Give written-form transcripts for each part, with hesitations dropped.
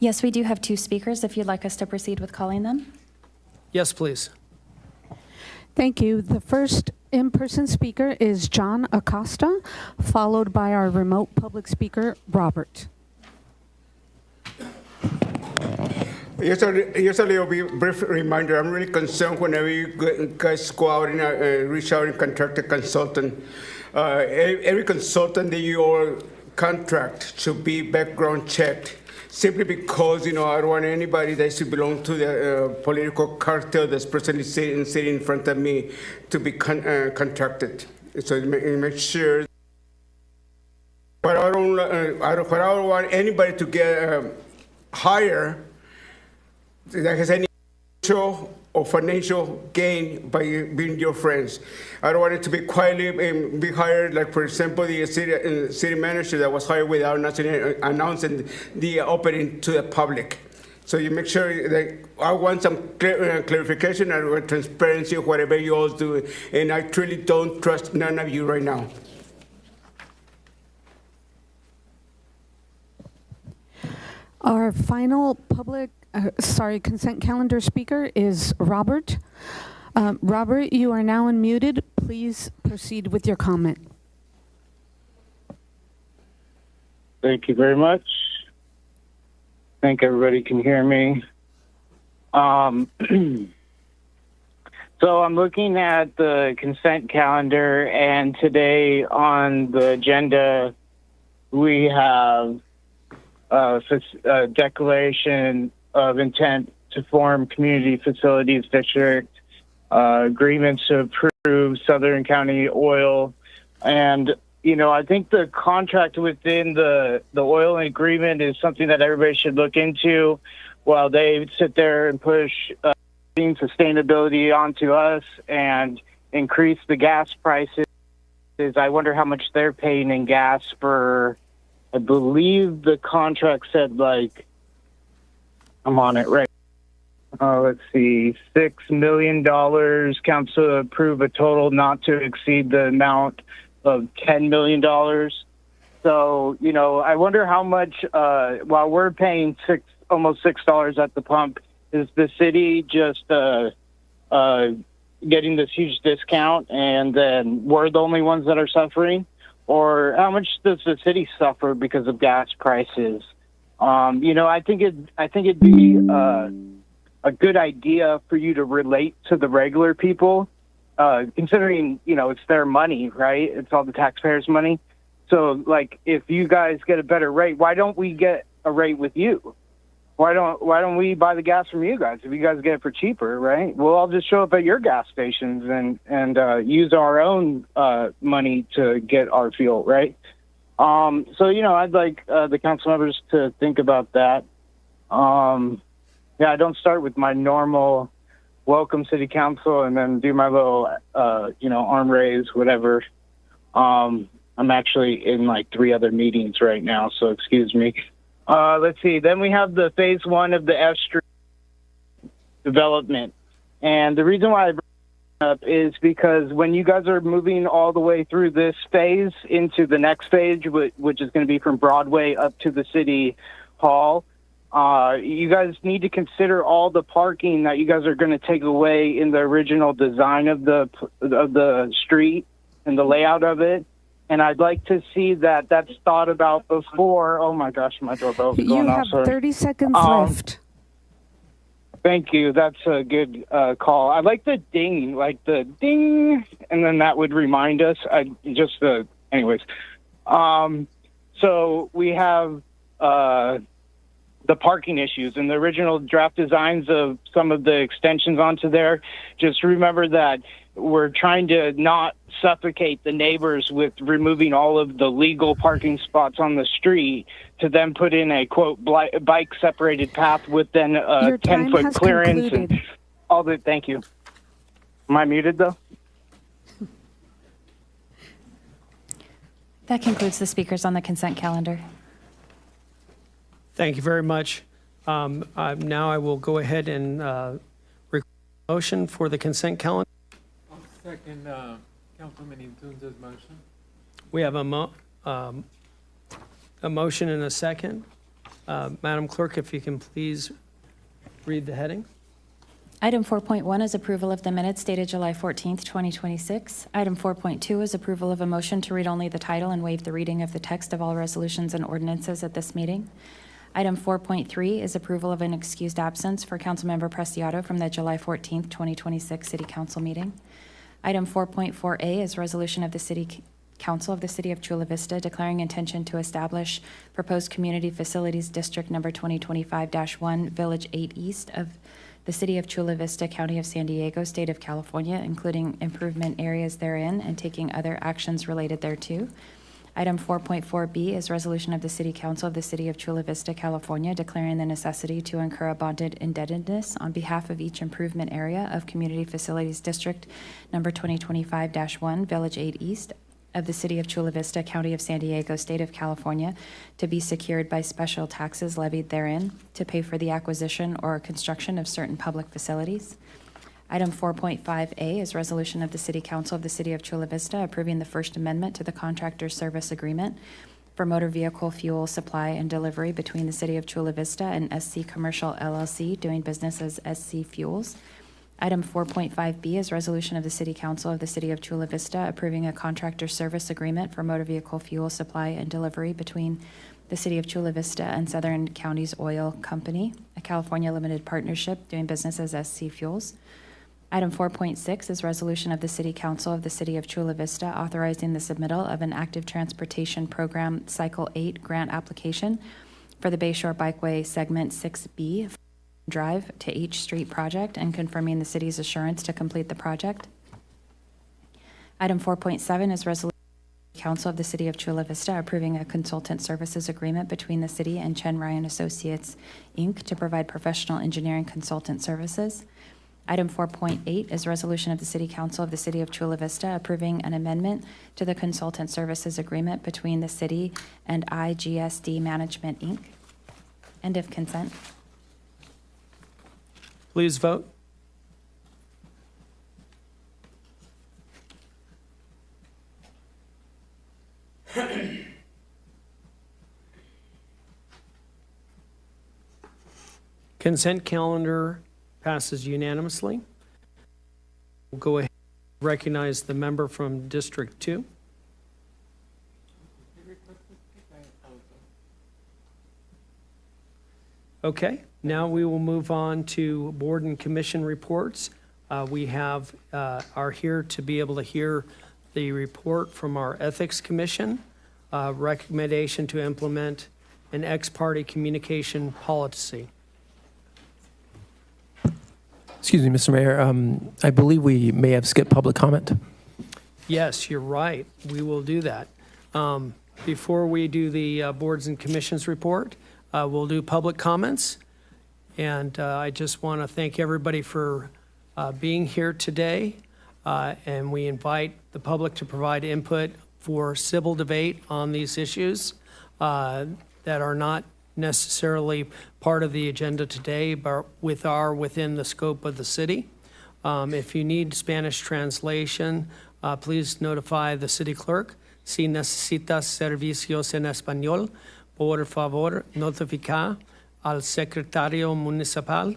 Yes, we do have two speakers if you'd like us to proceed with calling them. Yes, please. Thank you. The first in-person speaker is John Acosta, followed by our remote public speaker, Robert. Just a little bit brief reminder. I'm really concerned whenever you guys go out and reach out and contract a consultant. Every consultant that you all contract should be background checked. Simply because, I don't want anybody that should belong to the political cartel that's presently sitting in front of me to be contracted. So make sure. But I don't want anybody to get hired that has any financial gain by being your friends. I don't want it to be quietly be hired, like for example, the city manager that was hired without announcing the opening to the public. So you make sure that I want some clarification and transparency of whatever you all do, and I truly don't trust none of you right now. Our final consent calendar speaker is Robert. Robert, you are now unmuted. Please proceed with your comment. Thank you very much. I think everybody can hear me. So I'm looking at the consent calendar, and today on the agenda, we have a declaration of intent to form community facilities district, agreements to approve Southern County Oil, and I think the contract within the oil agreement is something that everybody should look into while they sit there and push sustainability onto us and increase the gas prices. I wonder how much they're paying in gas for, I believe the contract said, I'm on it right. Let's see, $6 million. Council approve a total not to exceed the amount of $10 million. So, I wonder how much, while we're paying almost $6 at the pump, is the city just getting this huge discount and then we're the only ones that are suffering? Or how much does the city suffer because of gas prices? I think it'd be a good idea for you to relate to the regular people, considering it's their money, right? It's all the taxpayers' money. So, if you guys get a better rate, why don't we get a rate with you? Why don't we buy the gas from you guys if you guys get it for cheaper, right? We'll all just show up at your gas stations and use our own money to get our fuel, right? So I'd like the council members to think about that. I don't start with my normal welcome city council and then do my little arm raise, whatever. I'm actually in 3 other meetings right now, so excuse me. Let's see. Then we have the phase 1 of the F Street development. And the reason why I bring it up is because when you guys are moving all the way through this phase into the next phase, which is going to be from Broadway up to the city hall, you guys need to consider all the parking that you guys are going to take away in the original design of the street and the layout of it. And I'd like to see that that's thought about before. Oh my gosh, my doorbell's going off. You have 30 seconds left. Thank you. That's a good call. I like the ding, like the ding, and then that would remind us. Anyways. So we have the parking issues and the original draft designs of some of the extensions onto there. Just remember that we're trying to not suffocate the neighbors with removing all of the legal parking spots on the street to then put in a, quote, bike separated path with then a 10-foot clearance. And all the, thank you. Am I muted, though? That concludes the speakers on the consent calendar. Thank you very much. Now I will go ahead and request a motion for the consent calendar. I'll second Councilman Intunza's motion. We have a motion and a second. Madam Clerk, if you can please read the heading. Item 4.1 is approval of the minutes dated July 14th, 2026. Item 4.2 is approval of a motion to read only the title and waive the reading of the text of all resolutions and ordinances at this meeting. Item 4.3 is approval of an excused absence for Councilmember Preciado from the July 14th, 2026 City Council meeting. Item 4.4A is resolution of the City Council of the City of Chula Vista declaring intention to establish proposed Community Facilities District Number 2025-1, Village 8 East of the City of Chula Vista, County of San Diego, State of California, including improvement areas therein and taking other actions related thereto. Item 4.4B is resolution of the City Council of the City of Chula Vista, California, declaring the necessity to incur a bonded indebtedness on behalf of each improvement area of Community Facilities District Number 2025-1, Village 8 East of the City of Chula Vista, County of San Diego, State of California, to be secured by special taxes levied therein to pay for the acquisition or construction of certain public facilities. Item 4.5A is resolution of the City Council of the City of Chula Vista approving the First Amendment to the Contractor Service Agreement for motor vehicle fuel supply and delivery between the City of Chula Vista and SC Commercial LLC, doing business as SC Fuels. Item 4.5B is resolution of the City Council of the City of Chula Vista approving a contractor service agreement for motor vehicle fuel supply and delivery between the City of Chula Vista and Southern Counties Oil Company, a California limited partnership doing business as SC Fuels. Item 4.6 is resolution of the City Council of the City of Chula Vista authorizing the submittal of an active transportation program Cycle 8 grant application for the Bayshore Bikeway Segment 6B Drive to H Street project and confirming the city's assurance to complete the project. Item 4.7 is resolution of the Council of the City of Chula Vista approving a consultant services agreement between the city and Chen Ryan Associates, Inc. to provide professional engineering consultant services. Item 4.8 is resolution of the City Council of the City of Chula Vista approving an amendment to the consultant services agreement between the city and IGSD Management, Inc. End of consent. Please vote. Consent calendar passes unanimously. We'll go ahead and recognize the member from District 2. Okay, now we will move on to board and commission reports. We are here to be able to hear the report from our Ethics Commission, recommendation to implement an ex-parte communication policy. Excuse me, Mr. Mayor. I believe we may have skipped public comment. Yes, you're right. We will do that. Before we do the boards and commissions report, we'll do public comments. And I just want to thank everybody for being here today. And we invite the public to provide input for civil debate on these issues that are not necessarily part of the agenda today, but within the scope of the city. If you need Spanish translation, please notify the city clerk. Si necesitas servicios en español, por favor, notifica al secretario municipal.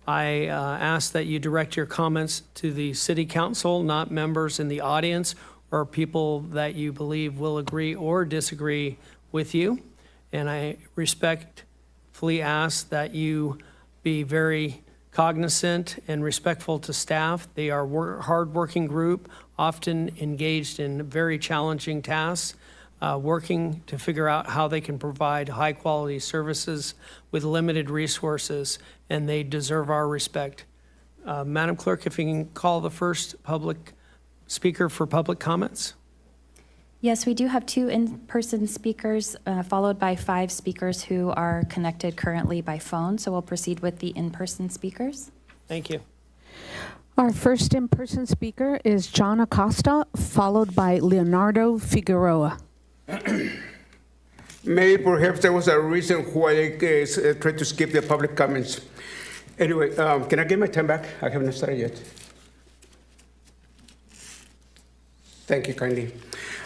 I ask that you direct your comments to the city council, not members in the audience or people that you believe will agree or disagree with you. And I respectfully ask that you be very cognizant and respectful to staff. They are a hardworking group, often engaged in very challenging tasks, working to figure out how they can provide high-quality services with limited resources, and they deserve our respect. Madam Clerk, if you can call the first public speaker for public comments. Yes, we do have 2 in-person speakers, followed by 5 speakers who are connected currently by phone. So we'll proceed with the in-person speakers. Thank you. Our first in-person speaker is John Acosta, followed by Leonardo Figueroa. Maybe perhaps there was a reason why they tried to skip the public comments. Anyway, can I get my time back? I haven't started yet. Thank you kindly.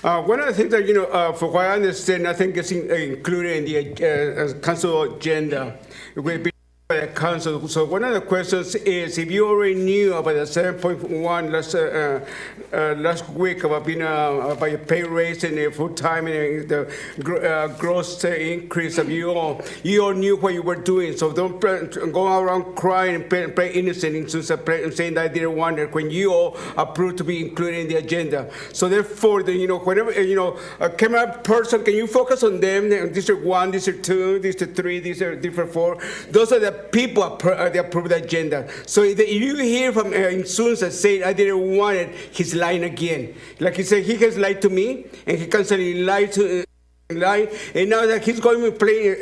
One of the things that, for what I understand, I think is included in the council agenda. It will be by the council. So one of the questions is, if you already knew about the 7.1 last week about a pay raise and a full time and the gross increase of you all knew what you were doing. So don't go around crying and play innocent and saying that I didn't want it when you all approved to be included in the agenda. So therefore, whenever a camera person, can you focus on them? District 1, District 2, District 3, District 4. Those are the people that approve the agenda. So if you hear from Insunza saying I didn't want it, he's lying again. Like he said, he has lied to me, and he constantly lied to. And now that he's going to play,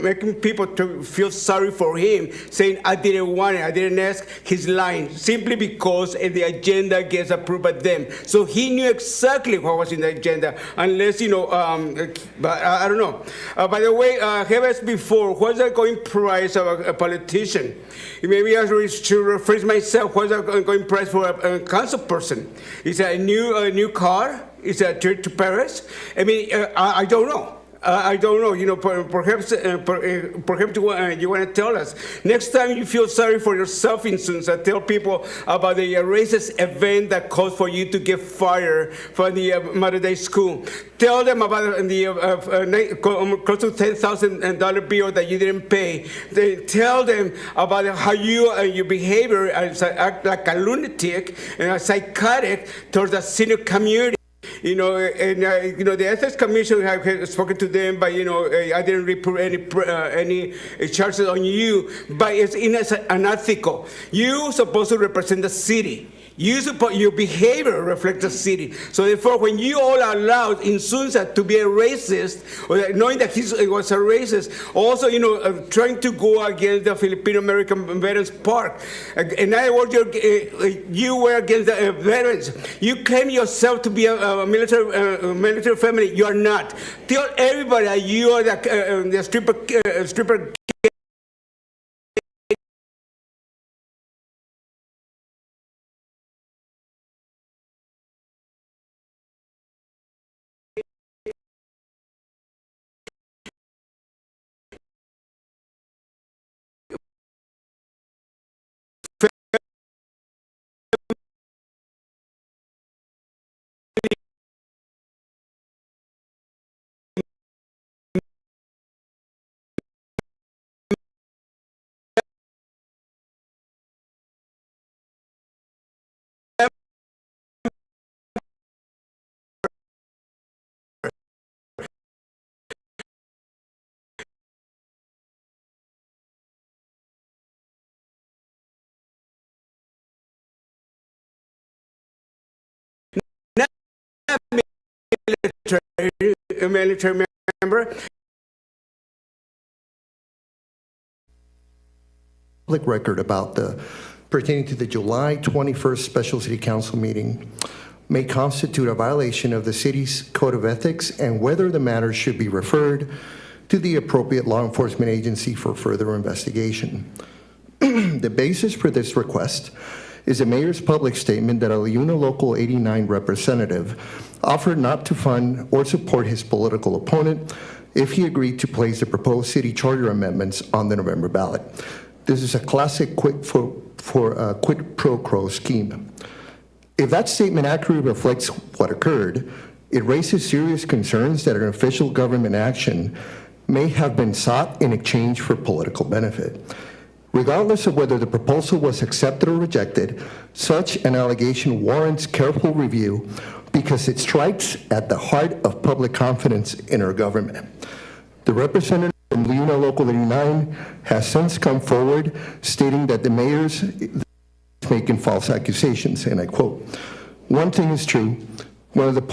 making people to feel sorry for him, saying I didn't want it, I didn't ask, he's lying simply because the agenda gets approved by them. So he knew exactly what was in the agenda, unless but I don't know. By the way, have asked before, what's the going price of a politician? Maybe I should rephrase myself. What's the going price for a council person? Is it a new car? Is that trip to Paris? I mean, I don't know. I don't know. Perhaps you want to tell us. Next time you feel sorry for yourself, instance, tell people about the racist event that caused for you to get fired from the Mother Day School. Tell them about the close to $10,000 bill that you didn't pay. Tell them about how your behavior act like a lunatic and a psychotic towards the senior community. The Ethics Commission have spoken to them, but I didn't report any charges on you, but it's unethical. You're supposed to represent the city. Your behavior reflects the city. So therefore, when you all allowed Insunza to be a racist, or knowing that he was a racist, also trying to go against the Filipino American Veterans Park. In other words, you were against the veterans. You claim yourself to be a military family. You are not. Tell everybody that you are the stripper. Military member. Public record about pertaining to the July 21st special city council meeting may constitute a violation of the city's code of ethics, and whether the matter should be referred to the appropriate law enforcement agency for further investigation. The basis for this request is the mayor's public statement that a LIUNA Local 89 representative offered not to fund or support his political opponent if he agreed to place the proposed city charter amendments on the November ballot. This is a classic quid pro quo scheme. If that statement accurately reflects what occurred, it raises serious concerns that an official government action may have been sought in exchange for political benefit. Regardless of whether the proposal was accepted or rejected, such an allegation warrants careful review because it strikes at the heart of public confidence in our government. The representative from LIUNA Local 89 has since come forward stating that the mayor's making false accusations, and I quote, "One thing is true, one of the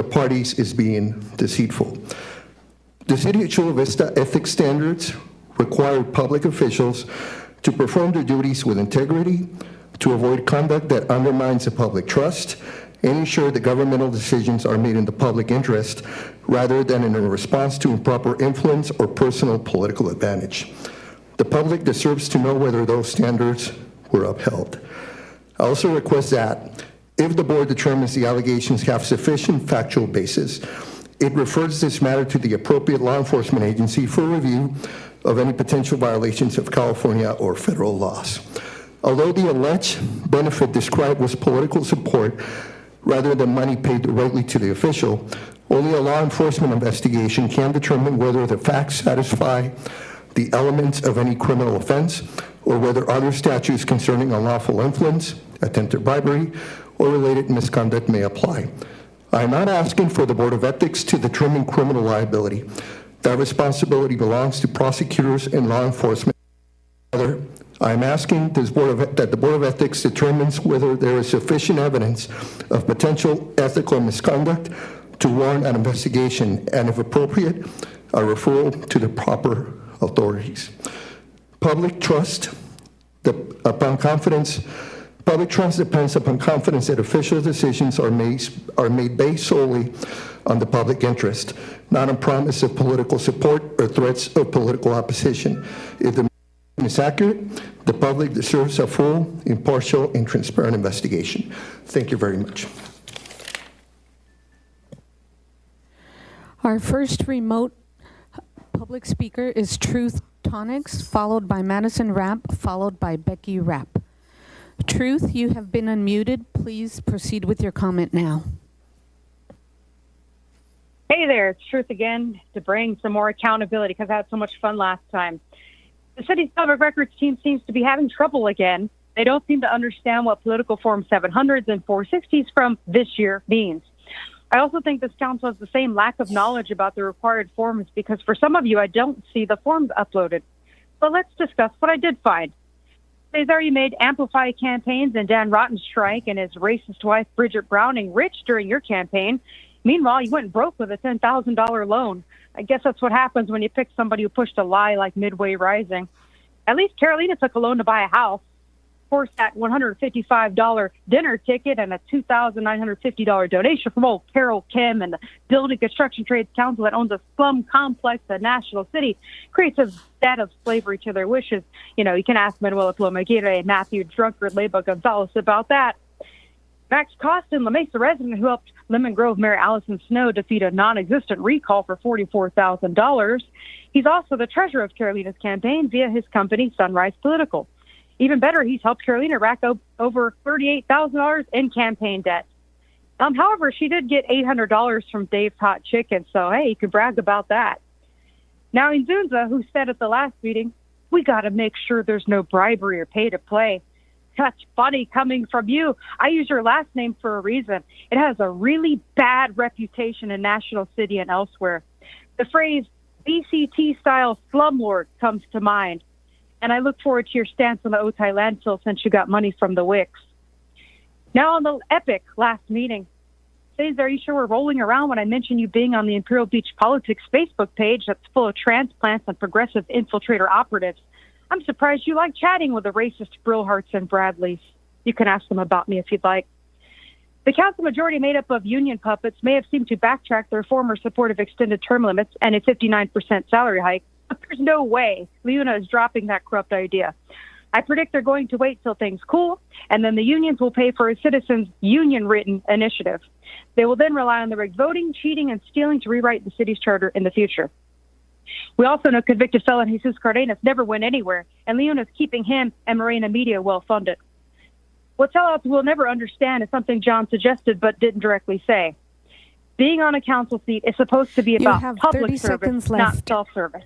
parties is being deceitful." The City of Chula Vista ethics standards require public officials to perform their duties with integrity, to avoid conduct that undermines the public trust, and ensure that governmental decisions are made in the public interest rather than in a response to improper influence or personal political advantage. The public deserves to know whether those standards were upheld. I also request that, If the board determines the allegations have sufficient factual basis, it refers this matter to the appropriate law enforcement agency for review of any potential violations of California or federal laws. Although the alleged benefit described was political support rather than money paid directly to the official, only a law enforcement investigation can determine whether the facts satisfy the elements of any criminal offense or whether other statutes concerning unlawful influence, attempted bribery, or related misconduct may apply. I am not asking for the Board of Ethics to determine criminal liability. That responsibility belongs to prosecutors and law enforcement. Rather, I am asking that the Board of Ethics determines whether there is sufficient evidence of potential ethical misconduct to warrant an investigation, and if appropriate, a referral to the proper authorities. Public trust depends upon confidence that official decisions are made based solely on the public interest, not on promise of political support or threats of political opposition. If the is accurate, the public deserves a full, impartial, and transparent investigation. Thank you very much. Our first remote public speaker is Truth Tonics, followed by Madison Rapp, followed by Becky Rapp. Truth, you have been unmuted. Please proceed with your comment now. Hey there, it's Truth again to bring some more accountability because I had so much fun last time. The city's public records team seems to be having trouble again. They don't seem to understand what political Form 700s and 460s from this year means. I also think this council has the same lack of knowledge about the required forms because for some of you, I don't see the forms uploaded. But let's discuss what I did find. Cesar, you made Amplify campaigns and Dan Rottenstreich and his racist wife, Bridget Browning, rich during your campaign. Meanwhile, you went broke with a $10,000 loan. I guess that's what happens when you pick somebody who pushed a lie like Midway Rising. At least Carolina took a loan to buy a house. Of course, that $155 dinner ticket and a $2,950 donation from old Carol Kim and the Building Construction Trades Council that owns a slum complex in National City creates a debt of slavery to their wishes. You know, you can ask Manuela Plomaguire and Matthew Drunkard Leyba Gonzalez about that. Max Costin, La Mesa resident who helped Lemon Grove Mayor Allison Snow defeat a non-existent recall for $44,000. He's also the treasurer of Carolina's campaign via his company, Sunrise Political. Even better, he's helped Carolina rack up over $38,000 in campaign debt. However, she did get $800 from Dave's Hot Chicken, so hey, you can brag about that. Now, Inzunza, who said at the last meeting, we got to make sure there's no bribery or pay to play. That's funny coming from you. I use your last name for a reason. It has a really bad reputation in National City and elsewhere. The phrase BCT-style slumlord comes to mind. And I look forward to your stance on the Otay landfill since you got money from the Wicks. Now on the epic last meeting. Cesar, are you sure we're rolling around when I mentioned you being on the Imperial Beach Politics Facebook page that's full of transplants and progressive infiltrator operatives? I'm surprised you like chatting with the racist Brillharts and Bradleys. You can ask them about me if you'd like. The council majority made up of union puppets may have seemed to backtrack their former support of extended term limits and a 59% salary hike, but there's no way Leona is dropping that corrupt idea. I predict they're going to wait till things cool, and then the unions will pay for a citizens' union-written initiative. They will then rely on the rigged voting, cheating, and stealing to rewrite the city's charter in the future. We also know convicted felon Jesus Cardenas never went anywhere, and Leona's keeping him and Morena Media well-funded. What sellouts will never understand is something John suggested but didn't directly say. Being on a council seat is supposed to be about public service, not self-service.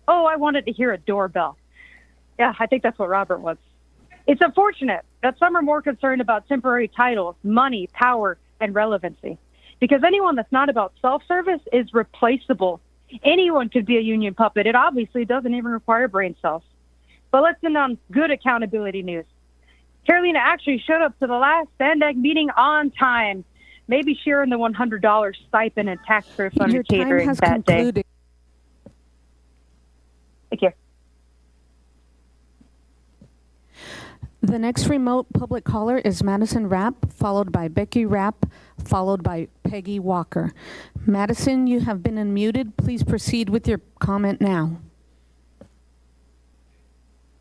Oh, I wanted to hear a doorbell. Yeah, I think that's what Robert was. It's unfortunate that some are more concerned about temporary titles, money, power, and relevancy. Because anyone that's not about self-service is replaceable. Anyone could be a union puppet. It obviously doesn't even require brain cells. But let's end on good accountability news. Carolina actually showed up to the last SANDAG meeting on time. Maybe sharing the $100 stipend and tax refund catering that day. Thank you. The next remote public caller is Madison Rapp, followed by Becky Rapp, followed by Peggy Walker. Madison, you have been unmuted. Please proceed with your comment now.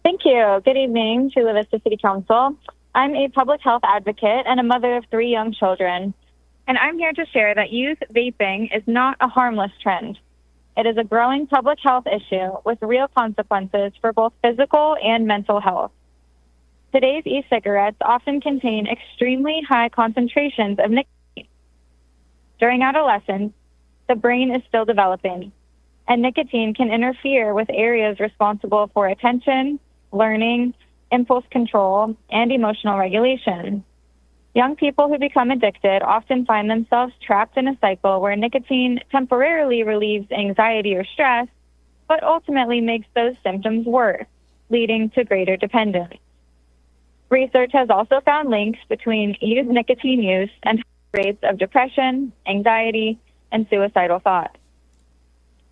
Thank you. Good evening to the Vista City Council. I'm a public health advocate and a mother of 3 young children, and I'm here to share that youth vaping is not a harmless trend. It is a growing public health issue with real consequences for both physical and mental health. Today's e-cigarettes often contain extremely high concentrations of nicotine. During adolescence, the brain is still developing, and nicotine can interfere with areas responsible for attention, learning, impulse control, and emotional regulation. Young people who become addicted often find themselves trapped in a cycle where nicotine temporarily relieves anxiety or stress, but ultimately makes those symptoms worse, leading to greater dependence. Research has also found links between youth nicotine use and rates of depression, anxiety, and suicidal thoughts.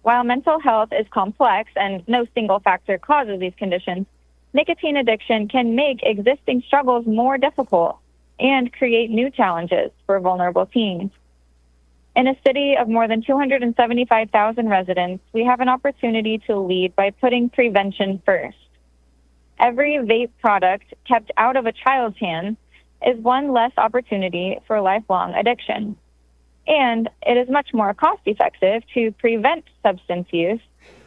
While mental health is complex and no single factor causes these conditions, nicotine addiction can make existing struggles more difficult and create new challenges for vulnerable teens. In a city of more than 275,000 residents, we have an opportunity to lead by putting prevention first. Every vape product kept out of a child's hands is one less opportunity for lifelong addiction. And it is much more cost-effective to prevent substance use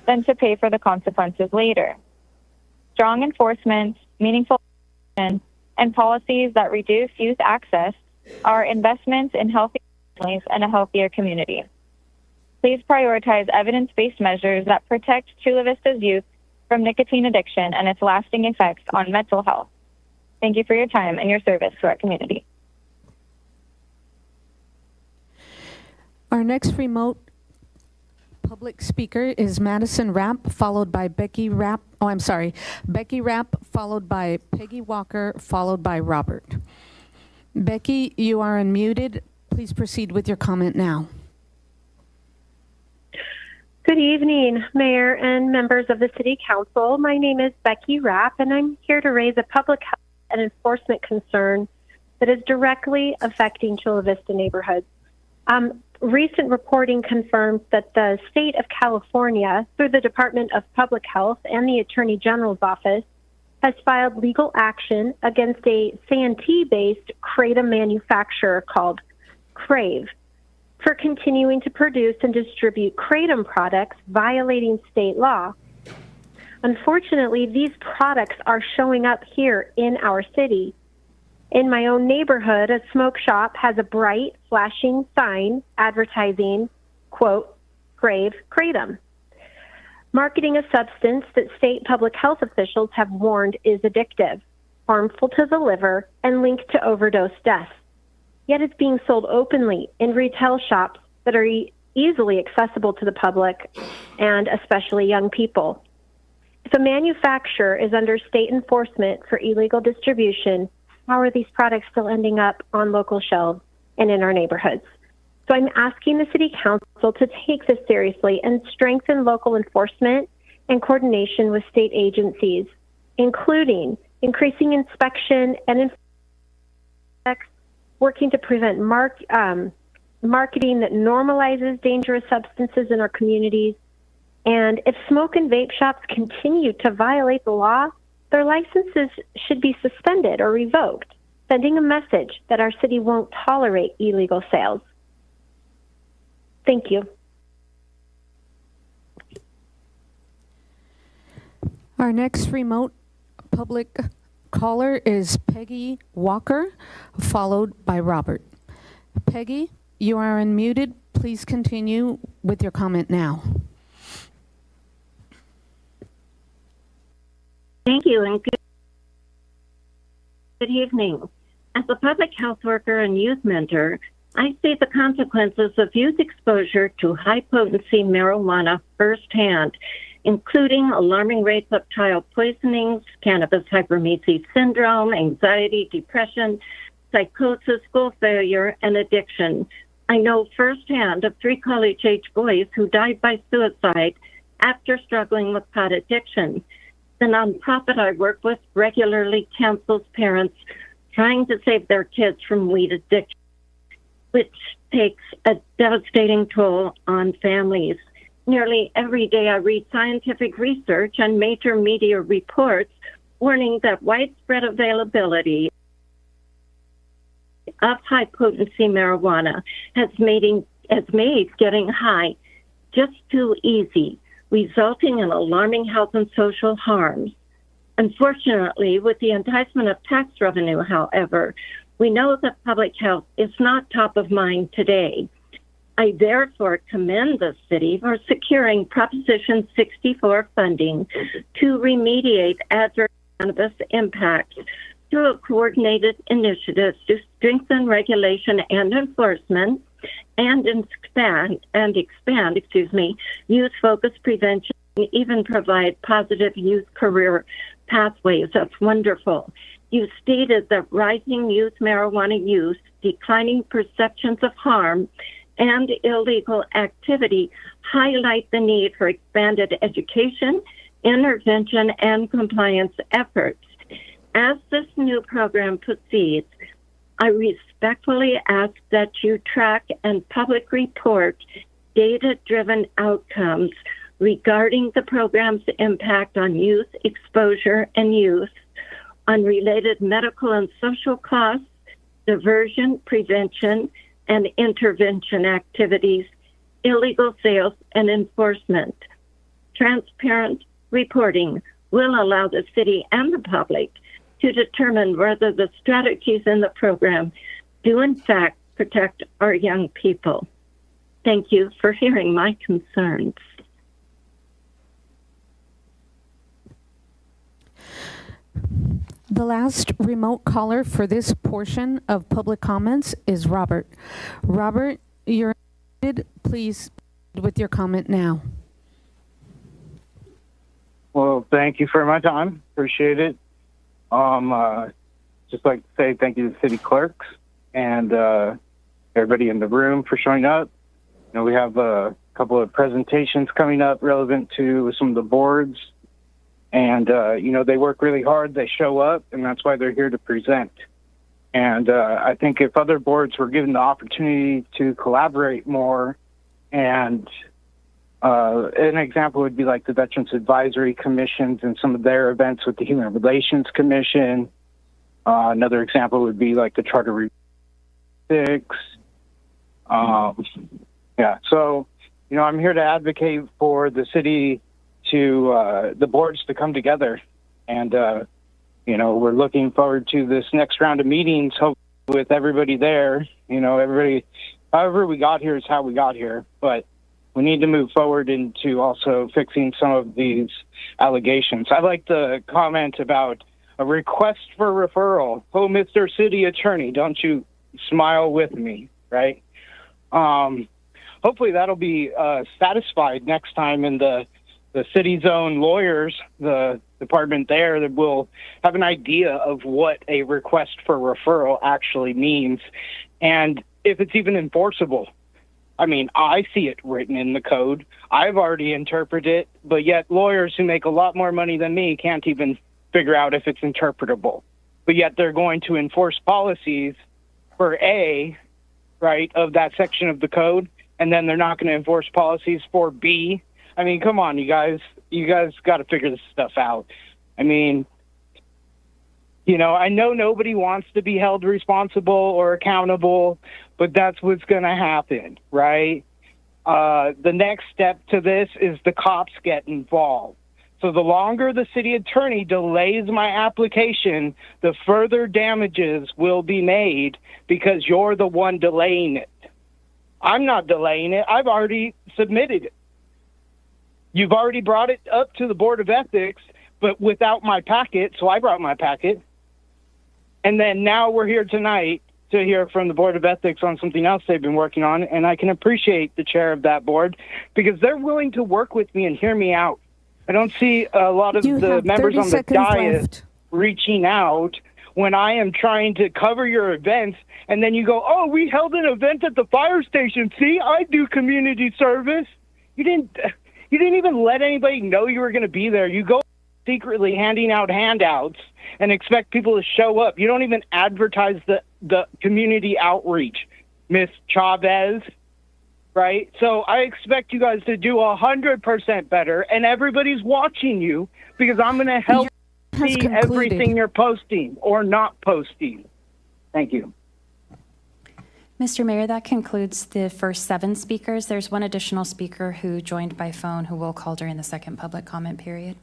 than to pay for the consequences later. Strong enforcement, meaningful action, and policies that reduce youth access are investments in healthy families and a healthier community. Please prioritize evidence-based measures that protect Chula Vista's youth from nicotine addiction and its lasting effects on mental health. Thank you for your time and your service to our community. Our next remote public speaker is Madison Rapp, followed by Becky Rapp. Oh, I'm sorry. Becky Rapp, followed by Peggy Walker, followed by Robert. Becky, you are unmuted. Please proceed with your comment now. Good evening, Mayor and members of the City Council. My name is Becky Rapp, and I'm here to raise a public health and enforcement concern that is directly affecting Chula Vista neighborhoods. Recent reporting confirms that the state of California, through the Department of Public Health and the Attorney General's office, has filed legal action against a Santee-based kratom manufacturer called Crave for continuing to produce and distribute kratom products violating state law. Unfortunately, these products are showing up here in our city. In my own neighborhood, a smoke shop has a bright, flashing sign advertising, quote, Crave Kratom, marketing a substance that state public health officials have warned is addictive, harmful to the liver, and linked to overdose deaths. Yet it's being sold openly in retail shops that are easily accessible to the public and especially young people. If a manufacturer is under state enforcement for illegal distribution, how are these products still ending up on local shelves and in our neighborhoods? So I'm asking the City Council to take this seriously and strengthen local enforcement and coordination with state agencies, including increasing inspection and working to prevent marketing that normalizes dangerous substances in our communities. And if smoke and vape shops continue to violate the law, their licenses should be suspended or revoked, sending a message that our city won't tolerate illegal sales. Thank you. Our next remote public caller is Peggy Walker, followed by Robert. Peggy, you are unmuted. Please continue with your comment now. Thank you, and good evening. As a public health worker and youth mentor, I see the consequences of youth exposure to high-potency marijuana firsthand, including alarming rates of child poisonings, cannabis hyperemesis syndrome, anxiety, depression, psychosis, school failure, and addiction. I know firsthand of 3 college-age boys who died by suicide after struggling with pot addiction. The nonprofit I work with regularly counsels parents trying to save their kids from weed addiction, which takes a devastating toll on families. Nearly every day I read scientific research and major media reports warning that widespread availability of high-potency marijuana has made getting high just too easy, resulting in alarming health and social harms. Unfortunately, with the enticement of tax revenue, however, we know that public health is not top of mind today. I therefore commend the city for securing Proposition 64 funding to remediate adverse cannabis impacts through a coordinated initiative to strengthen regulation and enforcement and expand, youth-focused prevention, and even provide positive youth career pathways. That's wonderful. You stated that rising youth marijuana use, declining perceptions of harm, and illegal activity highlight the need for expanded education, intervention, and compliance efforts. As this new program proceeds, I respectfully ask that you track and public report data-driven outcomes regarding the program's impact on youth exposure and use, on related medical and social costs, diversion, prevention, and intervention activities, illegal sales, and enforcement. Transparent reporting will allow the city and the public to determine whether the strategies in the program do in fact protect our young people. Thank you for hearing my concerns. The last remote caller for this portion of public comments is Robert. Robert, you're muted. Please with your comment now. Well, thank you for my time. Appreciate it. Just like to say thank you to the city clerks and everybody in the room for showing up. You know, we have a couple of presentations coming up relevant to some of the boards. And, you know, they work really hard. They show up, and that's why they're here to present. And I think if other boards were given the opportunity to collaborate more, and an example would be like the Veterans Advisory Commissions and some of their events with the Human Relations Commission. Another example would be like the Charter Review 6. Yeah, so, you know, I'm here to advocate for the city to the boards to come together, and you know, we're looking forward to this next round of meetings, hopefully with everybody there. You know, everybody, however we got here is how we got here, but we need to move forward into also fixing some of these allegations. I like the comment about a request for referral. Oh, Mr. City Attorney, don't you smile with me, right? Hopefully that'll be satisfied next time in the city's own lawyers, the department there, that will have an idea of what a request for referral actually means and if it's even enforceable. I mean, I see it written in the code. I've already interpreted it, but yet lawyers who make a lot more money than me can't even figure out if it's interpretable. But yet they're going to enforce policies for A, right, of that section of the code, and then they're not going to enforce policies for B. I mean, come on, you guys got to figure this stuff out. I mean, you know, I know nobody wants to be held responsible or accountable, but that's what's going to happen, right? The next step to this is the cops get involved. So the longer the city attorney delays my application, the further damages will be made because you're the one delaying it. I'm not delaying it. I've already submitted it. You've already brought it up to the Board of Ethics, but without my packet, so I brought my packet. And then now we're here tonight to hear from the Board of Ethics on something else they've been working on, and I can appreciate the chair of that board because they're willing to work with me and hear me out. I don't see a lot of the members on the dais reaching out when I am trying to cover your events, and then you go, oh, we held an event at the fire station. See, I do community service. You didn't even let anybody know you were going to be there. You go secretly handing out handouts and expect people to show up. You don't even advertise the community outreach, Miss Chavez, right? So I expect you guys to do 100% better, and everybody's watching you because I'm going to help see everything you're posting or not posting. Thank you. Mr. Mayor, that concludes the first 7 speakers. There's one additional speaker who joined by phone who will call during the second public comment period.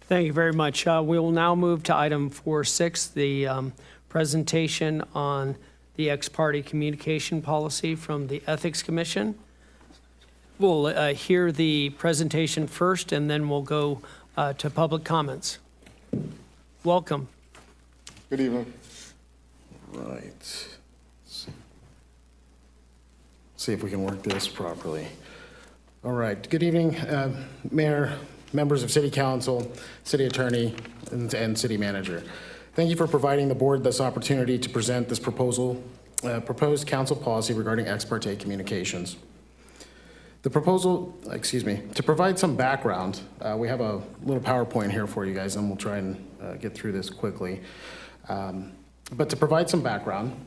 Thank you very much. We will now move to item 4.6, the presentation on the ex-parte communication policy from the Ethics Commission. We'll hear the presentation first, and then we'll go to public comments. Welcome. Good evening. Right. See if we can work this properly. All right. Good evening, Mayor, members of City Council, City Attorney, and City Manager. Thank you for providing the board this opportunity to present this proposed council policy regarding ex parte communications. The proposal, to provide some background, we have a little PowerPoint here for you guys, and we'll try and get through this quickly. But to provide some background,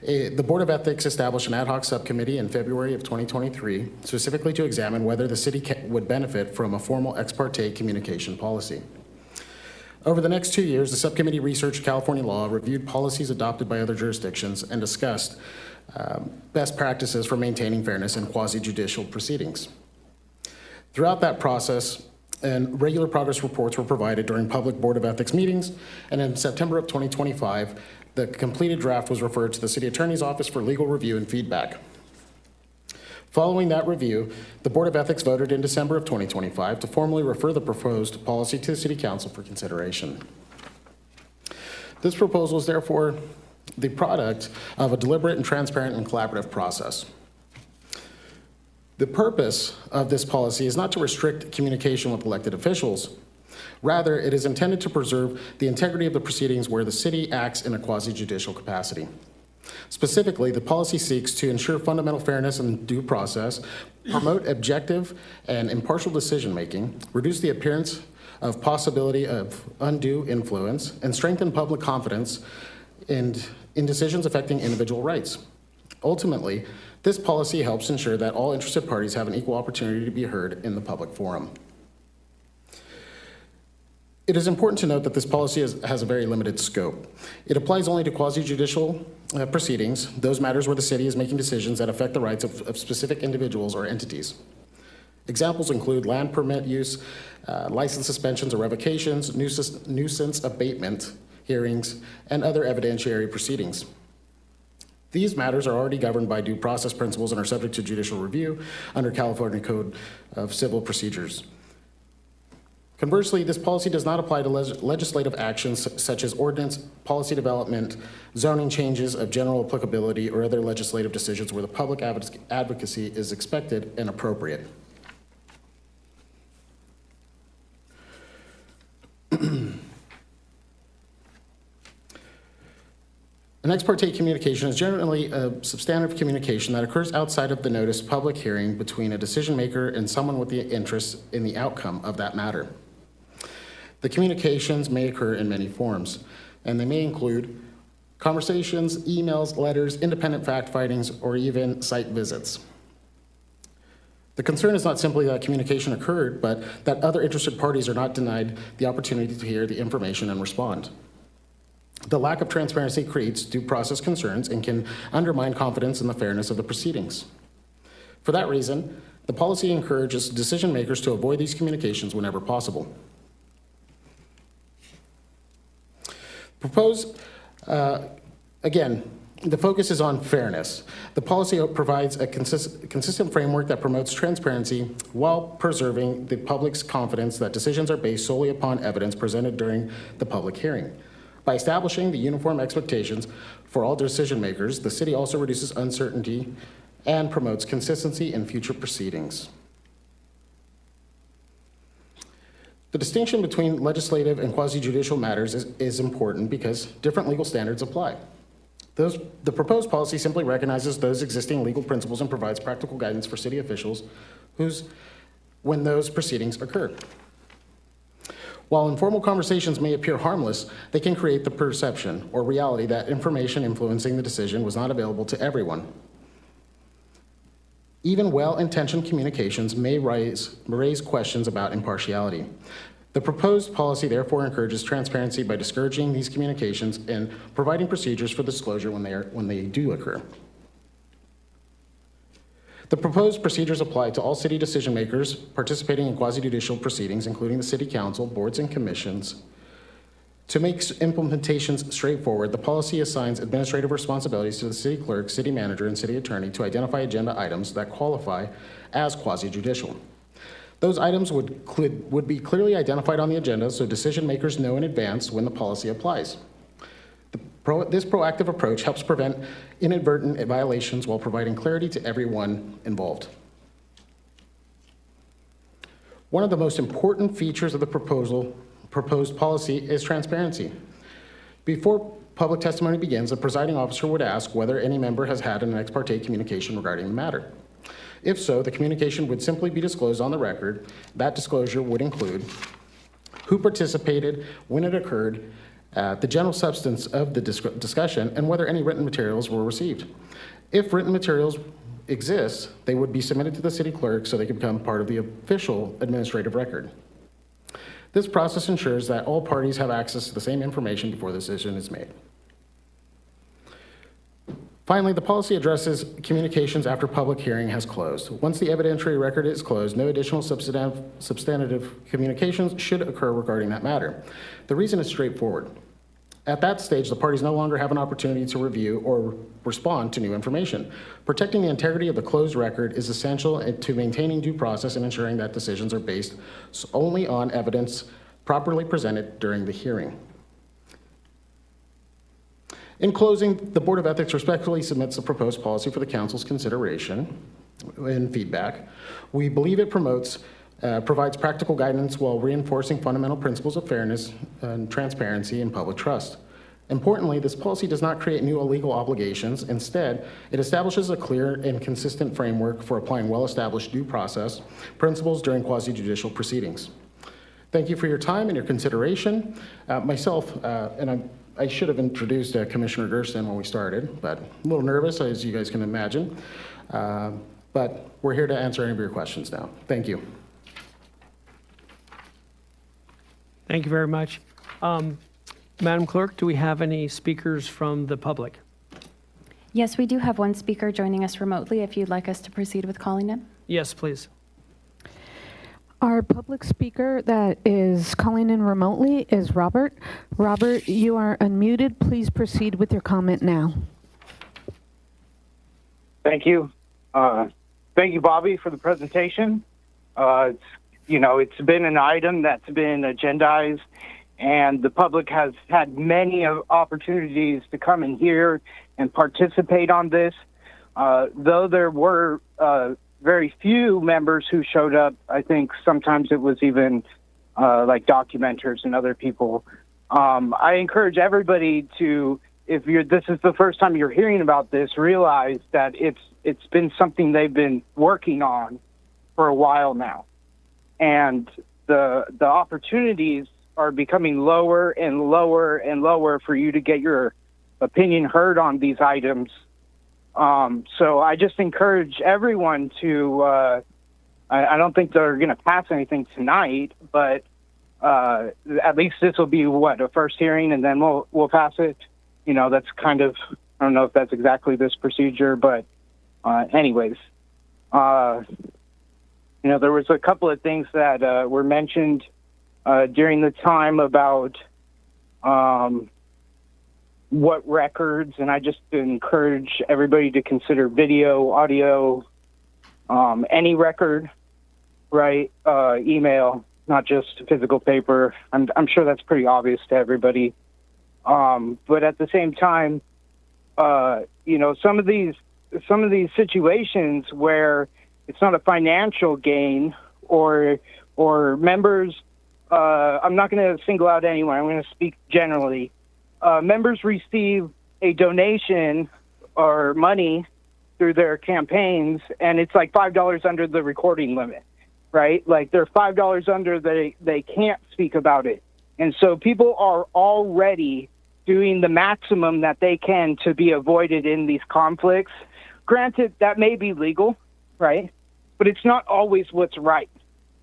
the Board of Ethics established an ad hoc subcommittee in February of 2023, specifically to examine whether the city would benefit from a formal ex parte communication policy. Over the next 2 years, the subcommittee researched California law, reviewed policies adopted by other jurisdictions, and discussed best practices for maintaining fairness in quasi-judicial proceedings. Throughout that process, and regular progress reports were provided during public Board of Ethics meetings, and in September of 2025, the completed draft was referred to the City Attorney's Office for legal review and feedback. Following that review, the Board of Ethics voted in December of 2025 to formally refer the proposed policy to the City Council for consideration. This proposal is therefore the product of a deliberate and transparent and collaborative process. The purpose of this policy is not to restrict communication with elected officials. Rather, it is intended to preserve the integrity of the proceedings where the city acts in a quasi-judicial capacity. Specifically, the policy seeks to ensure fundamental fairness and due process, promote objective and impartial decision-making, reduce the appearance of possibility of undue influence, and strengthen public confidence in decisions affecting individual rights. Ultimately, this policy helps ensure that all interested parties have an equal opportunity to be heard in the public forum. It is important to note that this policy has a very limited scope. It applies only to quasi-judicial proceedings, those matters where the city is making decisions that affect the rights of specific individuals or entities. Examples include land permit use, license suspensions or revocations, nuisance abatement hearings, and other evidentiary proceedings. These matters are already governed by due process principles and are subject to judicial review under California Code of Civil Procedures. Conversely, this policy does not apply to legislative actions such as ordinance, policy development, zoning changes of general applicability, or other legislative decisions where the public advocacy is expected and appropriate. An ex parte communication is generally a substantive communication that occurs outside of the notice public hearing between a decision maker and someone with the interest in the outcome of that matter. The communications may occur in many forms, and they may include conversations, emails, letters, independent fact findings, or even site visits. The concern is not simply that communication occurred, but that other interested parties are not denied the opportunity to hear the information and respond. The lack of transparency creates due process concerns and can undermine confidence in the fairness of the proceedings. For that reason, the policy encourages decision makers to avoid these communications whenever possible. Again, the focus is on fairness. The policy provides a consistent framework that promotes transparency while preserving the public's confidence that decisions are based solely upon evidence presented during the public hearing. By establishing the uniform expectations for all decision makers, the city also reduces uncertainty and promotes consistency in future proceedings. The distinction between legislative and quasi-judicial matters is important because different legal standards apply. The proposed policy simply recognizes those existing legal principles and provides practical guidance for city officials when those proceedings occur. While informal conversations may appear harmless, they can create the perception or reality that information influencing the decision was not available to everyone. Even well-intentioned communications may raise questions about impartiality. The proposed policy therefore encourages transparency by discouraging these communications and providing procedures for disclosure when they do occur. The proposed procedures apply to all city decision makers participating in quasi-judicial proceedings, including the city council, boards, and commissions. To make implementations straightforward, the policy assigns administrative responsibilities to the city clerk, city manager, and city attorney to identify agenda items that qualify as quasi-judicial. Those items would be clearly identified on the agenda so decision makers know in advance when the policy applies. This proactive approach helps prevent inadvertent violations while providing clarity to everyone involved. One of the most important features of the proposed policy is transparency. Before public testimony begins, the presiding officer would ask whether any member has had an ex parte communication regarding the matter. If so, the communication would simply be disclosed on the record. That disclosure would include who participated, when it occurred, the general substance of the discussion, and whether any written materials were received. If written materials exist, they would be submitted to the city clerk so they can become part of the official administrative record. This process ensures that all parties have access to the same information before the decision is made. Finally, the policy addresses communications after public hearing has closed. Once the evidentiary record is closed, no additional substantive communications should occur regarding that matter. The reason is straightforward. At that stage, the parties no longer have an opportunity to review or respond to new information. Protecting the integrity of the closed record is essential to maintaining due process and ensuring that decisions are based only on evidence properly presented during the hearing. In closing, the Board of Ethics respectfully submits the proposed policy for the Council's consideration and feedback. We believe it provides practical guidance while reinforcing fundamental principles of fairness and transparency and public trust. Importantly, this policy does not create new illegal obligations. Instead, it establishes a clear and consistent framework for applying well-established due process principles during quasi-judicial proceedings. Thank you for your time and your consideration. I should have introduced Commissioner Gersten when we started, but I'm a little nervous, as you guys can imagine. But we're here to answer any of your questions now. Thank you. Thank you very much. Madam Clerk, do we have any speakers from the public? Yes, we do have one speaker joining us remotely, if you'd like us to proceed with calling him. Yes, please. Our public speaker that is calling in remotely is Robert. Robert, you are unmuted. Please proceed with your comment now. Thank you. Thank you, Bobby, for the presentation. It's been an item that's been agendized, and the public has had many opportunities to come in here and participate on this. Though there were very few members who showed up, I think sometimes it was even like documenters and other people. I encourage everybody to, this is the first time you're hearing about this, realize that it's been something they've been working on for a while now. And the opportunities are becoming lower and lower and lower for you to get your opinion heard on these items. So I just encourage everyone to, I don't think they're going to pass anything tonight, but at least this will be a first hearing, and then we'll pass it. That's kind of, I don't know if that's exactly this procedure, but anyways, there was a couple of things that were mentioned during the time about what records, and I just encourage everybody to consider video, audio, any record, right? Email, not just physical paper. I'm sure that's pretty obvious to everybody. But at the same time, some of these situations where it's not a financial gain or members, I'm not going to single out anyone. I'm going to speak generally. Members receive a donation or money through their campaigns, and it's like $5 under the recording limit, right? Like they're $5 under, they can't speak about it. And so people are already doing the maximum that they can to be avoided in these conflicts. Granted, that may be legal, right? But it's not always what's right.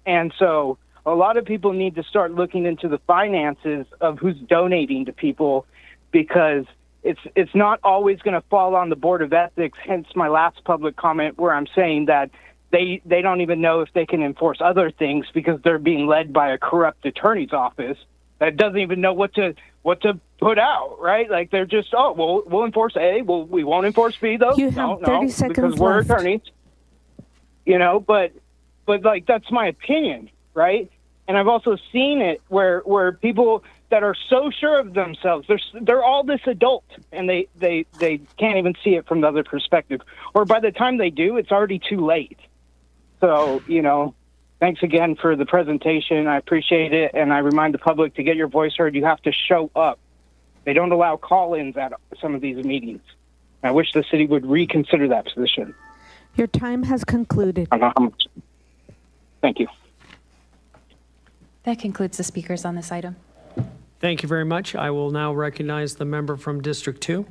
And so a lot of people need to start looking into the finances of who's donating to people, because it's not always going to fall on the Board of Ethics, hence my last public comment where I'm saying that they don't even know if they can enforce other things because they're being led by a corrupt attorney's office that doesn't even know what to put out, right? Like they're just, oh, well, we'll enforce A, well, we won't enforce B though. You have 30 seconds because we're left. attorneys, you know, but like, that's my opinion, right? And I've also seen it where people that are so sure of themselves, they're all this adult, and they can't even see it from the other perspective. Or by the time they do, it's already too late. So, you know, thanks again for the presentation. I appreciate it, and I remind the public to get your voice heard, you have to show up. They don't allow call-ins at some of these meetings. I wish the city would reconsider that position. Your time has concluded. I don't know how much. Thank you. That concludes the speakers on this item. Thank you very much. I will now recognize the member from District 2.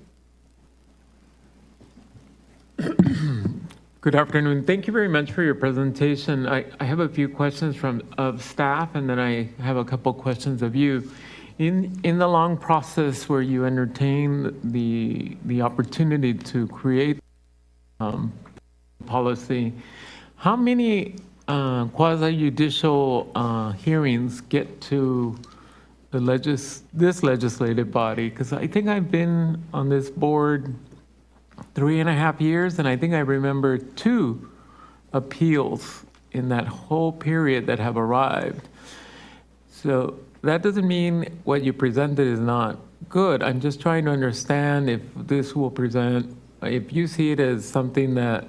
Good afternoon. Thank you very much for your presentation. I have a few questions of staff, and then I have a couple questions of you. In the long process where you entertain the opportunity to create policy, how many quasi-judicial hearings get to this legislative body? Because I think I've been on this board 3.5 years, and I think I remember 2 appeals in that whole period that have arrived. So that doesn't mean what you presented is not good. I'm just trying to understand if this will present, if you see it as something that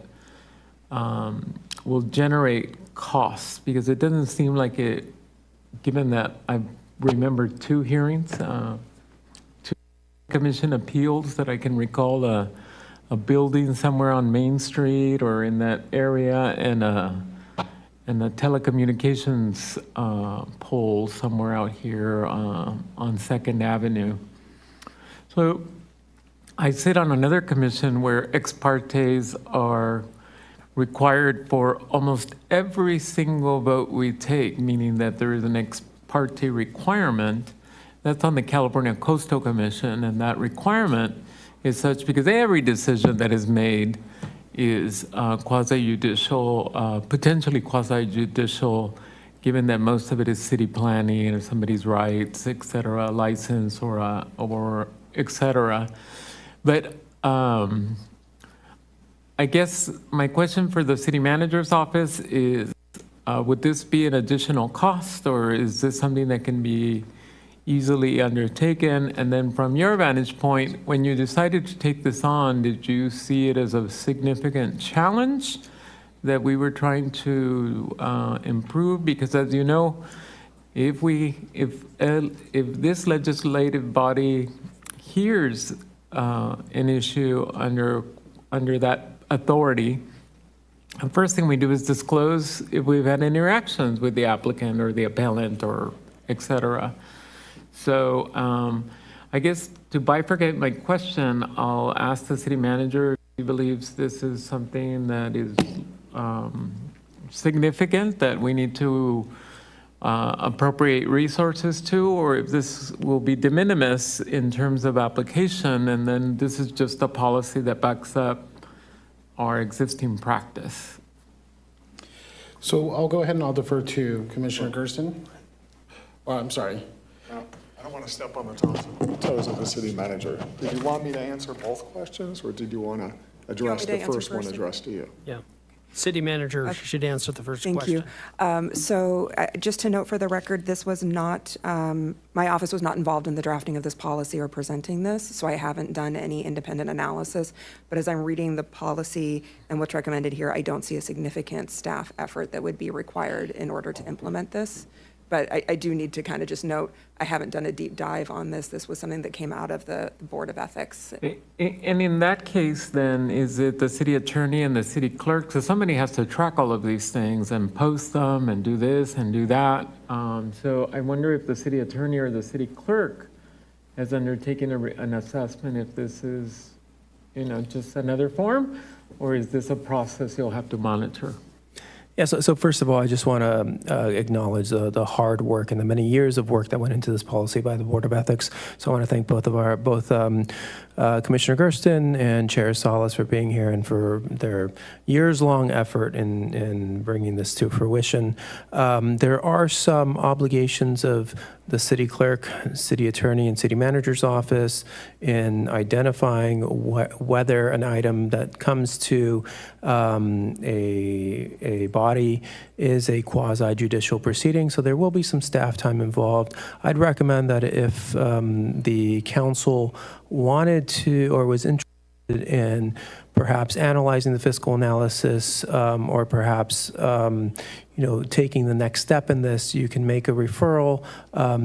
will generate costs, because it doesn't seem like it, given that I remember 2 hearings, 2 commission appeals that I can recall, a building somewhere on Main Street or in that area, and a telecommunications pole somewhere out here on 2nd Avenue. So I sit on another commission where ex partes are required for almost every single vote we take, meaning that there is an ex parte requirement. That's on the California Coastal Commission, and that requirement is such because every decision that is made is quasi-judicial, potentially quasi-judicial, given that most of it is city planning or somebody's rights, et cetera, license or et cetera. But I guess my question for the city manager's office is, would this be an additional cost, or is this something that can be easily undertaken? And then from your vantage point, when you decided to take this on, did you see it as a significant challenge that we were trying to improve? Because as you know, if this legislative body hears an issue under that authority, the first thing we do is disclose if we've had any interactions with the applicant or the appellant or et cetera. So I guess to bifurcate my question, I'll ask the city manager if he believes this is something that is significant, that we need to appropriate resources to, or if this will be de minimis in terms of application, and then this is just a policy that backs up our existing practice. So I'll go ahead and I'll defer to Commissioner Gersten. Well, I'm sorry. I don't want to step on the toes of the city manager. Did you want me to answer both questions, or did you want to address the first one addressed to you? Yeah. City manager should answer the first Thank question. you. So just to note for the record, this was not, my office was not involved in the drafting of this policy or presenting this, so I haven't done any independent analysis. But as I'm reading the policy and what's recommended here, I don't see a significant staff effort that would be required in order to implement this. But I do need to kind of just note, I haven't done a deep dive on this. This was something that came out of the Board of Ethics. And in that case, then, is it the city attorney and the city clerk? So somebody has to track all of these things and post them and do this and do that. So I wonder if the city attorney or the city clerk has undertaken an assessment if this is, just another form, or is this a process you'll have to monitor? Yeah, so first of all, I just want to acknowledge the hard work and the many years of work that went into this policy by the Board of Ethics. So I want to thank both Commissioner Gersten and Chair Salas for being here and for their years-long effort in bringing this to fruition. There are some obligations of the city clerk, city attorney, and city manager's office in identifying whether an item that comes to a body is a quasi-judicial proceeding. So there will be some staff time involved. I'd recommend that if the council wanted to or was interested in perhaps analyzing the fiscal analysis or perhaps taking the next step in this, you can make a referral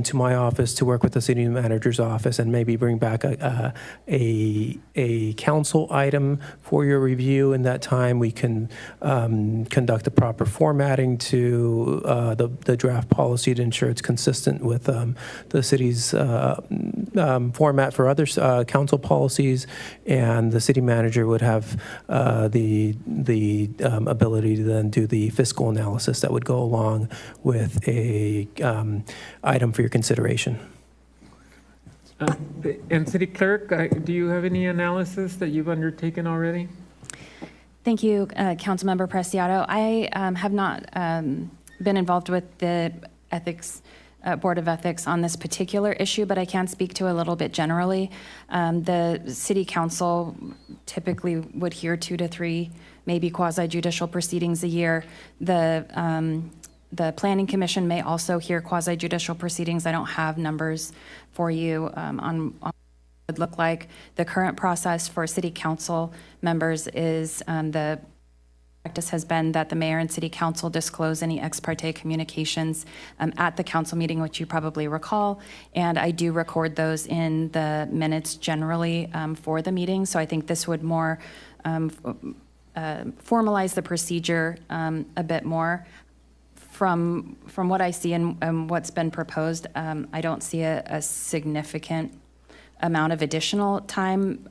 to my office to work with the city manager's office and maybe bring back a council item for your review. In that time, we can conduct the proper formatting to the draft policy to ensure it's consistent with the city's format for other council policies, and the city manager would have the ability to then do the fiscal analysis that would go along with a item for your consideration. And City Clerk, do you have any analysis that you've undertaken already? Thank you, Councilmember Preciado. I have not been involved with the Board of Ethics on this particular issue, but I can speak to a little bit generally. The City Council typically would hear 2 to 3, maybe quasi-judicial proceedings a year. The Planning Commission may also hear quasi-judicial proceedings. I don't have numbers for you on what it would look like. The current process for City Council members is the practice has been that the mayor and city council disclose any ex parte communications at the council meeting, which you probably recall. And I do record those in the minutes generally for the meeting. So I think this would more formalize the procedure a bit more. From what I see and what's been proposed, I don't see a significant amount of additional time,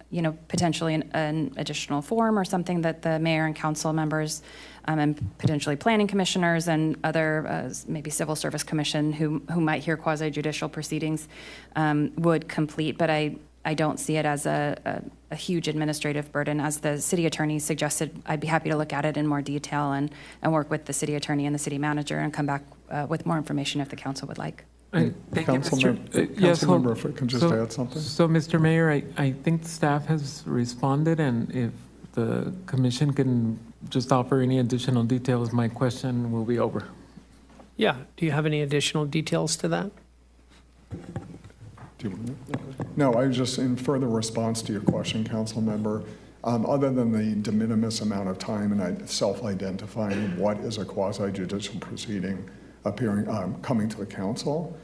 potentially an additional form or something that the mayor and council members and potentially planning commissioners and other maybe civil service commission who might hear quasi-judicial proceedings would complete. But I don't see it as a huge administrative burden. As the city attorney suggested, I'd be happy to look at it in more detail and work with the city attorney and the city manager and come back with more information if the council would like. Thank you, Councilmember, if I can just add something. So, Mr. Mayor, I think staff has responded, and if the commission can just offer any additional details, my question will be over. Yeah, do you have any additional details to that? No, I was just in further response to your question, Councilmember. Other than the de minimis amount of time and self-identifying what is a quasi-judicial proceeding coming to the council,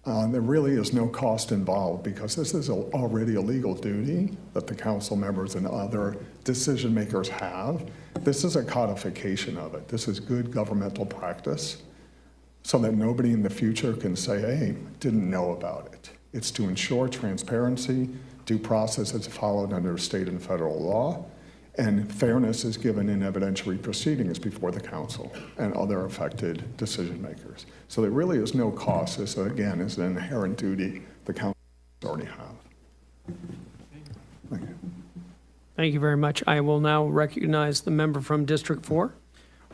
there really is no cost involved because this is already a legal duty that the council members and other decision makers have. This is a codification of it. This is good governmental practice so that nobody in the future can say, hey, didn't know about it. It's to ensure transparency, due process is followed under state and federal law, and fairness is given in evidentiary proceedings before the council and other affected decision makers. So there really is no cost. This, again, is an inherent duty the council already have. Thank you. Thank you very much. I will now recognize the member from District 4.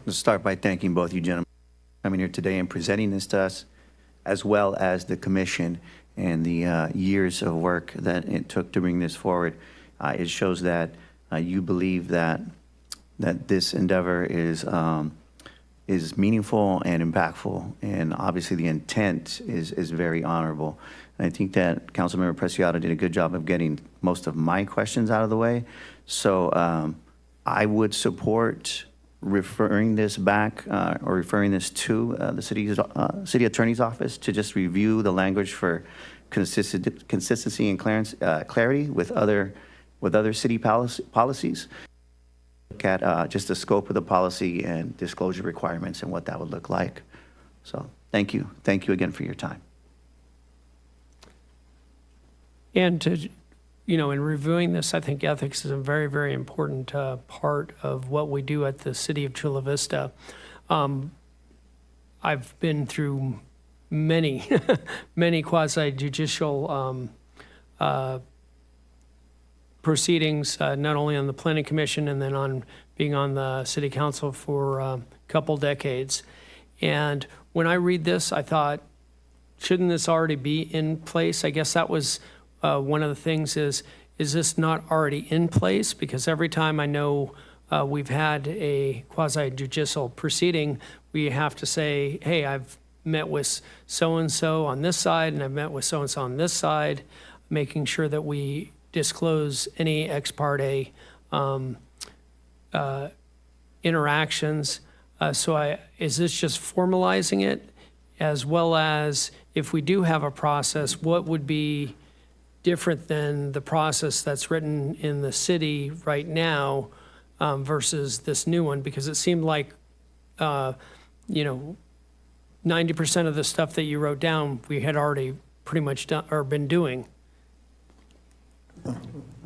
Let's start by thanking both you gentlemen for coming here today and presenting this to us, as well as the commission and the years of work that it took to bring this forward. It shows that you believe that this endeavor is meaningful and impactful, and obviously the intent is very honorable. And I think that Councilmember Preciado did a good job of getting most of my questions out of the way. So I would support referring this back or referring this to the city attorney's office to just review the language for consistency and clarity with other city policies. Look at just the scope of the policy and disclosure requirements and what that would look like. So thank you again for your time. And to, in reviewing this, I think ethics is a very, very important part of what we do at the City of Chula Vista. I've been through many, many quasi-judicial proceedings, not only on the planning commission and then on being on the city council for a couple decades. And when I read this, I thought, shouldn't this already be in place? I guess that was one of the things is this not already in place? Because every time I know we've had a quasi-judicial proceeding, we have to say, hey, I've met with so-and-so on this side, and I've met with so-and-so on this side, making sure that we disclose any ex parte interactions. Is this just formalizing it, as well as if we do have a process, what would be different than the process that's written in the city right now versus this new one? Because it seemed like, 90% of the stuff that you wrote down, we had already pretty much done or been doing.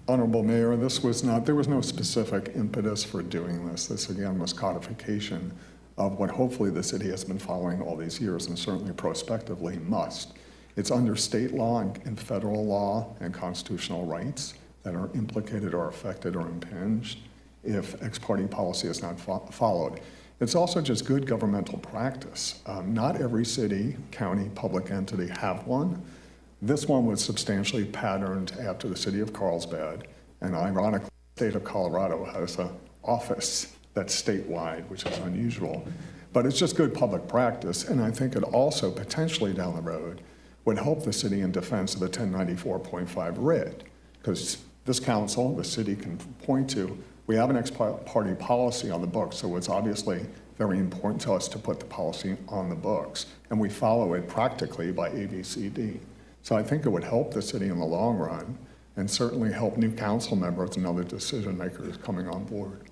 Honorable Mayor, there was no specific impetus for doing this. This again was codification of what hopefully the city has been following all these years and certainly prospectively must. It's under state law and federal law and constitutional rights that are implicated or affected or impinged if ex parte policy is not followed. It's also just good governmental practice. Not every city, county, public entity have one. This one was substantially patterned after the city of Carlsbad, and ironically, the state of Colorado has an office that's statewide, which is unusual. But it's just good public practice, and I think it also potentially down the road would help the city in defense of the 1094.5 writ, because this council, the city can point to, we have an ex parte policy on the books, so it's obviously very important to us to put the policy on the books, and we follow it practically by ABCD. So I think it would help the city in the long run, and certainly help new council members and other decision makers coming on board.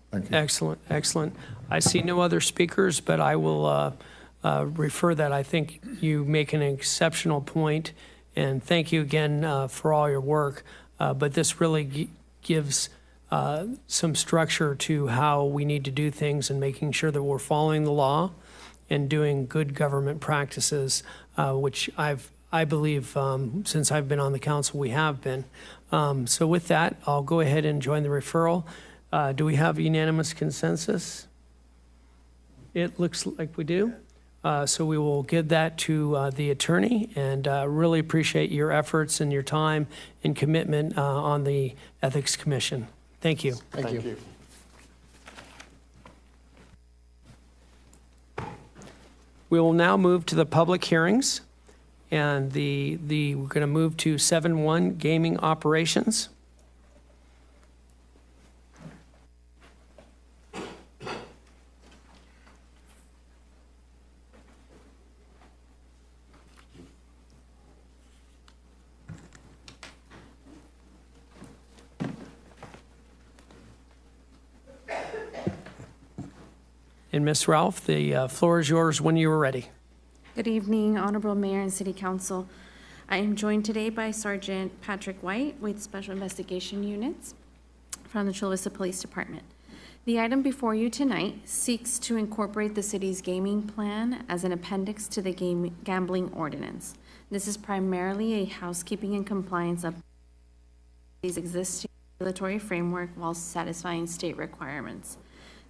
Thank you. Excellent, excellent. I see no other speakers, but I will refer that. I think you make an exceptional point, and thank you again for all your work. But this really gives some structure to how we need to do things and making sure that we're following the law and doing good government practices, which I believe since I've been on the council, we have been. So with that, I'll go ahead and join the referral. Do we have unanimous consensus? It looks like we do. So we will give that to the attorney, and really appreciate your efforts and your time and commitment on the Ethics Commission. Thank you. Thank you. We will now move to the public hearings, and we're going to move to 7.1 gaming operations. And Ms. Ralph, the floor is yours when you are ready. Good evening, Honorable Mayor and City Council. I am joined today by Sergeant Patrick White with Special Investigation Units from the Chula Vista Police Department. The item before you tonight seeks to incorporate the city's gaming plan as an appendix to the gambling ordinance. This is primarily a housekeeping and compliance of the existing regulatory framework while satisfying state requirements.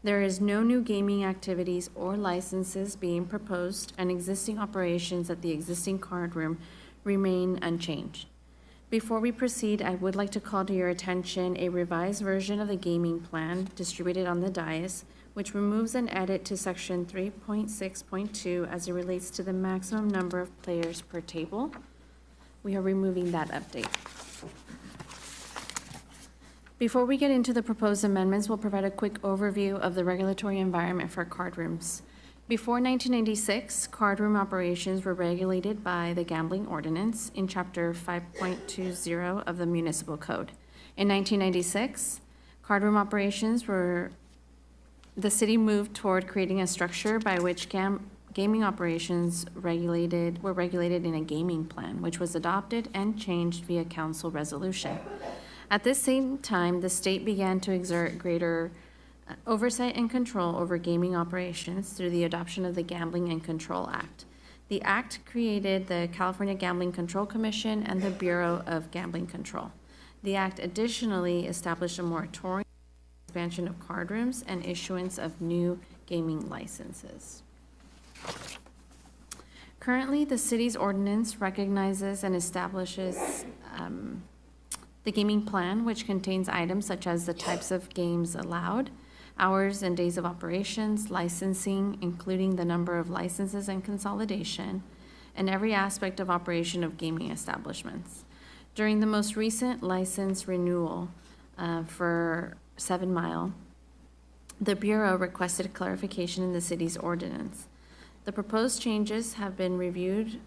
There is no new gaming activities or licenses being proposed, and existing operations at the existing card room remain unchanged. Before we proceed, I would like to call to your attention a revised version of the gaming plan distributed on the dais, which removes an edit to section 3.6.2 as it relates to the maximum number of players per table. We are removing that update. Before we get into the proposed amendments, we'll provide a quick overview of the regulatory environment for card rooms. Before 1996, card room operations were regulated by the Gambling Ordinance in Chapter 5.20 of the Municipal Code. In 1996, card room operations the city moved toward creating a structure by which gaming operations were regulated in a gaming plan, which was adopted and changed via council resolution. At this same time, the state began to exert greater oversight and control over gaming operations through the adoption of the Gambling and Control Act. The act created the California Gambling Control Commission and the Bureau of Gambling Control. The act additionally established a moratorium on expansion of card rooms and issuance of new gaming licenses. Currently, the city's ordinance recognizes and establishes the gaming plan, which contains items such as the types of games allowed, hours and days of operations, licensing, including the number of licenses and consolidation, and every aspect of operation of gaming establishments. During the most recent license renewal for 7 Mile, the Bureau requested clarification in the city's ordinance. The proposed changes have been reviewed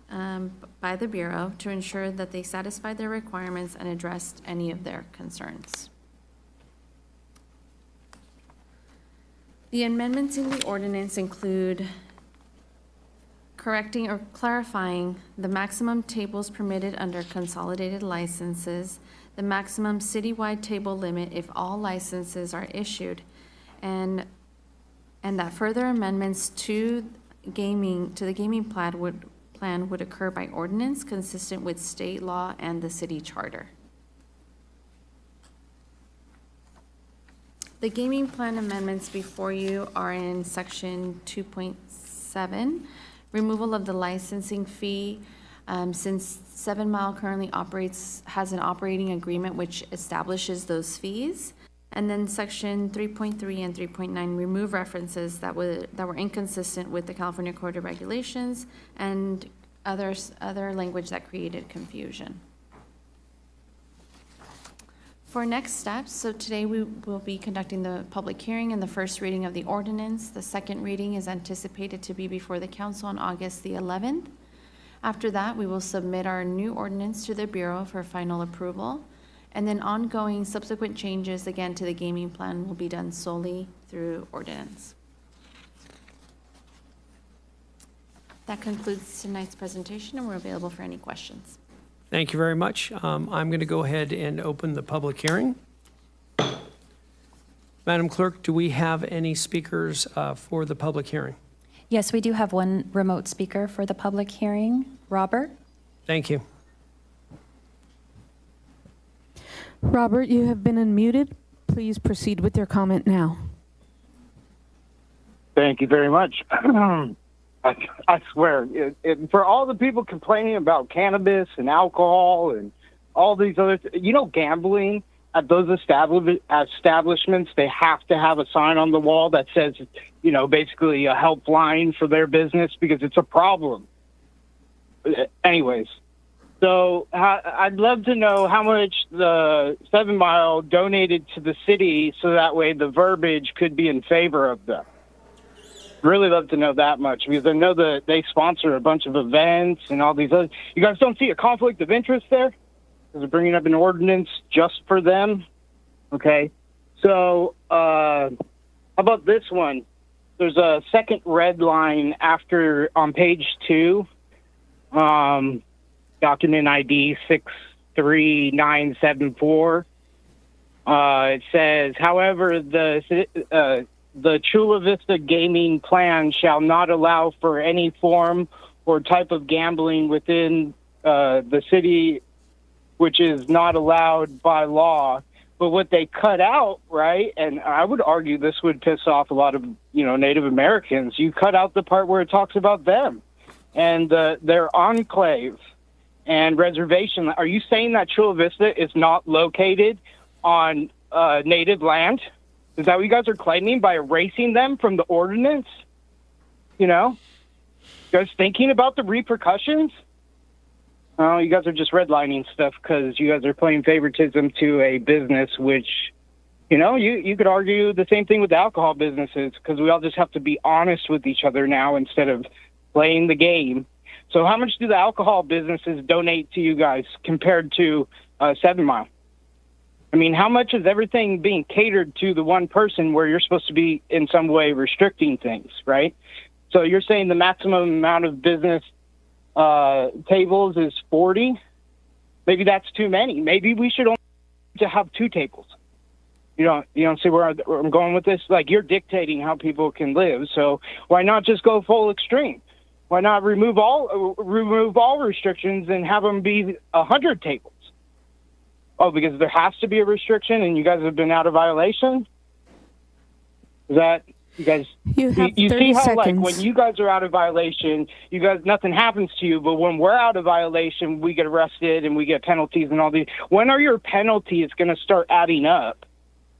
by the Bureau to ensure that they satisfied their requirements and addressed any of their concerns. The amendments in the ordinance include correcting or clarifying the maximum tables permitted under consolidated licenses, the maximum citywide table limit if all licenses are issued, and that further amendments to the gaming plan would occur by ordinance consistent with state law and the city charter. The gaming plan amendments before you are in section 2.7, removal of the licensing fee. Since 7 Mile currently has an operating agreement which establishes those fees. And then section 3.3 and 3.9 remove references that were inconsistent with the California Code of Regulations and other language that created confusion. For next steps, so today we will be conducting the public hearing and the first reading of the ordinance. The second reading is anticipated to be before the council on August the 11th. After that, we will submit our new ordinance to the Bureau for final approval. And then ongoing subsequent changes, again, to the gaming plan will be done solely through ordinance. That concludes tonight's presentation, and we're available for any questions. Thank you very much. I'm going to go ahead and open the public hearing. Madam Clerk, do we have any speakers for the public hearing? Yes, we do have one remote speaker for the public hearing. Robert? Thank you. Robert, you have been unmuted. Please proceed with your comment now. Thank you very much. I swear, for all the people complaining about cannabis and alcohol and all these other, gambling at those establishments, they have to have a sign on the wall that says, basically a helpline for their business because it's a problem. Anyways, so I'd love to know how much the 7 Mile donated to the city so that way the verbiage could be in favor of them. Really love to know that much because I know that they sponsor a bunch of events and all these other. You guys don't see a conflict of interest there? Because they're bringing up an ordinance just for them. Okay. So how about this one? There's a second red line after on page 2, document ID 63974. It says, however, the Chula Vista gaming plan shall not allow for any form or type of gambling within the city, which is not allowed by law. But what they cut out, right, and I would argue this would piss off a lot of, Native Americans, you cut out the part where it talks about them and their enclave and reservation. Are you saying that Chula Vista is not located on Native land? Is that what you guys are claiming by erasing them from the ordinance? You guys thinking about the repercussions? Oh, you guys are just redlining stuff because you guys are playing favoritism to a business, which, you could argue the same thing with the alcohol businesses because we all just have to be honest with each other now instead of playing the game. So how much do the alcohol businesses donate to you guys compared to 7 Mile? I mean, how much is everything being catered to the one person where you're supposed to be in some way restricting things, right? So you're saying the maximum amount of business tables is 40? Maybe that's too many. Maybe we should only have 2 tables. You don't see where I'm going with this? Like, you're dictating how people can live, so why not just go full extreme? Why not remove all restrictions and have them be 100 tables? Oh, because there has to be a restriction and you guys have been out of violation? Is that, you guys, You have you 30 see how, seconds. like, when you guys are out of violation, you guys, nothing happens to you, but when we're out of violation, we get arrested and we get penalties and all these. When are your penalties going to start adding up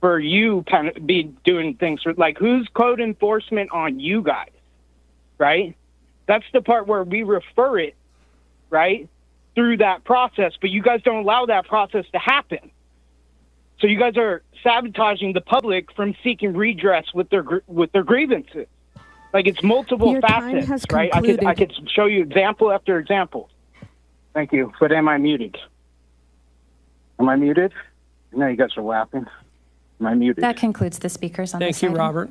for you kind of be doing things for, like, who's code enforcement on you guys, right? That's the part where we refer it, right, through that process, but you guys don't allow that process to happen. So you guys are sabotaging the public from seeking redress with their grievances. Like, it's multiple Your time facets, has right? concluded. I could show you example after example. Thank you. But am I muted? Am I muted? No, you guys are laughing. Am I muted? That concludes the speakers on this Thank you, item. Robert.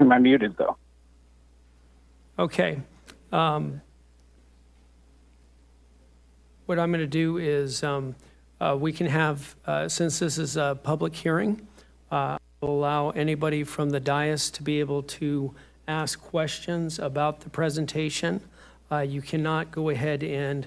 Am I muted, though? Okay. What I'm going to do is we can have, since this is a public hearing, we'll allow anybody from the dais to be able to ask questions about the presentation. You cannot go ahead and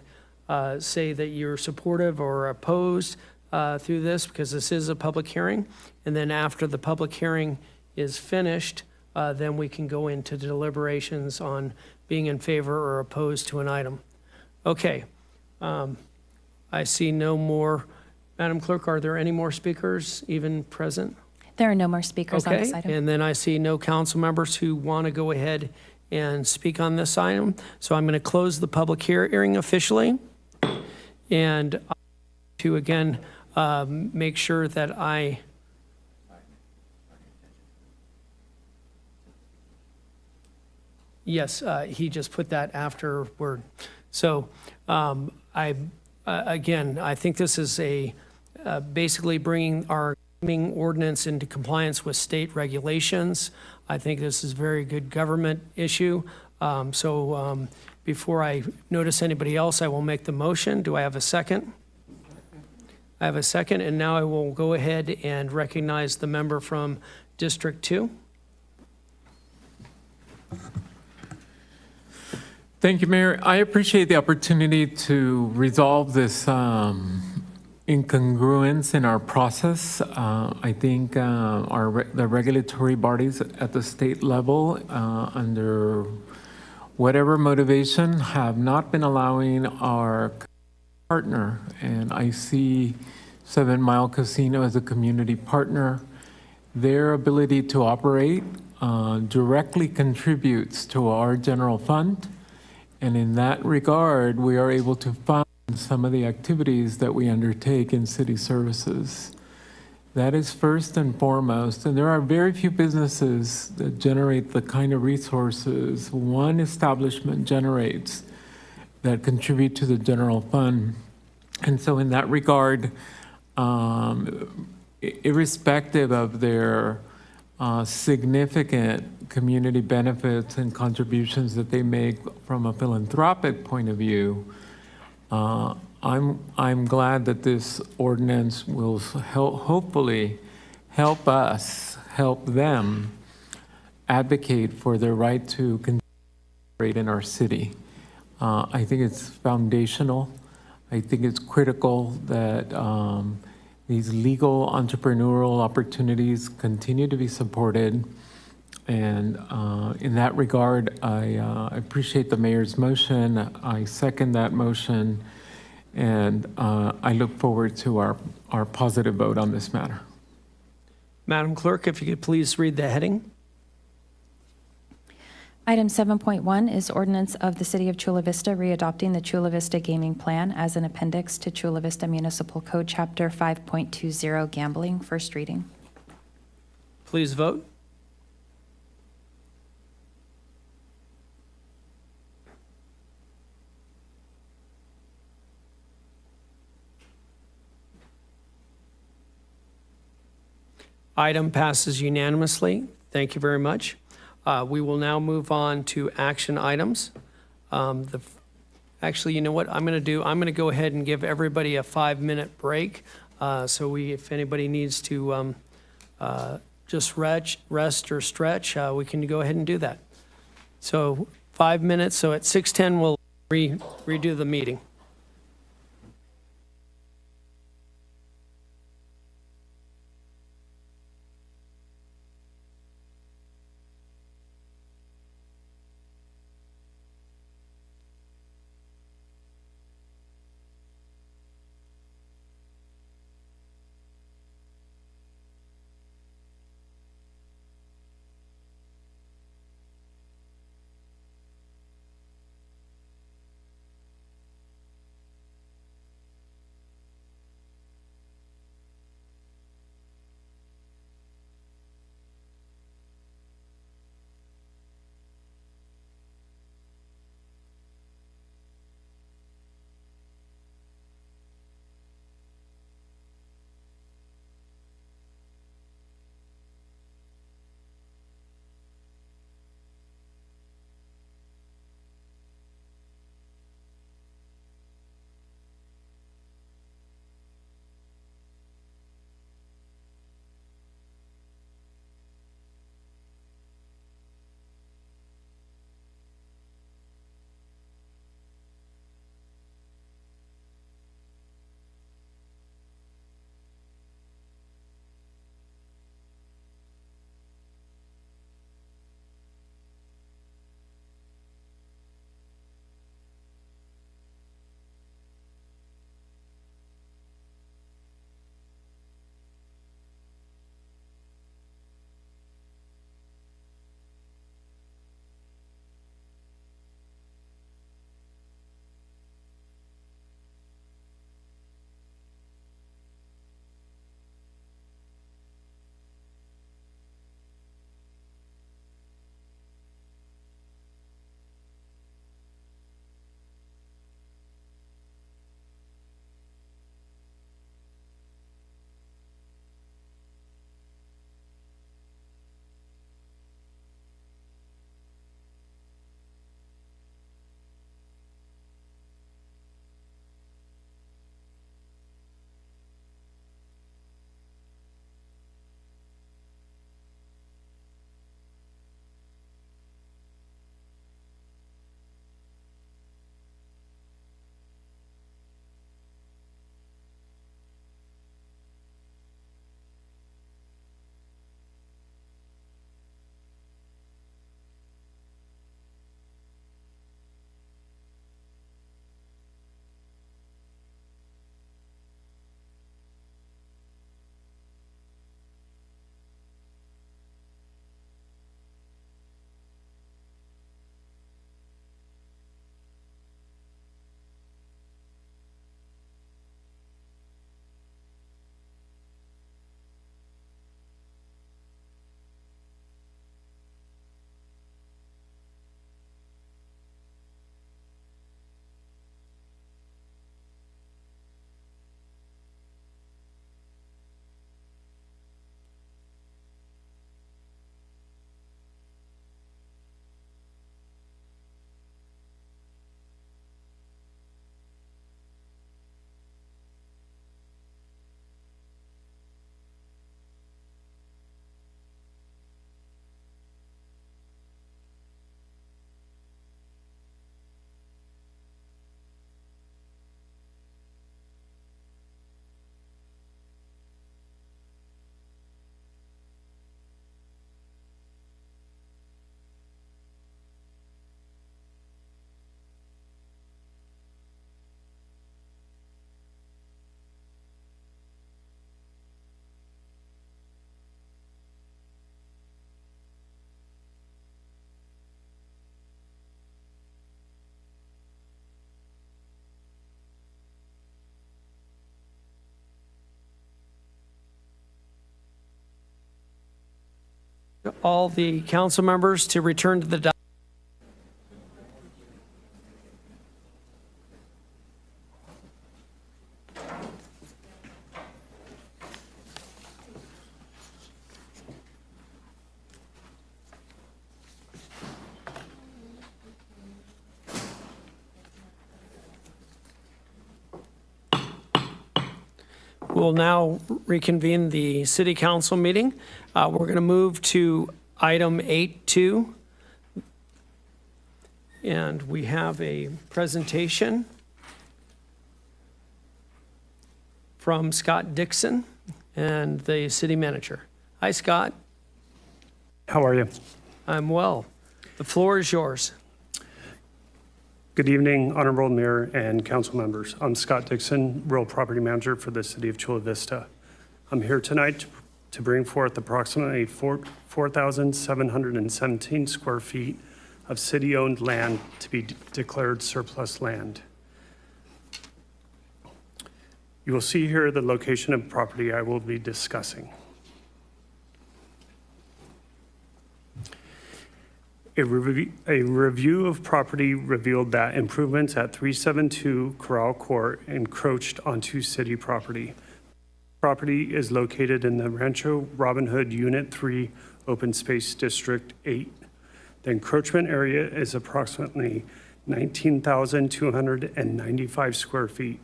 say that you're supportive or opposed through this, because this is a public hearing. And then after the public hearing is finished, then we can go into deliberations on being in favor or opposed to an item. Okay. I see no more. Madam Clerk, are there any more speakers even present? There are no more speakers on this Okay, item. and then I see no council members who want to go ahead and speak on this item. So I'm going to close the public hearing officially. And to, again, make sure that yes, he just put that afterward. So again, I think this is basically bringing our gaming ordinance into compliance with state regulations. I think this is a very good government issue. Before I notice anybody else, I will make the motion. Do I have a second? I have a second, and now I will go ahead and recognize the member from District 2. Thank you, Mayor. I appreciate the opportunity to resolve this incongruence in our process. I think the regulatory bodies at the state level, under whatever motivation, have not been allowing our partner, and I see 7 Mile Casino as a community partner. Their ability to operate directly contributes to our general fund. And in that regard, we are able to fund some of the activities that we undertake in city services. That is first and foremost. And there are very few businesses that generate the kind of resources one establishment generates that contribute to the general fund. And so in that regard, irrespective of their significant community benefits and contributions that they make from a philanthropic point of view, I'm glad that this ordinance will hopefully help them advocate for their right to operate in our city. I think it's foundational. I think it's critical that these legal entrepreneurial opportunities continue to be supported. And in that regard, I appreciate the mayor's motion. I second that motion. And I look forward to our positive vote on this matter. Madam Clerk, if you could please read the heading. Item 7.1 is ordinance of the City of Chula Vista readopting the Chula Vista Gaming Plan as an appendix to Chula Vista Municipal Code Chapter 5.20 Gambling, first reading. Please vote. Item passes unanimously. Thank you very much. We will now move on to action items. Actually, you know what I'm going to do? I'm going to go ahead and give everybody a 5-minute break. If anybody needs to just rest or stretch, we can go ahead and do that. So 5 minutes, so at 6:10, we'll redo the meeting. All the council members to return to the We'll now reconvene the city council meeting. We're going to move to item 8.2. And we have a presentation from Scott Dixon and the city manager. Hi, Scott. How are you? I'm well. The floor is yours. Good evening, Honorable Mayor and council members. I'm Scott Dixon, Real Property Manager for the City of Chula Vista. I'm here tonight to bring forth approximately 4,717 square feet of city-owned land to be declared surplus land. You will see here the location of property I will be discussing. A review of property revealed that improvements at 372 Corral Court encroached onto city property. Property is located in the Rancho Robin Hood Unit 3 Open Space District 8. The encroachment area is approximately 19,295 square feet.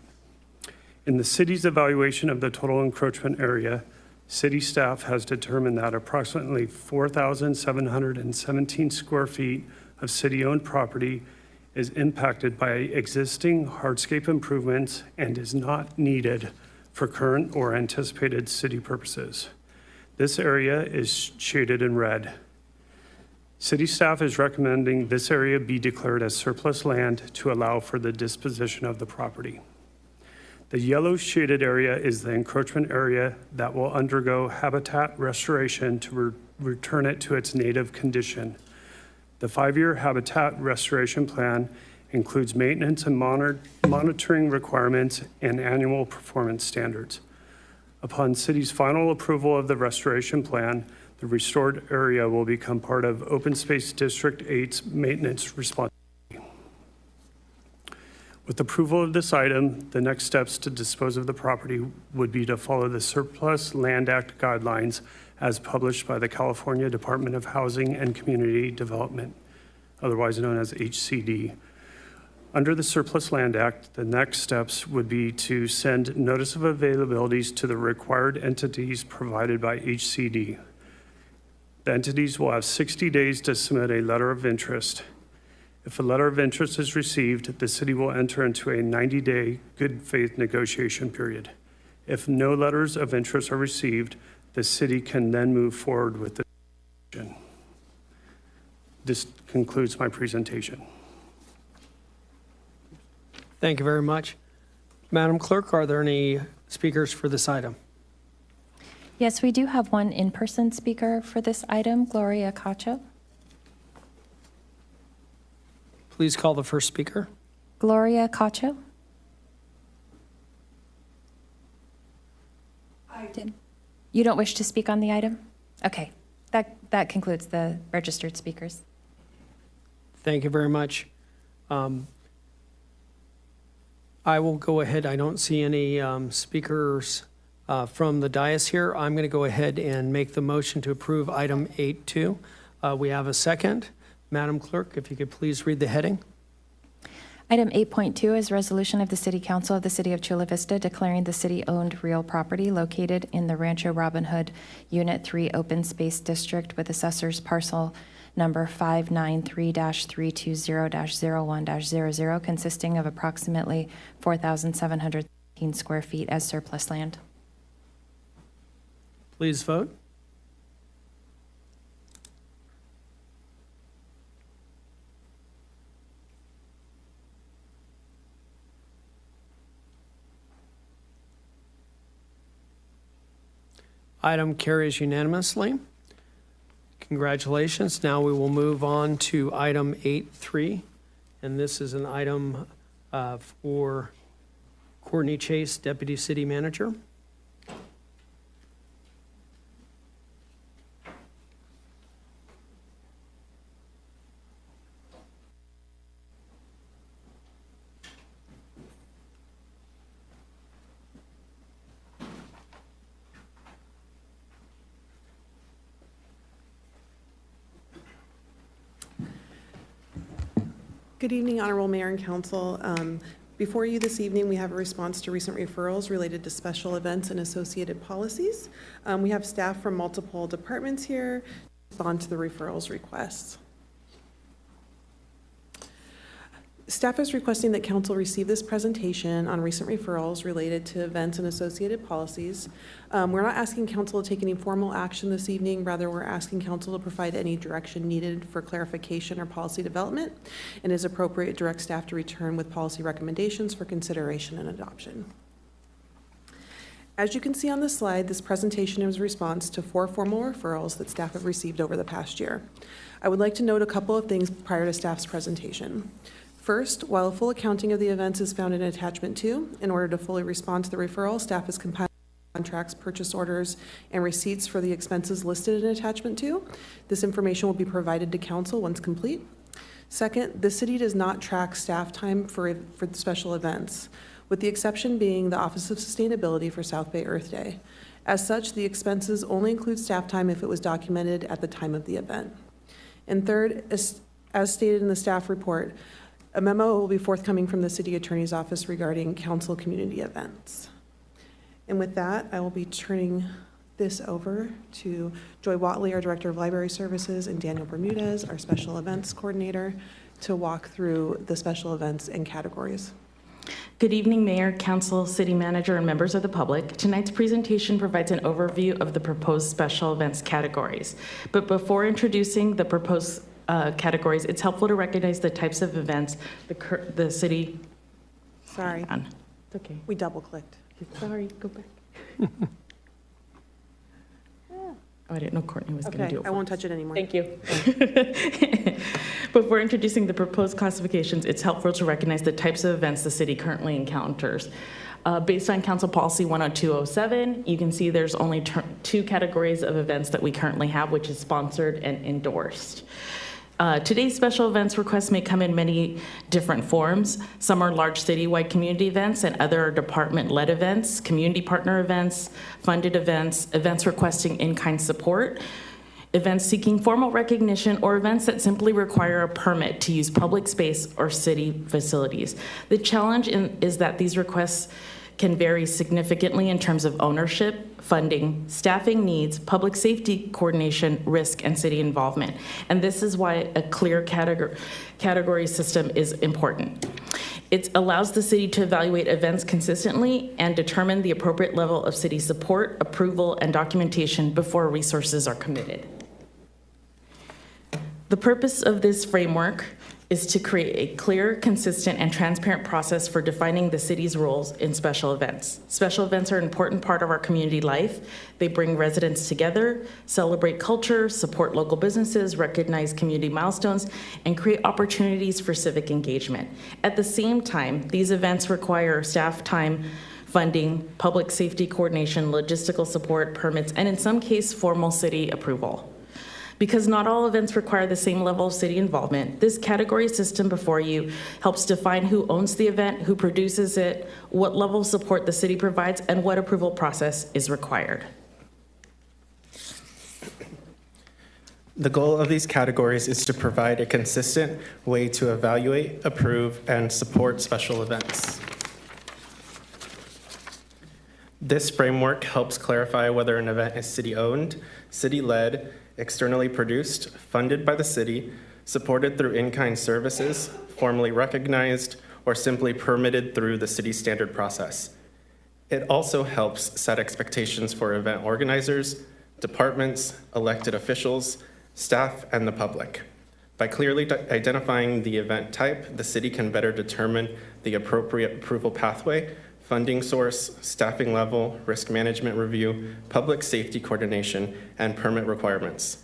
In the city's evaluation of the total encroachment area, city staff has determined that approximately 4,717 square feet of city-owned property is impacted by existing hardscape improvements and is not needed for current or anticipated city purposes. This area is shaded in red. City staff is recommending this area be declared as surplus land to allow for the disposition of the property. The yellow shaded area is the encroachment area that will undergo habitat restoration to return it to its native condition. The 5-year habitat restoration plan includes maintenance and monitoring requirements and annual performance standards. Upon city's final approval of the restoration plan, the restored area will become part of Open Space District 8's maintenance responsibility. With approval of this item, the next steps to dispose of the property would be to follow the Surplus Land Act guidelines as published by the California Department of Housing and Community Development, otherwise known as HCD. Under the Surplus Land Act, the next steps would be to send notice of availabilities to the required entities provided by HCD. The entities will have 60 days to submit a letter of interest. If a letter of interest is received, the city will enter into a 90-day good faith negotiation period. If no letters of interest are received, the city can then move forward with the decision. This concludes my presentation. Thank you very much. Madam Clerk, are there any speakers for this item? Yes, we do have one in-person speaker for this item, Gloria Cacho. Please call the first speaker. Gloria Cacho. You don't wish to speak on the item? Okay, that concludes the registered speakers. Thank you very much. I will go ahead. I don't see any speakers from the dais here. I'm going to go ahead and make the motion to approve item 8.2. We have a second. Madam Clerk, if you could please read the heading. Item 8.2 is resolution of the City Council of the City of Chula Vista declaring the city-owned real property located in the Rancho Robin Hood Unit 3 Open Space District with assessor's parcel number 593-320-01-00 consisting of approximately 4,713 square feet as surplus land. Please vote. Item carries unanimously. Congratulations. Now we will move on to item 8.3, and this is an item for Courtney Chase, Deputy City Manager. Good evening, Honorable Mayor and Council. Before you this evening, we have a response to recent referrals related to special events and associated policies. We have staff from multiple departments here to respond to the referrals requests. Staff is requesting that council receive this presentation on recent referrals related to events and associated policies. We're not asking council to take any formal action this evening. Rather, we're asking council to provide any direction needed for clarification or policy development, and as appropriate, direct staff to return with policy recommendations for consideration and adoption. As you can see on the slide, this presentation is a response to 4 formal referrals that staff have received over the past year. I would like to note a couple of things prior to staff's presentation. First, while a full accounting of the events is found in Attachment 2, in order to fully respond to the referral, staff has compiled contracts, purchase orders, and receipts for the expenses listed in Attachment 2. This information will be provided to council once complete. Second, the city does not track staff time for the special events, with the exception being the Office of Sustainability for South Bay Earth Day. As such, the expenses only include staff time if it was documented at the time of the event. And third, as stated in the staff report, a memo will be forthcoming from the City Attorney's Office regarding council community events. And with that, I will be turning this over to Joy Watley, our Director of Library Services, and Daniel Bermudez, our Special Events Coordinator, to walk through the special events and categories. Good evening, Mayor, Council, City Manager, and members of the public. Tonight's presentation provides an overview of the proposed special events categories. But before introducing the proposed categories, it's helpful to recognize the types of events the city. Sorry. It's okay. We double clicked. Sorry, go back. Oh, I didn't know Courtney was going to do it. I won't touch it anymore. Thank you. Before introducing the proposed classifications, it's helpful to recognize the types of events the city currently encounters. Based on Council Policy 10207, you can see there's only 2 categories of events that we currently have, which is sponsored and endorsed. Today's special events requests may come in many different forms. Some are large citywide community events, and other are department-led events, community partner events, funded events, events requesting in-kind support, events seeking formal recognition, or events that simply require a permit to use public space or city facilities. The challenge is that these requests can vary significantly in terms of ownership, funding, staffing needs, public safety coordination, risk, and city involvement. And this is why a clear category system is important. It allows the city to evaluate events consistently and determine the appropriate level of city support, approval, and documentation before resources are committed. The purpose of this framework is to create a clear, consistent, and transparent process for defining the city's roles in special events. Special events are an important part of our community life. They bring residents together, celebrate culture, support local businesses, recognize community milestones, and create opportunities for civic engagement. At the same time, these events require staff time, funding, public safety coordination, logistical support, permits, and in some cases, formal city approval. Because not all events require the same level of city involvement, this category system before you helps define who owns the event, who produces it, what level of support the city provides, and what approval process is required. The goal of these categories is to provide a consistent way to evaluate, approve, and support special events. This framework helps clarify whether an event is city-owned, city-led, externally produced, funded by the city, supported through in-kind services, formally recognized, or simply permitted through the city standard process. It also helps set expectations for event organizers, departments, elected officials, staff, and the public. By clearly identifying the event type, the city can better determine the appropriate approval pathway, funding source, staffing level, risk management review, public safety coordination, and permit requirements.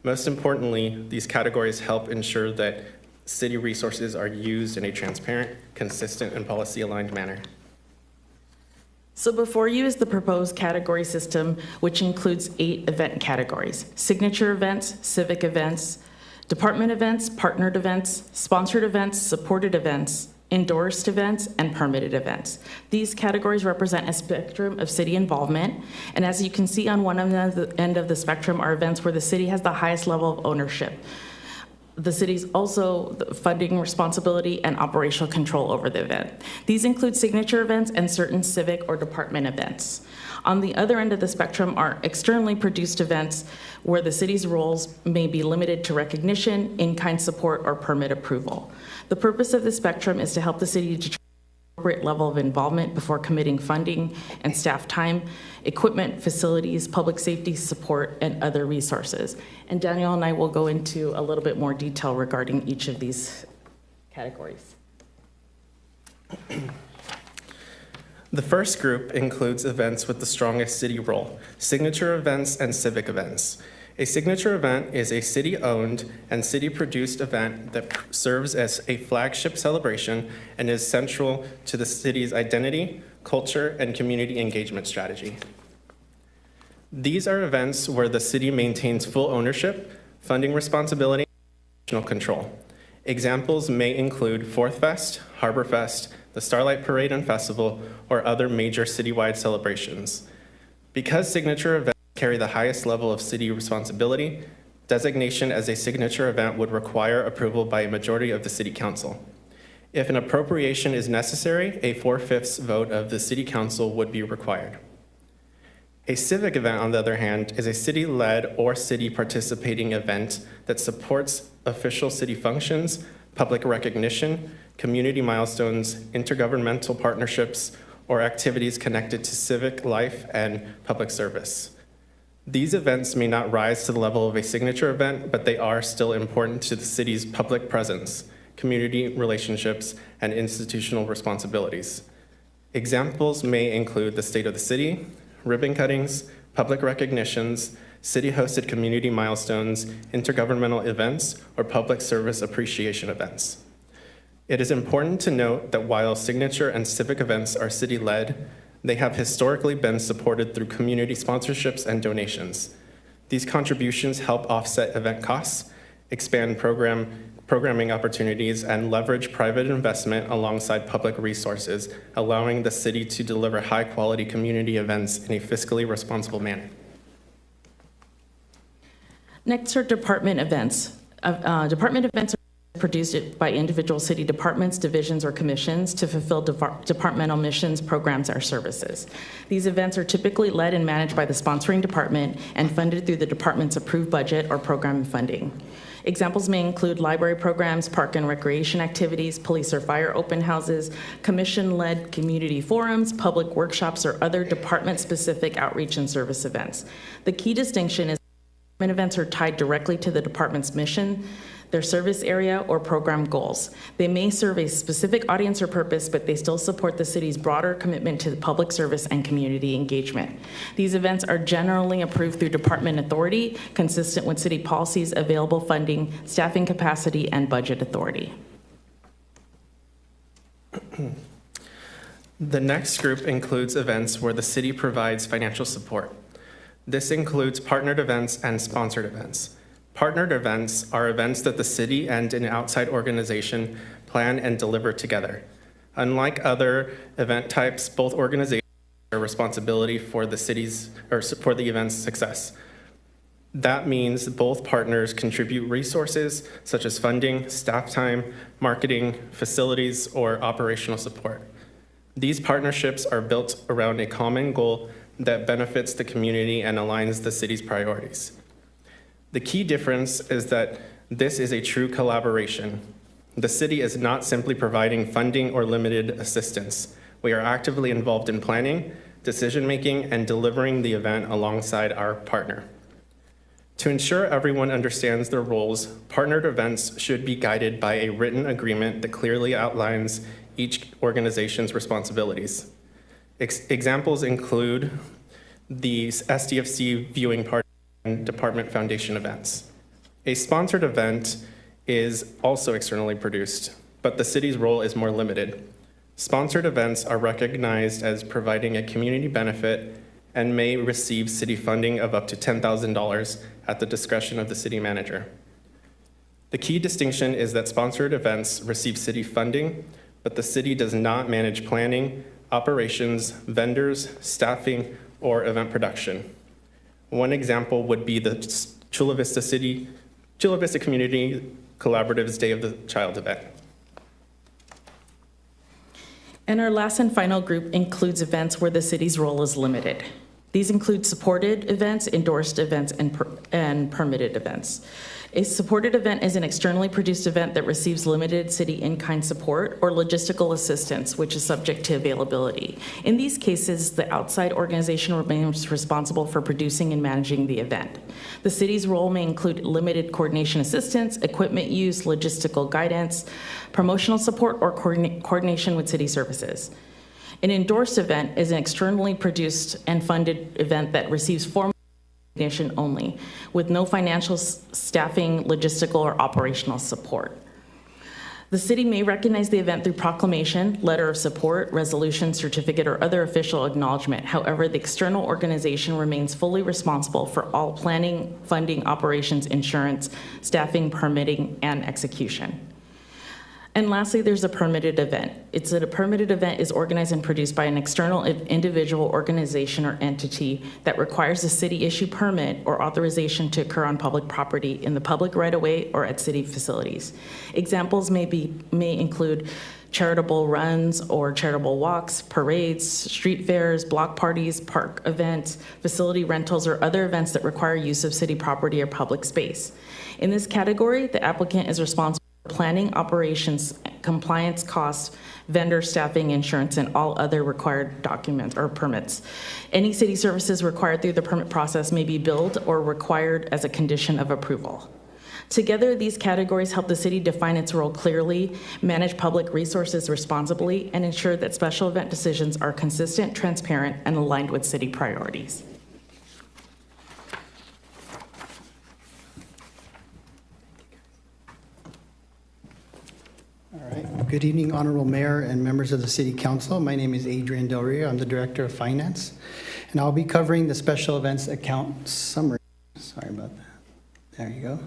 Most importantly, these categories help ensure that city resources are used in a transparent, consistent, and policy-aligned manner. So before you is the proposed category system, which includes 8 event categories: signature events, civic events, department events, partnered events, sponsored events, supported events, endorsed events, and permitted events. These categories represent a spectrum of city involvement, and as you can see on one end of the spectrum are events where the city has the highest level of ownership. the city's also the funding responsibility and operational control over the event. These include signature events and certain civic or department events. On the other end of the spectrum are externally produced events where the city's roles may be limited to recognition, in-kind support, or permit approval. The purpose of the spectrum is to help the city determine the appropriate level of involvement before committing funding and staff time, equipment, facilities, public safety support, and other resources. And Danielle and I will go into a little bit more detail regarding each of these categories. The first group includes events with the strongest city role, signature events and civic events. A signature event is a city-owned and city-produced event that serves as a flagship celebration and is central to the city's identity, culture, and community engagement strategy. These are events where the city maintains full ownership, funding responsibility, and operational control. Examples may include Fourth Fest, Harbor Fest, the Starlight Parade and Festival, or other major citywide celebrations. Because signature events carry the highest level of city responsibility, designation as a signature event would require approval by a majority of the City Council. If an appropriation is necessary, a 4/5 vote of the City Council would be required. A civic event, on the other hand, is a city-led or city-participating event that supports official city functions, public recognition, community milestones, intergovernmental partnerships, or activities connected to civic life and public service. These events may not rise to the level of a signature event, but they are still important to the city's public presence, community relationships, and institutional responsibilities. Examples may include the State of the City, ribbon cuttings, public recognitions, city-hosted community milestones, intergovernmental events, or public service appreciation events. It is important to note that while signature and civic events are city-led, they have historically been supported through community sponsorships and donations. These contributions help offset event costs, expand programming opportunities, and leverage private investment alongside public resources, allowing the city to deliver high-quality community events in a fiscally responsible manner. Next are department events. Department events are produced by individual city departments, divisions, or commissions to fulfill departmental missions, programs, or services. These events are typically led and managed by the sponsoring department and funded through the department's approved budget or program funding. Examples may include library programs, park and recreation activities, police or fire open houses, commission-led community forums, public workshops, or other department-specific outreach and service events. The key distinction is department events are tied directly to the department's mission, their service area, or program goals. They may serve a specific audience or purpose, but they still support the city's broader commitment to public service and community engagement. These events are generally approved through department authority, consistent with city policies, available funding, staffing capacity, and budget authority. The next group includes events where the city provides financial support. This includes partnered events and sponsored events. Partnered events are events that the city and an outside organization plan and deliver together. Unlike other event types, both organizations have responsibility for the event's success. That means both partners contribute resources such as funding, staff time, marketing, facilities, or operational support. These partnerships are built around a common goal that benefits the community and aligns the city's priorities. The key difference is that this is a true collaboration. The city is not simply providing funding or limited assistance. We are actively involved in planning, decision-making, and delivering the event alongside our partner. To ensure everyone understands their roles, partnered events should be guided by a written agreement that clearly outlines each organization's responsibilities. Examples include the SDFC viewing party and department foundation events. A sponsored event is also externally produced, but the city's role is more limited. Sponsored events are recognized as providing a community benefit and may receive city funding of up to $10,000 at the discretion of the city manager. The key distinction is that sponsored events receive city funding, but the city does not manage planning, operations, vendors, staffing, or event production. One example would be the Chula Vista Community Collaborative's Day of the Child event. And our last and final group includes events where the city's role is limited. These include supported events, endorsed events, and permitted events. A supported event is an externally produced event that receives limited city in-kind support or logistical assistance, which is subject to availability. In these cases, the outside organization remains responsible for producing and managing the event. The city's role may include limited coordination assistance, equipment use, logistical guidance, promotional support, or coordination with city services. An endorsed event is an externally produced and funded event that receives formal recognition only, with no financial, staffing, logistical, or operational support. The city may recognize the event through proclamation, letter of support, resolution, certificate, or other official acknowledgement. However, the external organization remains fully responsible for all planning, funding, operations, insurance, staffing, permitting, and execution. And lastly, there's a permitted event. A permitted event is organized and produced by an external individual, organization, or entity that requires a city-issue permit or authorization to occur on public property in the public right-of-way or at city facilities. Examples may include charitable runs or charitable walks, parades, street fairs, block parties, park events, facility rentals, or other events that require use of city property or public space. In this category, the applicant is responsible planning, operations, compliance costs, vendor staffing, insurance, and all other required documents or permits. Any city services required through the permit process may be billed or required as a condition of approval. Together, these categories help the city define its role clearly, manage public resources responsibly, and ensure that special event decisions are consistent, transparent, and aligned with city priorities. Good evening, Honorable Mayor and members of the City Council. My name is Adrian Del Rio. I'm the Director of Finance, and I'll be covering the special events account summary. Sorry about that. There you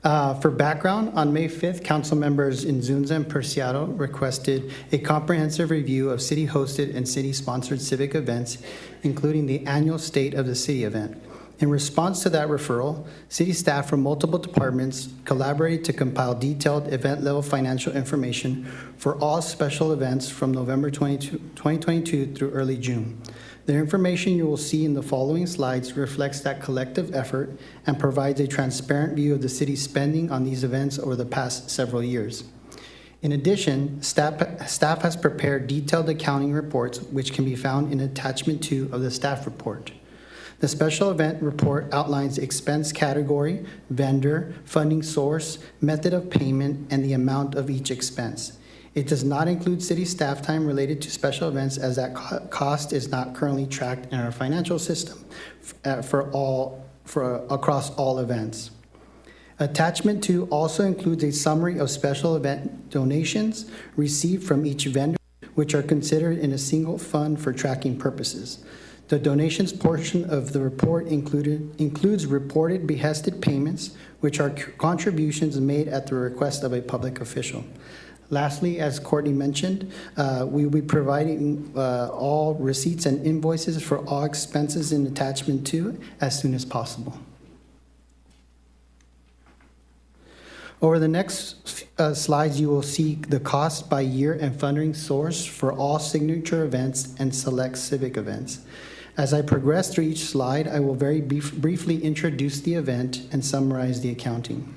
go. For background, on May 5th, council members Inzunza and Preciado requested a comprehensive review of city-hosted and city-sponsored civic events, including the annual State of the City event. In response to that referral, city staff from multiple departments collaborated to compile detailed event-level financial information for all special events from November 2022 through early June. The information you will see in the following slides reflects that collective effort and provides a transparent view of the city's spending on these events over the past several years. In addition, staff has prepared detailed accounting reports, which can be found in Attachment 2 of the staff report. The special event report outlines expense category, vendor, funding source, method of payment, and the amount of each expense. It does not include city staff time related to special events, as that cost is not currently tracked in our financial system across all events. Attachment 2 also includes a summary of special event donations received from each vendor, which are considered in a single fund for tracking purposes. The donations portion of the report includes reported behested payments, which are contributions made at the request of a public official. Lastly, as Courtney mentioned, we will be providing all receipts and invoices for all expenses in Attachment 2 as soon as possible. Over the next slides, you will see the cost by year and funding source for all signature events and select civic events. As I progress through each slide, I will very briefly introduce the event and summarize the accounting.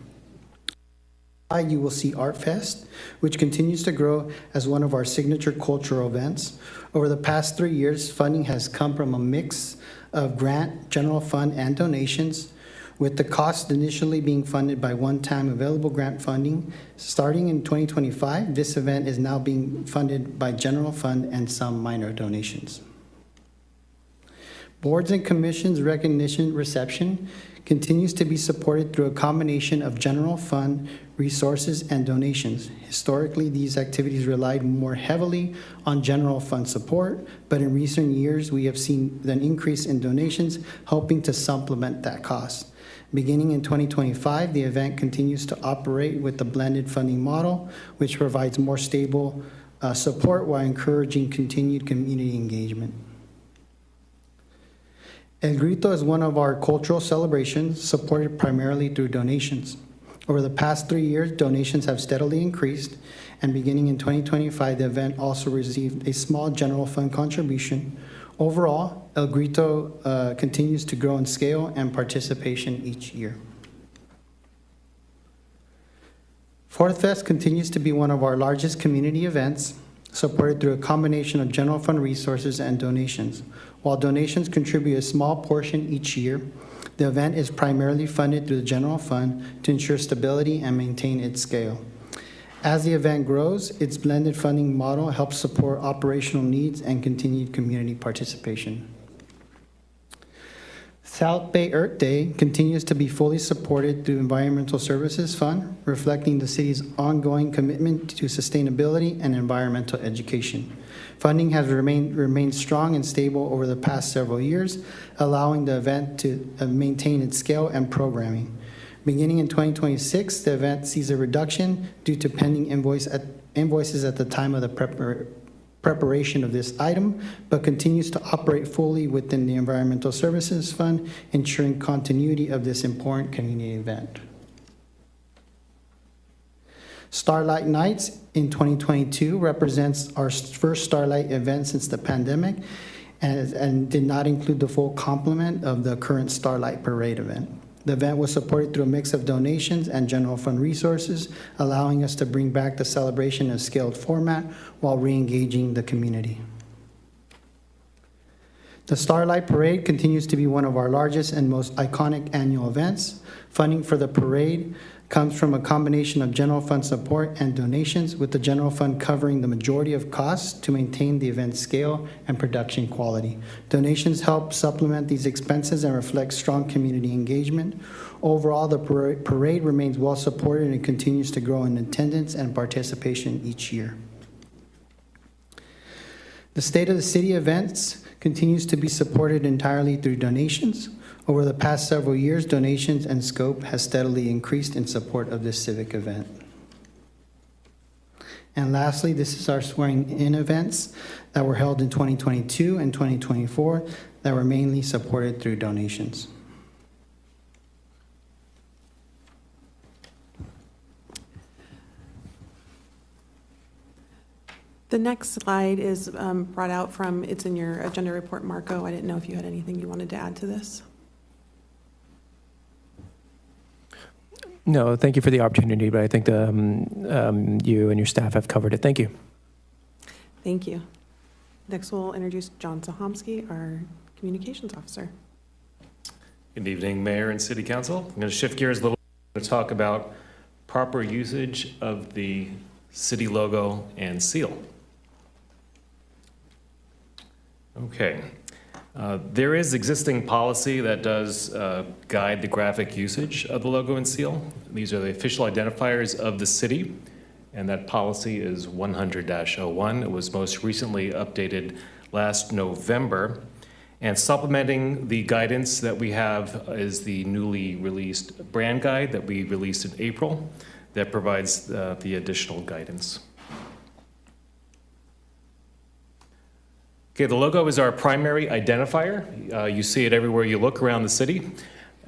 You will see Art Fest, which continues to grow as one of our signature cultural events. Over the past 3 years, funding has come from a mix of grant, general fund, and donations, with the cost initially being funded by one-time available grant funding. Starting in 2025, this event is now being funded by general fund and some minor donations. Boards and commissions recognition reception continues to be supported through a combination of general fund resources and donations. Historically, these activities relied more heavily on general fund support, but in recent years, we have seen an increase in donations, helping to supplement that cost. Beginning in 2025, the event continues to operate with the blended funding model, which provides more stable support while encouraging continued community engagement. El Grito is one of our cultural celebrations supported primarily through donations. Over the past 3 years, donations have steadily increased, and beginning in 2025, the event also received a small general fund contribution. Overall, El Grito continues to grow in scale and participation each year. Fourth Fest continues to be one of our largest community events, supported through a combination of general fund resources and donations. While donations contribute a small portion each year, the event is primarily funded through the general fund to ensure stability and maintain its scale. As the event grows, its blended funding model helps support operational needs and continued community participation. South Bay Earth Day continues to be fully supported through Environmental Services Fund, reflecting the city's ongoing commitment to sustainability and environmental education. Funding has remained strong and stable over the past several years, allowing the event to maintain its scale and programming. Beginning in 2026, the event sees a reduction due to pending invoices at the time of the preparation of this item, but continues to operate fully within the Environmental Services Fund, ensuring continuity of this important community event. Starlight Nights in 2022 represents our first Starlight event since the pandemic and did not include the full complement of the current Starlight Parade event. The event was supported through a mix of donations and general fund resources, allowing us to bring back the celebration in a scaled format while re-engaging the community. The Starlight Parade continues to be one of our largest and most iconic annual events. Funding for the parade comes from a combination of general fund support and donations, with the general fund covering the majority of costs to maintain the event's scale and production quality. Donations help supplement these expenses and reflect strong community engagement. Overall, the parade remains well supported and continues to grow in attendance and participation each year. The State of the City events continues to be supported entirely through donations. Over the past several years, donations and scope has steadily increased in support of this civic event. And lastly, this is our swearing-in events that were held in 2022 and 2024 that were mainly supported through donations. The next slide is brought out from, it's in your agenda report, Marco. I didn't know if you had anything you wanted to add to this. No, thank you for the opportunity, but I think you and your staff have covered it. Thank you. Thank you. Next, we'll introduce John Sahomsky, our Communications Officer. Good evening, Mayor and City Council. I'm going to shift gears a little bit to talk about proper usage of the city logo and seal. Okay. There is existing policy that does guide the graphic usage of the logo and seal. These are the official identifiers of the city, and that policy is 100-01. It was most recently updated last November. And supplementing the guidance that we have is the newly released brand guide that we released in April that provides the additional guidance. Okay, the logo is our primary identifier. You see it everywhere you look around the city.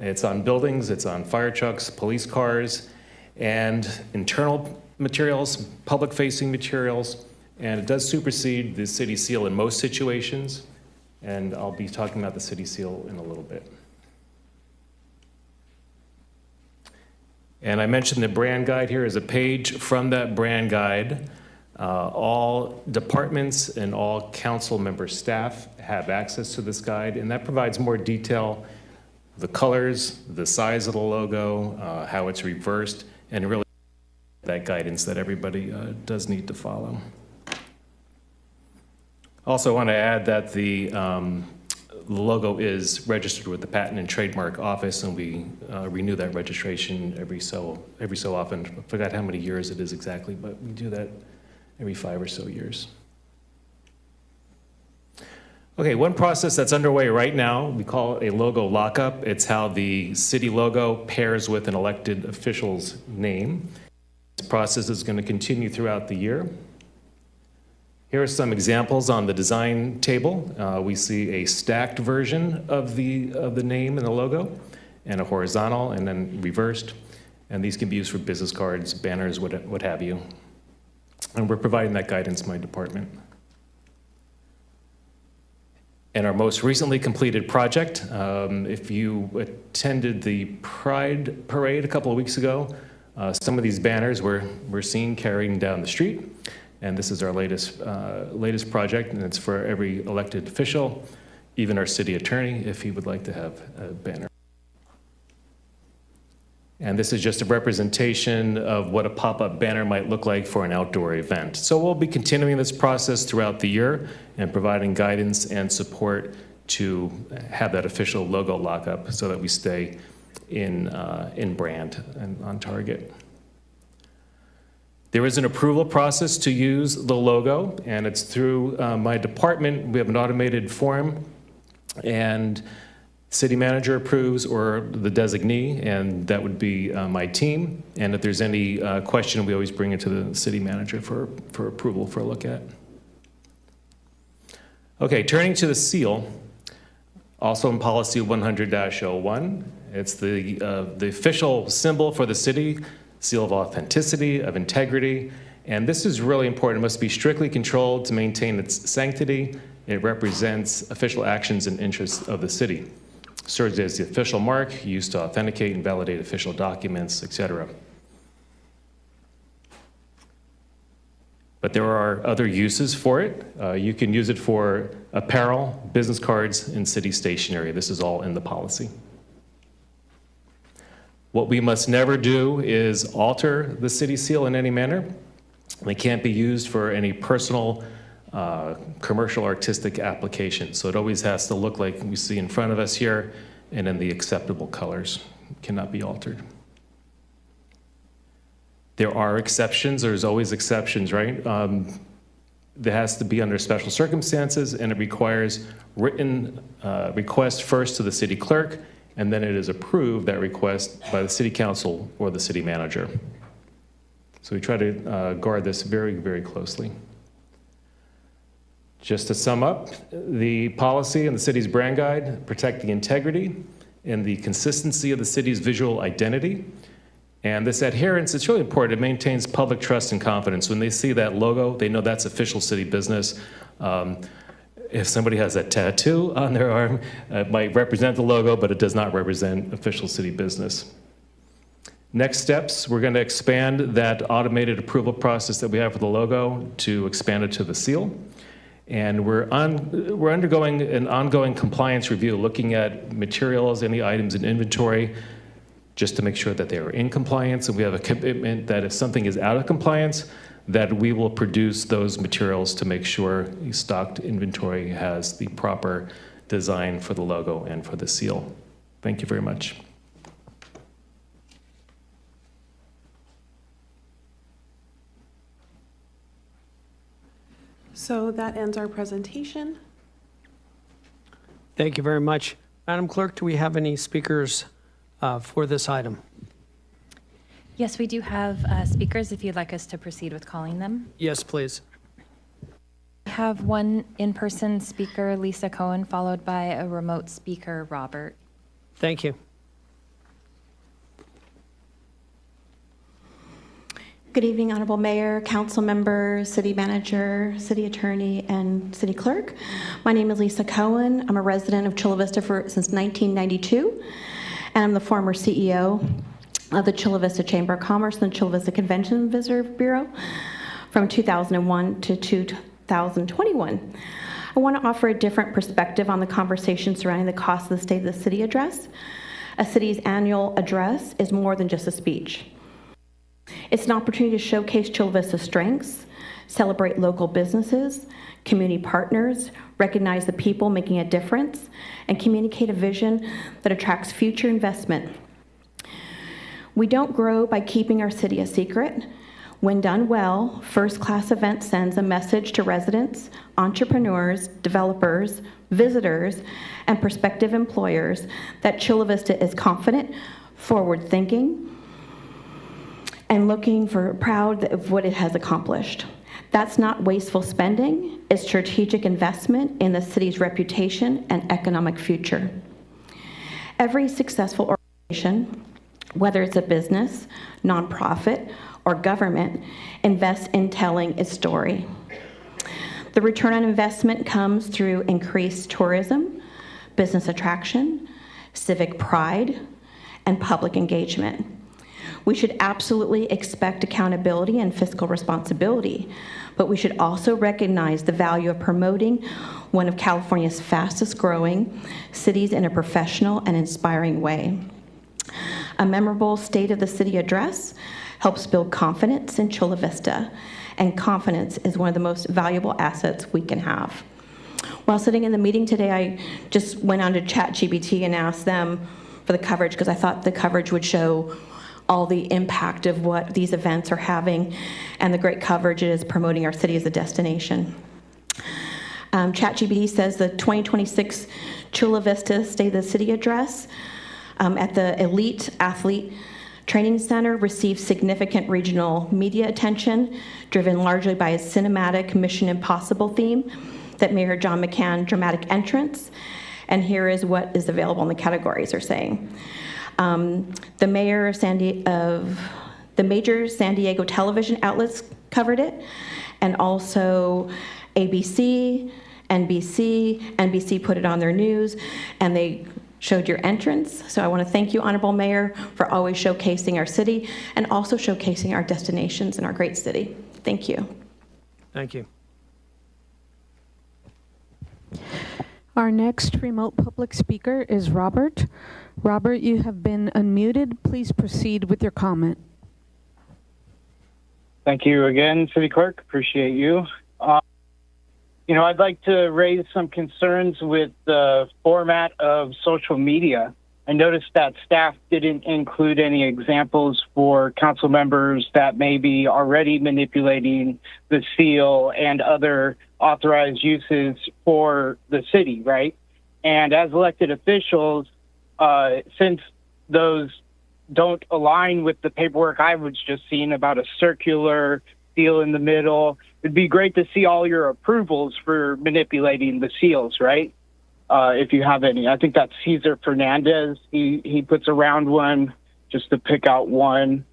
It's on buildings, it's on fire trucks, police cars, and internal materials, public-facing materials, and it does supersede the city seal in most situations, and I'll be talking about the city seal in a little bit. And I mentioned the brand guide here is a page from that brand guide. All departments and all council member staff have access to this guide, and that provides more detail, the colors, the size of the logo, how it's reversed, and really that guidance that everybody does need to follow. Also want to add that the logo is registered with the Patent and Trademark Office, and we renew that registration every so often. I forgot how many years it is exactly, but we do that every 5 or so years. Okay, one process that's underway right now, we call it a logo lockup. It's how the city logo pairs with an elected official's name. This process is going to continue throughout the year. Here are some examples on the design table. We see a stacked version of the name and the logo, and a horizontal and then reversed. And these can be used for business cards, banners, what have you. And we're providing that guidance in my department. And our most recently completed project, if you attended the Pride Parade a couple of weeks ago, some of these banners were seen carrying down the street. And this is our latest project, and it's for every elected official, even our city attorney, if he would like to have a banner. And this is just a representation of what a pop-up banner might look like for an outdoor event. So we'll be continuing this process throughout the year and providing guidance and support to have that official logo lockup so that we stay in brand and on target. There is an approval process to use the logo, and it's through my department. We have an automated form, and city manager approves or the designee, and that would be my team. And if there's any question, we always bring it to the city manager for approval for a look at. Okay, turning to the seal, also in policy 100-01, it's the official symbol for the city, seal of authenticity, of integrity, and this is really important. It must be strictly controlled to maintain its sanctity. It represents official actions and interests of the city. Serves as the official mark used to authenticate and validate official documents, etc. But there are other uses for it. You can use it for apparel, business cards, and city stationery. This is all in the policy. What we must never do is alter the city seal in any manner. They can't be used for any personal, commercial, artistic application. So it always has to look like we see in front of us here and in the acceptable colors. It cannot be altered. There are exceptions. There's always exceptions, right? There has to be under special circumstances, and it requires written request first to the city clerk, and then it is approved, that request, by the city council or the city manager. So we try to guard this very, very closely. Just to sum up, the policy and the city's brand guide protect the integrity and the consistency of the city's visual identity. And this adherence, it's really important. It maintains public trust and confidence. When they see that logo, they know that's official city business. If somebody has a tattoo on their arm, it might represent the logo, but it does not represent official city business. Next steps, we're going to expand that automated approval process that we have for the logo to expand it to the seal. And we're undergoing an ongoing compliance review, looking at materials, any items in inventory, just to make sure that they are in compliance. And we have a commitment that if something is out of compliance, that we will produce those materials to make sure the stocked inventory has the proper design for the logo and for the seal. Thank you very much. So that ends our presentation. Thank you very much. Madam Clerk, do we have any speakers for this item? Yes, we do have speakers if you'd like us to proceed with calling them. Yes, please. We have one in-person speaker, Lisa Cohen, followed by a remote speaker, Robert. Thank you. Good evening, Honorable Mayor, Council Members, City Manager, City Attorney, and City Clerk. My name is Lisa Cohen. I'm a resident of Chula Vista since 1992, and I'm the former CEO of the Chula Vista Chamber of Commerce and the Chula Vista Convention Visitor Bureau from 2001 to 2021. I want to offer a different perspective on the conversation surrounding the cost of the State of the City address. A city's annual address is more than just a speech. It's an opportunity to showcase Chula Vista's strengths, celebrate local businesses, community partners, recognize the people making a difference, and communicate a vision that attracts future investment. We don't grow by keeping our city a secret. When done well, first-class event sends a message to residents, entrepreneurs, developers, visitors, and prospective employers that Chula Vista is confident, forward-thinking, and looking for proud of what it has accomplished. That's not wasteful spending, it's strategic investment in the city's reputation and economic future. Every successful organization whether it's a business, nonprofit, or government, invests in telling its story. The return on investment comes through increased tourism, business attraction, civic pride, and public engagement. We should absolutely expect accountability and fiscal responsibility, but we should also recognize the value of promoting one of California's fastest growing cities in a professional and inspiring way. A memorable State of the City address helps build confidence in Chula Vista, and confidence is one of the most valuable assets we can have. While sitting in the meeting today, I just went on to ChatGPT and asked them for the coverage because I thought the coverage would show all the impact of what these events are having and the great coverage it is promoting our city as a destination. ChatGPT says the 2026 Chula Vista State of the City address at the Elite Athlete Training Center received significant regional media attention, driven largely by a cinematic Mission Impossible theme that Mayor John McCann's dramatic entrance. And here is what is available in the categories are saying. The major San Diego television outlets covered it, and also ABC, NBC put it on their news, and they showed your entrance. So I want to thank you, Honorable Mayor, for always showcasing our city and also showcasing our destinations in our great city. Thank you. Thank you. Our next remote public speaker is Robert. Robert, you have been unmuted. Please proceed with your comment. Thank you again, City Clerk. Appreciate you. I'd like to raise some concerns with the format of social media. I noticed that staff didn't include any examples for council members that may be already manipulating the seal and other authorized uses for the city, right? And as elected officials, since those don't align with the paperwork I was just seeing about a circular seal in the middle, it'd be great to see all your approvals for manipulating the seals, right? If you have any. I think that's Cesar Fernandez. He puts around one just to pick out one.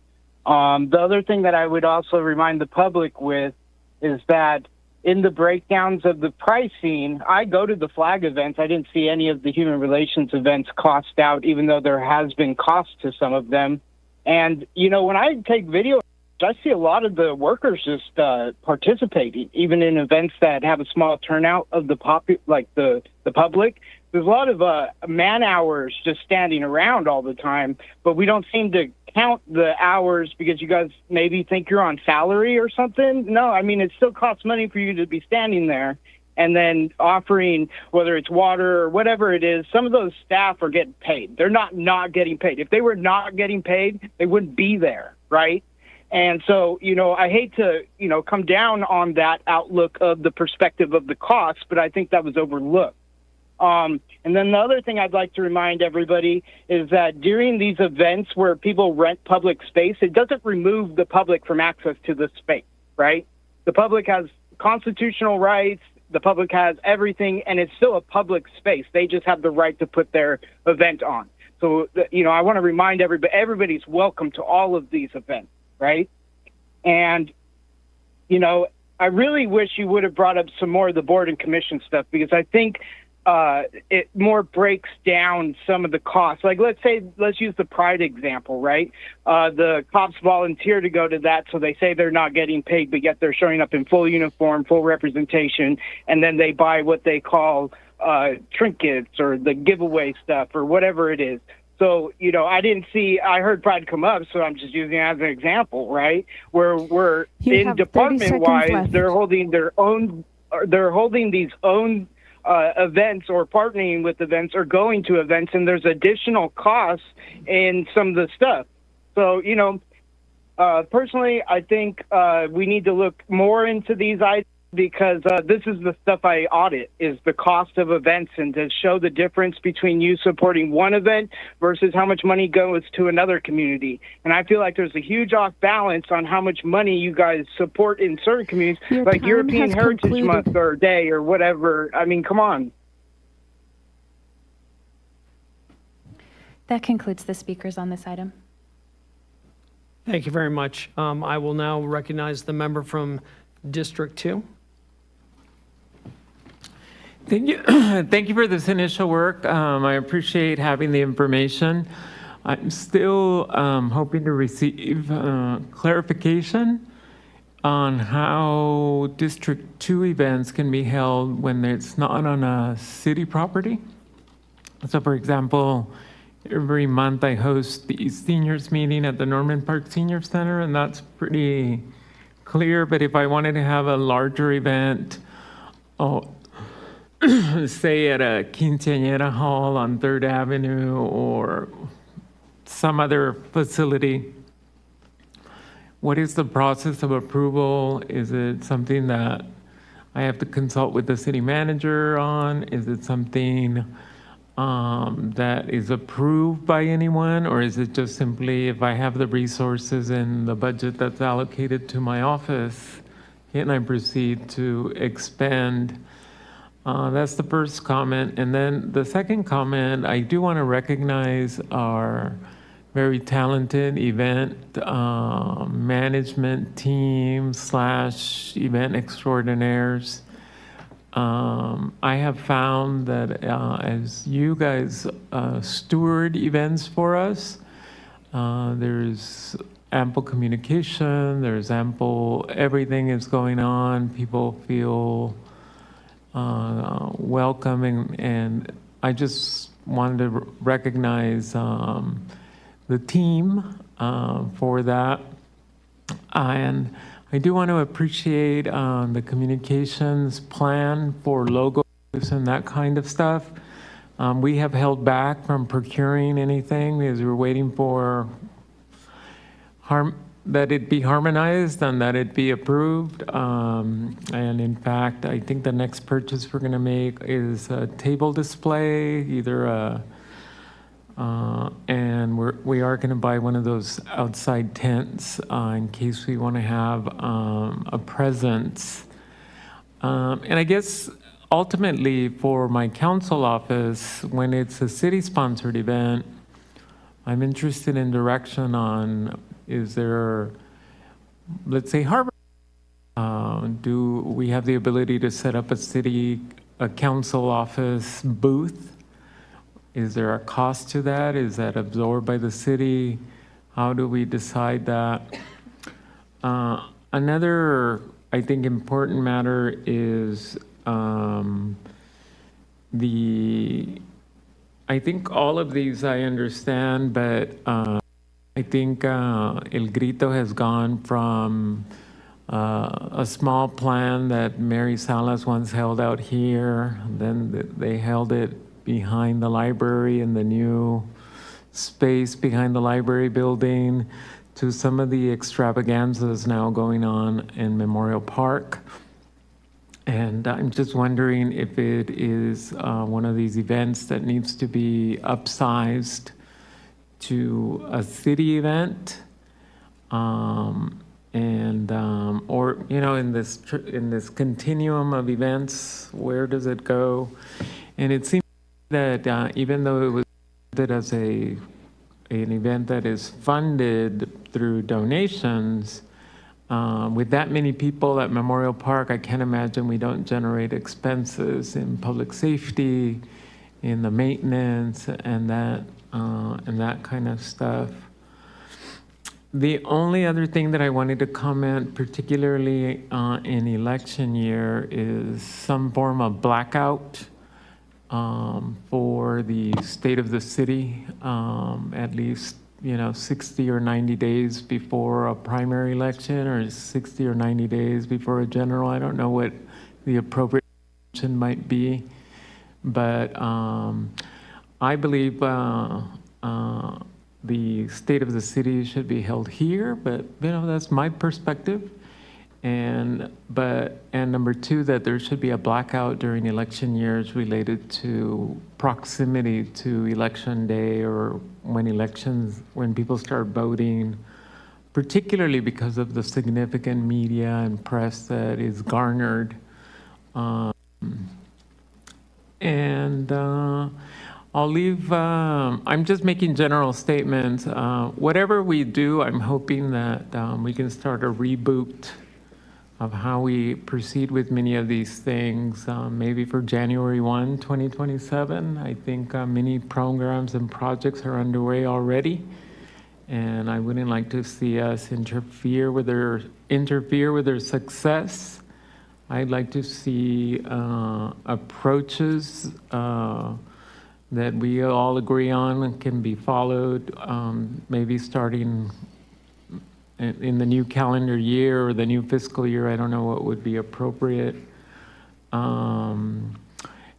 The other thing that I would also remind the public with is that in the breakdowns of the pricing, I go to the flag events. I didn't see any of the human relations events cost out, even though there has been cost to some of them. And, when I take video, I see a lot of the workers just participating, even in events that have a small turnout of the public. There's a lot of man hours just standing around all the time, but we don't seem to count the hours because you guys maybe think you're on salary or something. No, I mean, it still costs money for you to be standing there and then offering, whether it's water or whatever it is. Some of those staff are getting paid. They're not getting paid. If they were not getting paid, they wouldn't be there, right? And so, I hate to, come down on that outlook of the perspective of the cost, but I think that was overlooked. And then the other thing I'd like to remind everybody is that during these events where people rent public space, it doesn't remove the public from access to the space, right? The public has constitutional rights, the public has everything, and it's still a public space. They just have the right to put their event on. So, I want to remind everybody's welcome to all of these events, right? And, I really wish you would have brought up some more of the board and commission stuff, because I think it more breaks down some of the costs. Like, let's use the Pride example, right? The cops volunteer to go to that, so they say they're not getting paid, but yet they're showing up in full uniform, full representation, and then they buy what they call trinkets or the giveaway stuff or whatever it is. So, I heard Pride come up, so I'm just using it as an example, right? Where we're in department-wise, they're holding these own events or partnering with events or going to events, and there's additional costs in some of the stuff. So, personally, I think we need to look more into these items, because this is the stuff I audit, is the cost of events, and to show the difference between you supporting one event versus how much money goes to another community. And I feel like there's a huge off balance on how much money you guys support in certain communities, like European Heritage Month or Day or whatever. I mean, come on. That concludes the speakers on this item. Thank you very much. I will now recognize the member from District 2. Thank you. Thank you for this initial work. I appreciate having the information. I'm still hoping to receive clarification on how District 2 events can be held when it's not on a city property. So for example, every month I host the seniors meeting at the Norman Park Senior Center, and that's pretty clear. But if I wanted to have a larger event, say at a quinceañera hall on 3rd Avenue or some other facility, what is the process of approval? Is it something that I have to consult with the city manager on? Is it something that is approved by anyone? Or is it just simply if I have the resources and the budget that's allocated to my office, can I proceed to expend? That's the first comment. And then the second comment, I do want to recognize our very talented event management team / event extraordinaires. I have found that as you guys steward events for us, there's ample communication, there's ample, everything is going on, people feel welcoming, and I just wanted to recognize the team for that. And I do want to appreciate the communications plan for logos and that kind of stuff. We have held back from procuring anything because we're waiting for that it be harmonized and that it be approved. And in fact, I think the next purchase we're going to make is a table display, either and we are going to buy one of those outside tents in case we want to have a presence. And I guess ultimately for my council office, when it's a city-sponsored event, I'm interested in direction on, is there, let's say Harbor, do we have the ability to set up a council office booth? Is there a cost to that? Is that absorbed by the city? How do we decide that? Another, I think, important matter is I think all of these I understand, but I think El Grito has gone from a small plan that Mary Salas once held out here, then they held it behind the library in the new space behind the library building, to some of the extravaganzas now going on in Memorial Park. And I'm just wondering if it is one of these events that needs to be upsized to a city event, or in this continuum of events, where does it go? And it seems that even though it was as an event that is funded through donations, with that many people at Memorial Park, I can't imagine we don't generate expenses in public safety, in the maintenance, and that kind of stuff. The only other thing that I wanted to comment, particularly in election year, is some form of blackout for the state of the city, at least 60 or 90 days before a primary election, or 60 or 90 days before a general. I don't know what the appropriate election might be, but I believe the state of the city should be held here, but that's my perspective. And number two, that there should be a blackout during election years related to proximity to election day, or when people start voting, particularly because of the significant media and press that is garnered. I'll leave, I'm just making general statements. Whatever we do, I'm hoping that we can start a reboot of how we proceed with many of these things, maybe for January 1, 2027. I think many programs and projects are underway already, and I wouldn't like to see us interfere with their success. I'd like to see approaches that we all agree on and can be followed, maybe starting in the new calendar year or the new fiscal year. I don't know what would be appropriate. And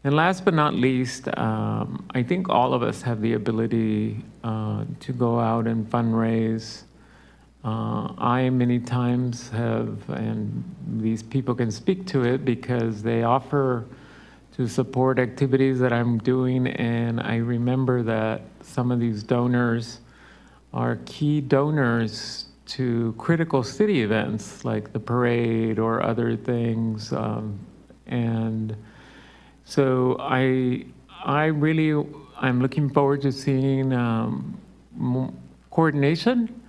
last but not least, I think all of us have the ability to go out and fundraise. I many times have, and these people can speak to it because they offer to support activities that I'm doing, and I remember that some of these donors are key donors to critical city events like the parade or other things, and so I'm looking forward to seeing coordination.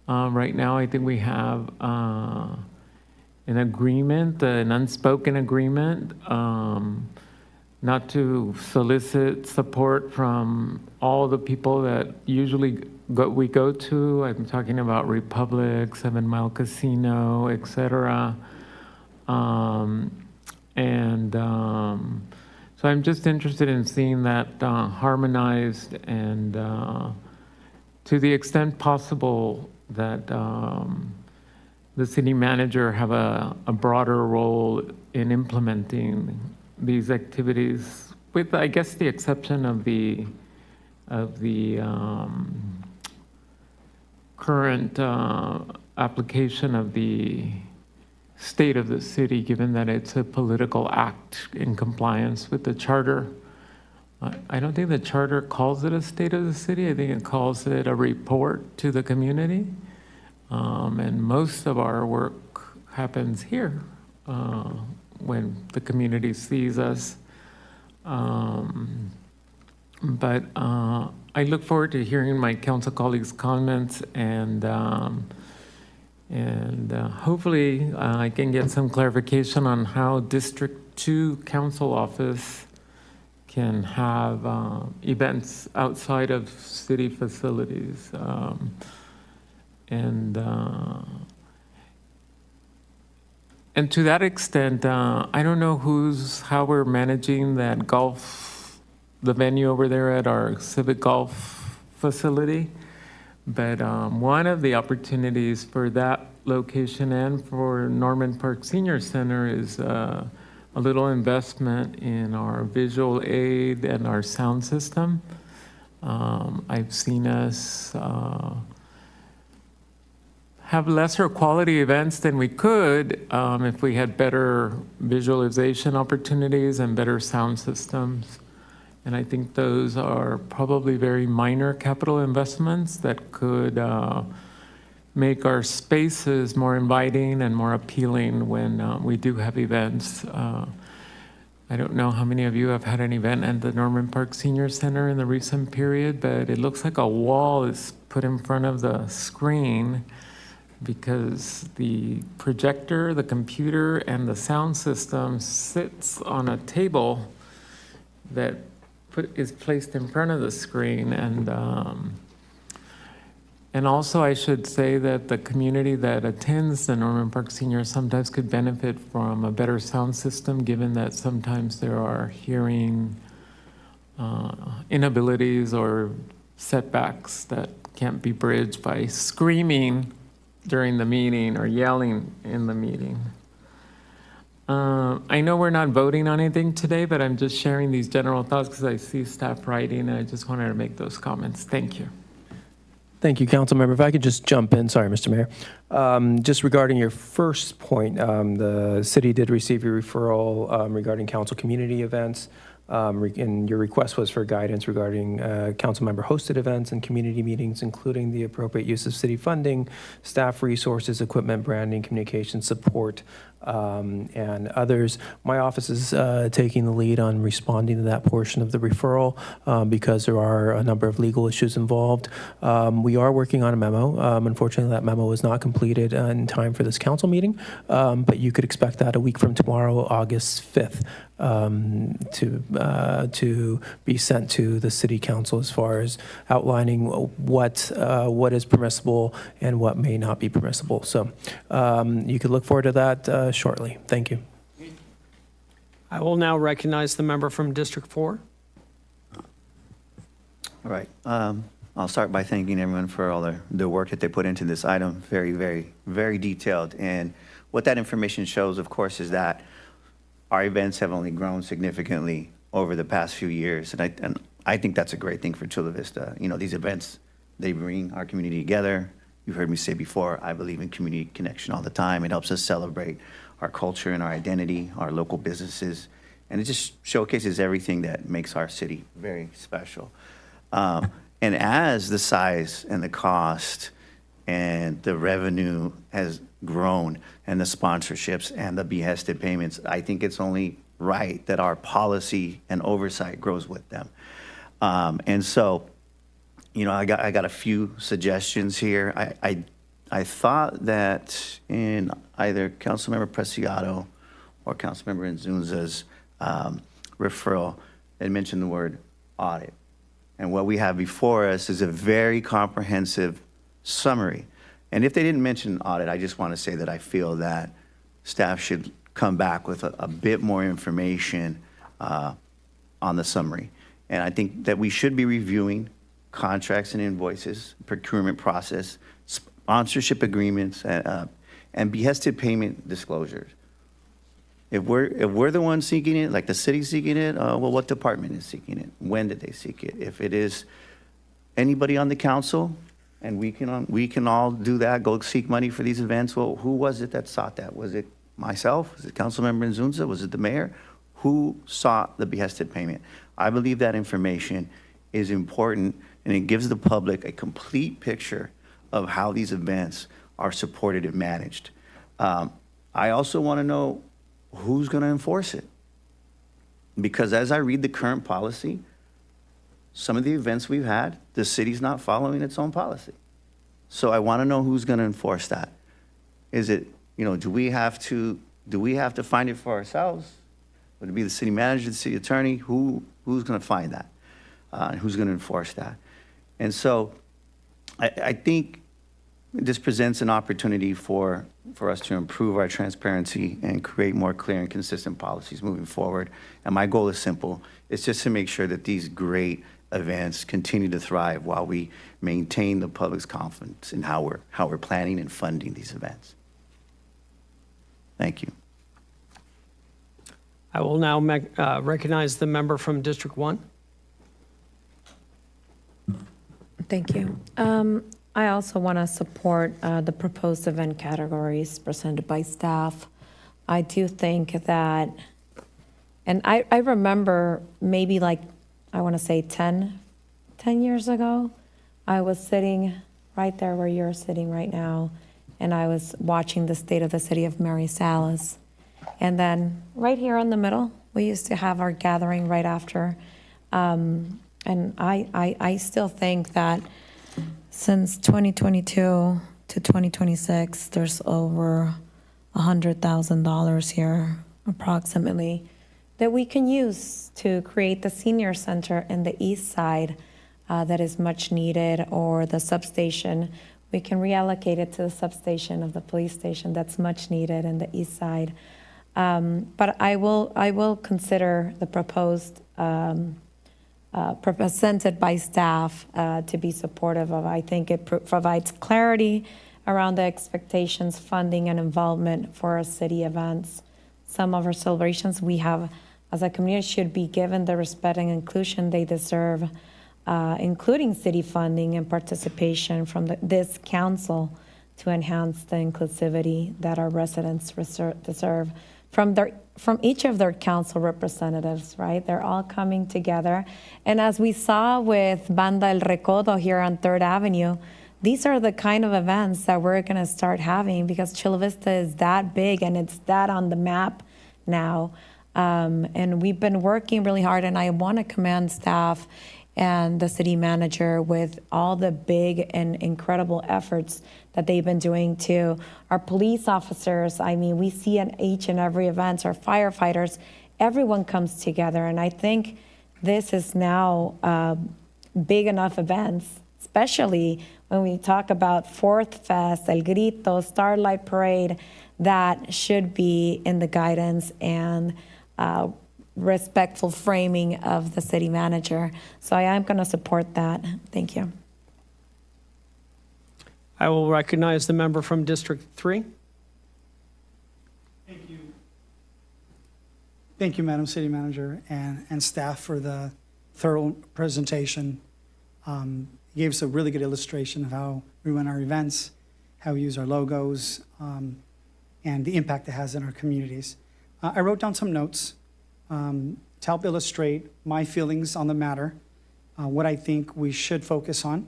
Right now, I think we have an agreement, an unspoken agreement, not to solicit support from all the people that usually we go to. I'm talking about Republic, 7 Mile Casino, etc. So I'm just interested in seeing that harmonized, and to the extent possible that the city manager have a broader role in implementing these activities, with, I guess, the exception of the current application of the state of the city, given that it's a political act in compliance with the charter. I don't think the charter calls it a state of the city. I think it calls it a report to the community. And most of our work happens here when the community sees us. But I look forward to hearing my council colleagues' comments, and hopefully I can get some clarification on how District 2 Council Office can have events outside of city facilities. And to that extent, I don't know how we're managing that the venue over there at our civic golf facility. But one of the opportunities for that location and for Norman Park Senior Center is a little investment in our visual aid and our sound system. I've seen us have lesser quality events than we could if we had better visualization opportunities and better sound systems. And I think those are probably very minor capital investments that could make our spaces more inviting and more appealing when we do have events. I don't know how many of you have had an event at the Norman Park Senior Center in the recent period, but it looks like a wall is put in front of the screen because the projector, the computer, and the sound system sits on a table that is placed in front of the screen. And also I should say that the community that attends the Norman Park Senior sometimes could benefit from a better sound system, given that sometimes there are hearing inabilities or setbacks that can't be bridged by screaming during the meeting or yelling in the meeting. I know we're not voting on anything today, but I'm just sharing these general thoughts because I see staff writing, and I just wanted to make those comments. Thank you. Thank you, Councilmember. If I could just jump in, sorry, Mr. Mayor. Just regarding your first point, the city did receive your referral regarding council community events, and your request was for guidance regarding council member hosted events and community meetings, including the appropriate use of city funding, staff resources, equipment, branding, communication support and others. My office is taking the lead on responding to that portion of the referral because there are a number of legal issues involved. We are working on a memo. Unfortunately, that memo was not completed in time for this council meeting, but you could expect that a week from tomorrow, August 5th, to be sent to the city council as far as outlining what is permissible and what may not be permissible. So you could look forward to that shortly. Thank you. I will now recognize the member from District 4. All right. I'll start by thanking everyone for all the work that they put into this item. Very, very, very detailed. And what that information shows, of course, is that our events have only grown significantly over the past few years. And I think that's a great thing for Chula Vista. You know, these events, they bring our community together. You heard me say before, I believe in community connection all the time. It helps us celebrate our culture and our identity, our local businesses, and it just showcases everything that makes our city very special. And as the size and the cost and the revenue has grown and the sponsorships and the behested payments, I think it's only right that our policy and oversight grows with them. And so, you know, I got a few suggestions here. I thought that in either Councilmember Preciado or Councilmember Nzunza's referral, they mentioned the word audit. And what we have before us is a very comprehensive summary. And if they didn't mention audit, I just want to say that I feel that staff should come back with a bit more information on the summary. And I think that we should be reviewing contracts and invoices, procurement process, sponsorship agreements, and behested payment disclosures. If we're the ones seeking it, like the city's seeking it, well, what department is seeking it? When did they seek it? If it is anybody on the council, and we can all do that, go seek money for these events, well, who was it that sought that? Was it myself? Was it Councilmember Nzunza? Was it the mayor? Who sought the behested payment? I believe that information is important, and it gives the public a complete picture of how these events are supported and managed. I also want to know who's going to enforce it. Because as I read the current policy, some of the events we've had, the city's not following its own policy. So I want to know who's going to enforce that. Is it, you know, do we have to find it for ourselves? Would it be the city manager, the city attorney? Who's going to find that? And who's going to enforce that? And so I think this presents an opportunity for us to improve our transparency and create more clear and consistent policies moving forward. And my goal is simple. It's just to make sure that these great events continue to thrive while we maintain the public's confidence in how we're planning and funding these events. Thank you. I will now recognize the member from District 1. Thank you. I also want to support the proposed event categories presented by staff. I do think that, and I remember maybe like, I want to say 10 years ago, I was sitting right there where you're sitting right now, and I was watching the State of the City of Mary Salas. And then right here in the middle, we used to have our gathering right after. And I still think that since 2022 to 2026, there's over $100,000 here, approximately, that we can use to create the senior center in the east side that is much needed, or the substation. We can reallocate it to the substation of the police station that's much needed in the east side. But I will consider the proposed presented by staff to be supportive of. I think it provides clarity around the expectations, funding, and involvement for our city events. Some of our celebrations we have as a community should be given the respect and inclusion they deserve, including city funding and participation from this council to enhance the inclusivity that our residents deserve from each of their council representatives, right? They're all coming together. And as we saw with Banda El Recodo here on 3rd Avenue, these are the kind of events that we're going to start having because Chula Vista is that big and it's that on the map now. And we've been working really hard, and I want to commend staff and the city manager with all the big and incredible efforts that they've been doing to our police officers. I mean, we see at each and every event, our firefighters, everyone comes together. And I think this is now big enough events, especially when we talk about Fourth Fest, El Grito, Starlight Parade, that should be in the guidance and respectful framing of the city manager. So I am going to support that. Thank you. I will recognize the member from District 3. Thank you, Madam City Manager and staff for the thorough presentation. You gave us a really good illustration of how we run our events, how we use our logos, and the impact it has in our communities. I wrote down some notes to help illustrate my feelings on the matter, what I think we should focus on,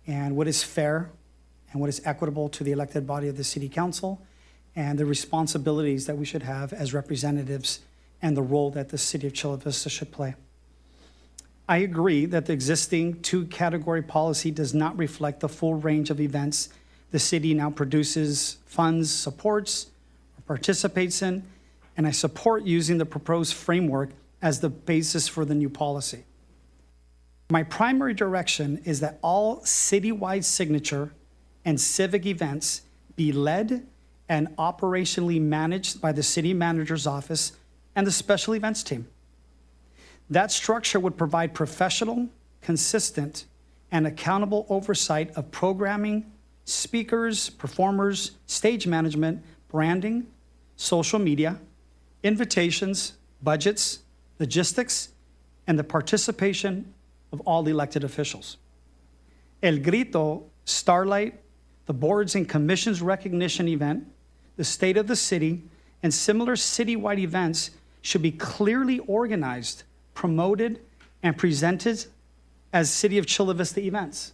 and what is fair and what is equitable to the elected body of the City Council, and the responsibilities that we should have as representatives and the role that the City of Chula Vista should play. I agree that the existing two-category policy does not reflect the full range of events the city now produces, funds, supports, or participates in, and I support using the proposed framework as the basis for the new policy. My primary direction is that all citywide signature and civic events be led and operationally managed by the city manager's office and the special events team. That structure would provide professional, consistent, and accountable oversight of programming, speakers, performers, stage management, branding, social media, invitations, budgets, logistics, and the participation of all elected officials. El Grito, Starlight, the boards and commissions recognition event, the state of the city, and similar citywide events should be clearly organized, promoted, and presented as City of Chula Vista events.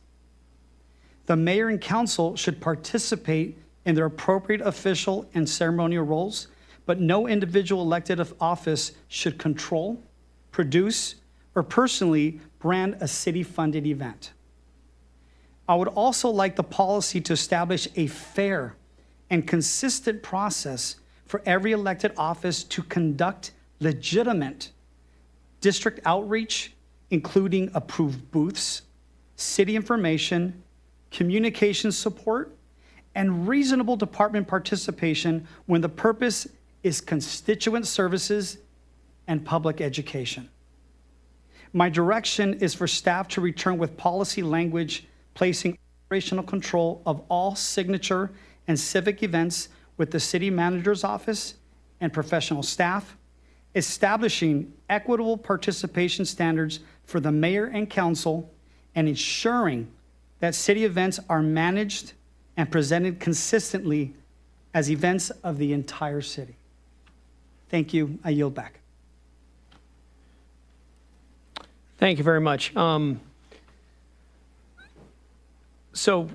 The mayor and council should participate in their appropriate official and ceremonial roles, but no individual elected office should control, produce, or personally brand a city-funded event. I would also like the policy to establish a fair and consistent process for every elected office to conduct legitimate district outreach, including approved booths, city information, communication support, and reasonable department participation when the purpose is constituent services and public education. My direction is for staff to return with policy language placing operational control of all signature and civic events with the city manager's office and professional staff, establishing equitable participation standards for the mayor and council, and ensuring that city events are managed and presented consistently as events of the entire city. Thank you. I yield back. Thank you very much. So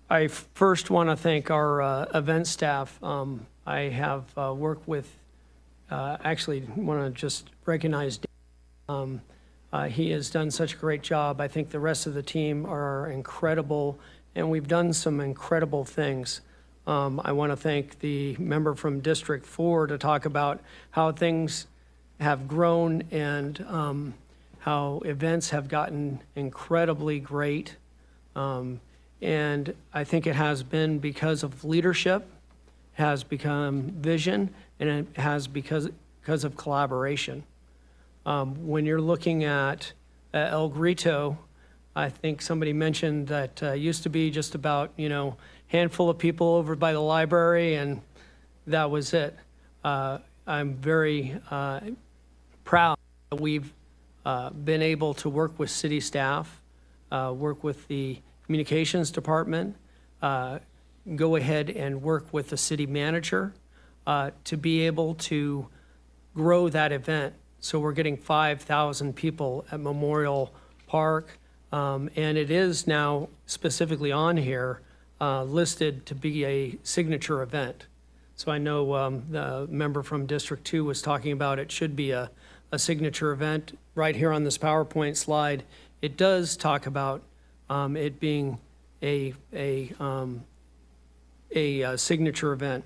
I first want to thank our event staff. I have worked with, actually want to just recognize Dan. He has done such a great job. I think the rest of the team are incredible, and we've done some incredible things. I want to thank the member from District 4 to talk about how things have grown and how events have gotten incredibly great. And I think it has been because of leadership, has become vision, and it has because of collaboration. When you're looking at El Grito, I think somebody mentioned that used to be just about, handful of people over by the library, and that was it. I'm very proud that we've been able to work with city staff, work with the communications department, go ahead and work with the city manager to be able to grow that event. So we're getting 5,000 people at Memorial Park. And it is now specifically on here listed to be a signature event. So I know the member from District 2 was talking about it should be a signature event. Right here on this PowerPoint slide, it does talk about it being a signature event.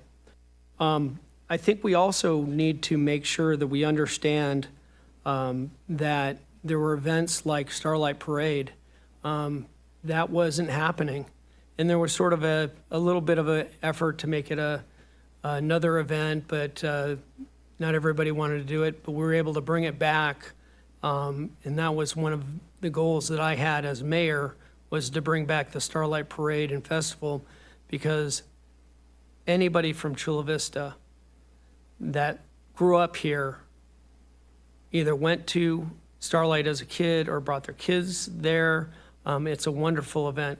I think we also need to make sure that we understand that there were events like Starlight Parade that wasn't happening. And there was sort of a little bit of an effort to make it another event, but not everybody wanted to do it. But we were able to bring it back. And that was one of the goals that I had as mayor, was to bring back the Starlight Parade and Festival, because anybody from Chula Vista that grew up here either went to Starlight as a kid or brought their kids there. It's a wonderful event.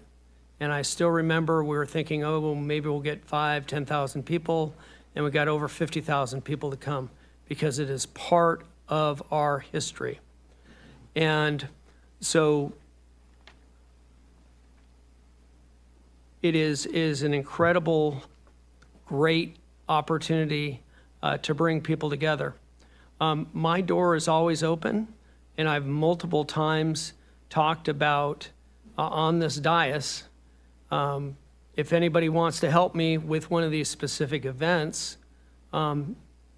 And I still remember we were thinking, oh, well, maybe we'll get 5,000, 10,000 people, and we got over 50,000 people to come, because it is part of our history. And so it is an incredible, great opportunity to bring people together. My door is always open, and I've multiple times talked about on this dais, if anybody wants to help me with one of these specific events,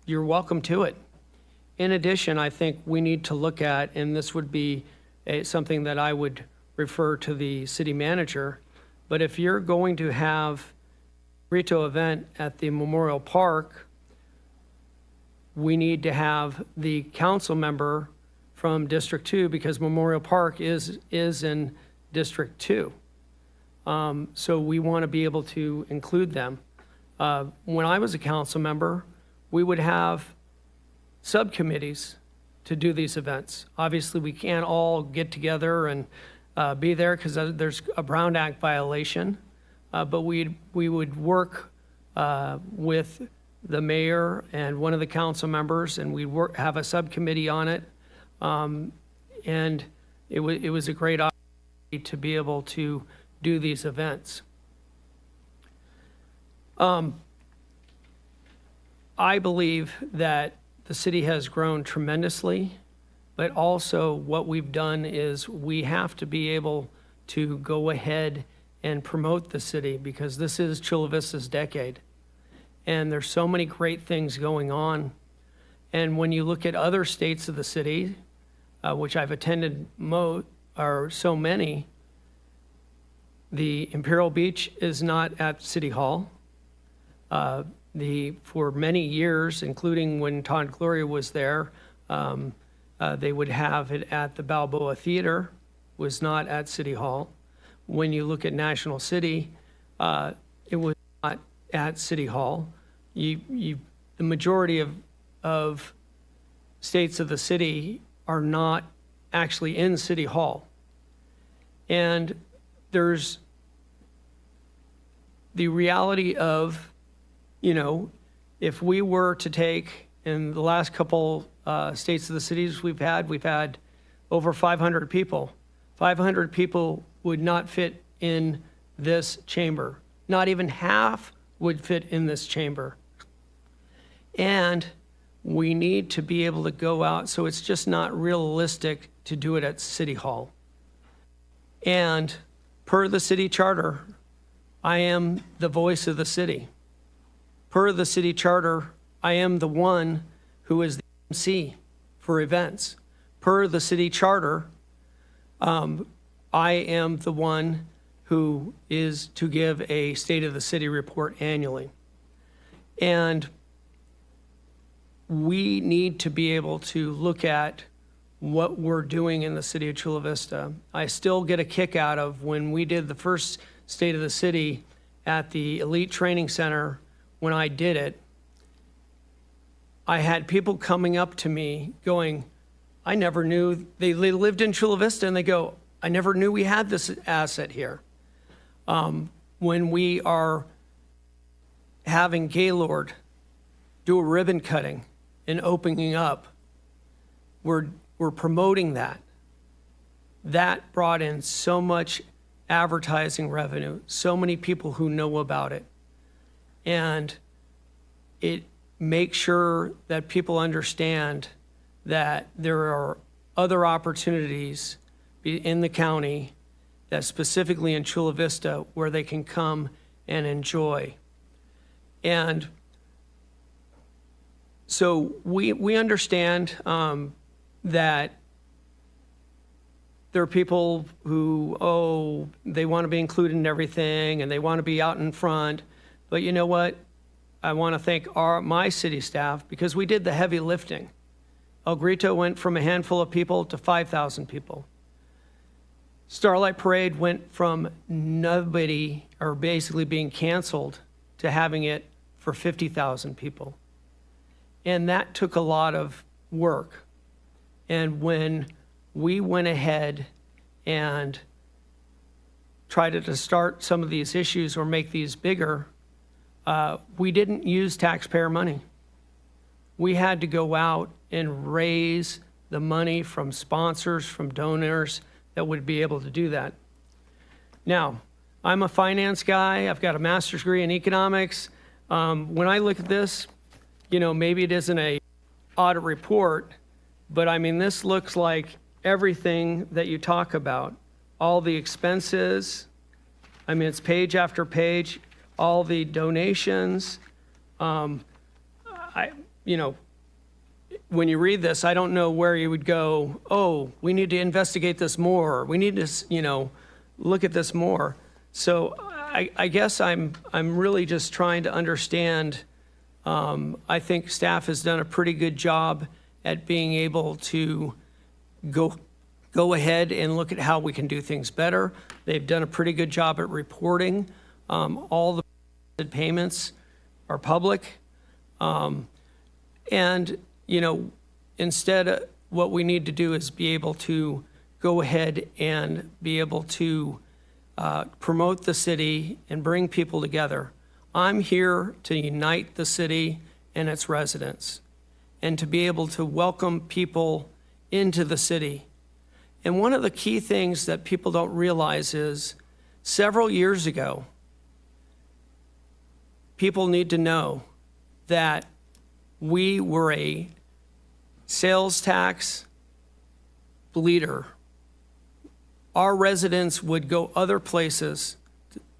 you're welcome to it. In addition, I think we need to look at, and this would be something that I would refer to the city manager, but if you're going to have a burrito event at the Memorial Park, we need to have the council member from District 2, because Memorial Park is in District 2. So we want to be able to include them. When I was a council member, we would have subcommittees to do these events. Obviously, we can't all get together and be there because there's a Brown Act violation, but we would work with the mayor and one of the council members, and we'd have a subcommittee on it. And it was a great opportunity to be able to do these events. I believe that the city has grown tremendously, but also what we've done is we have to be able to go ahead and promote the city, because this is Chula Vista's decade. And there's so many great things going on. And when you look at other states of the city, which I've attended are so many, the Imperial Beach is not at City Hall. For many years, including when Todd Gloria was there, they would have it at the Balboa Theater, was not at City Hall. When you look at National City, it was not at City Hall. The majority of states of the city are not actually in City Hall. And there's the reality of, if we were to take, in the last couple states of the cities we've had over 500 people. 500 people would not fit in this chamber. Not even half would fit in this chamber. And we need to be able to go out, so it's just not realistic to do it at City Hall. And per the city charter, I am the voice of the city. Per the city charter, I am the one who is the MC for events. Per the city charter, I am the one who is to give a State of the City report annually. And we need to be able to look at what we're doing in the city of Chula Vista. I still get a kick out of when we did the first State of the City at the Elite Training Center. When I did it, I had people coming up to me going, I never knew, they lived in Chula Vista, and they go, I never knew we had this asset here. When we are having Gaylord do a ribbon cutting and opening up, we're promoting that. that brought in so much advertising revenue, so many people who know about it. And it makes sure that people understand that there are other opportunities in the county, that specifically in Chula Vista, where they can come and enjoy. And so we understand that there are people who, they want to be included in everything and they want to be out in front. But you know what? I want to thank my city staff because we did the heavy lifting. El Grito went from a handful of people to 5,000 people. Starlight Parade went from nobody, or basically being canceled, to having it for 50,000 people. And that took a lot of work. And when we went ahead and tried to start some of these issues or make these bigger, we didn't use taxpayer money. We had to go out and raise the money from sponsors, from donors that would be able to do that. Now, I'm a finance guy. I've got a master's degree in economics. When I look at this, maybe it isn't a audit report, but I mean, this looks like everything that you talk about, all the expenses. I mean, it's page after page, all the donations. When you read this, I don't know where you would go, oh, we need to investigate this more. We need to, look at this more. So I guess I'm really just trying to understand. I think staff has done a pretty good job at being able to go ahead and look at how we can do things better. They've done a pretty good job at reporting. All the payments are public. And, instead, what we need to do is be able to go ahead and be able to promote the city and bring people together. I'm here to unite the city and its residents and to be able to welcome people into the city. And one of the key things that people don't realize is several years ago, people need to know that we were a sales tax bleeder. Our residents would go other places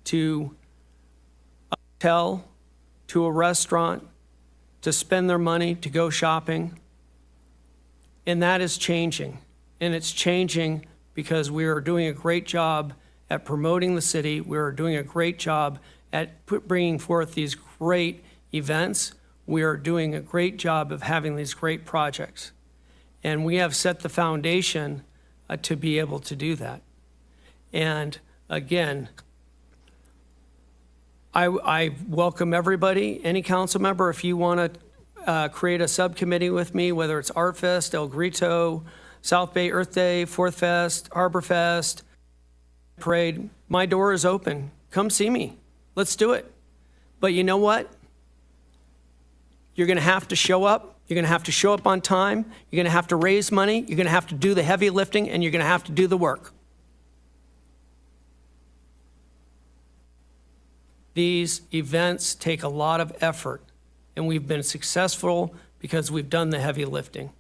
to a hotel, to a restaurant, to spend their money, to go shopping. And that is changing. And it's changing because we are doing a great job at promoting the city. We are doing a great job at bringing forth these great events. We are doing a great job of having these great projects. And we have set the foundation to be able to do that. And again, I welcome everybody, any council member, if you want to create a subcommittee with me, whether it's Art Fest, El Grito, South Bay Earth Day, Fourth Fest, Harbor Fest, Parade, my door is open. Come see me. Let's do it. But you know what? You're going to have to show up. You're going to have to show up on time. You're going to have to raise money. You're going to have to do the heavy lifting, and you're going to have to do the work. These events take a lot of effort, and we've been successful because we've done the heavy lifting.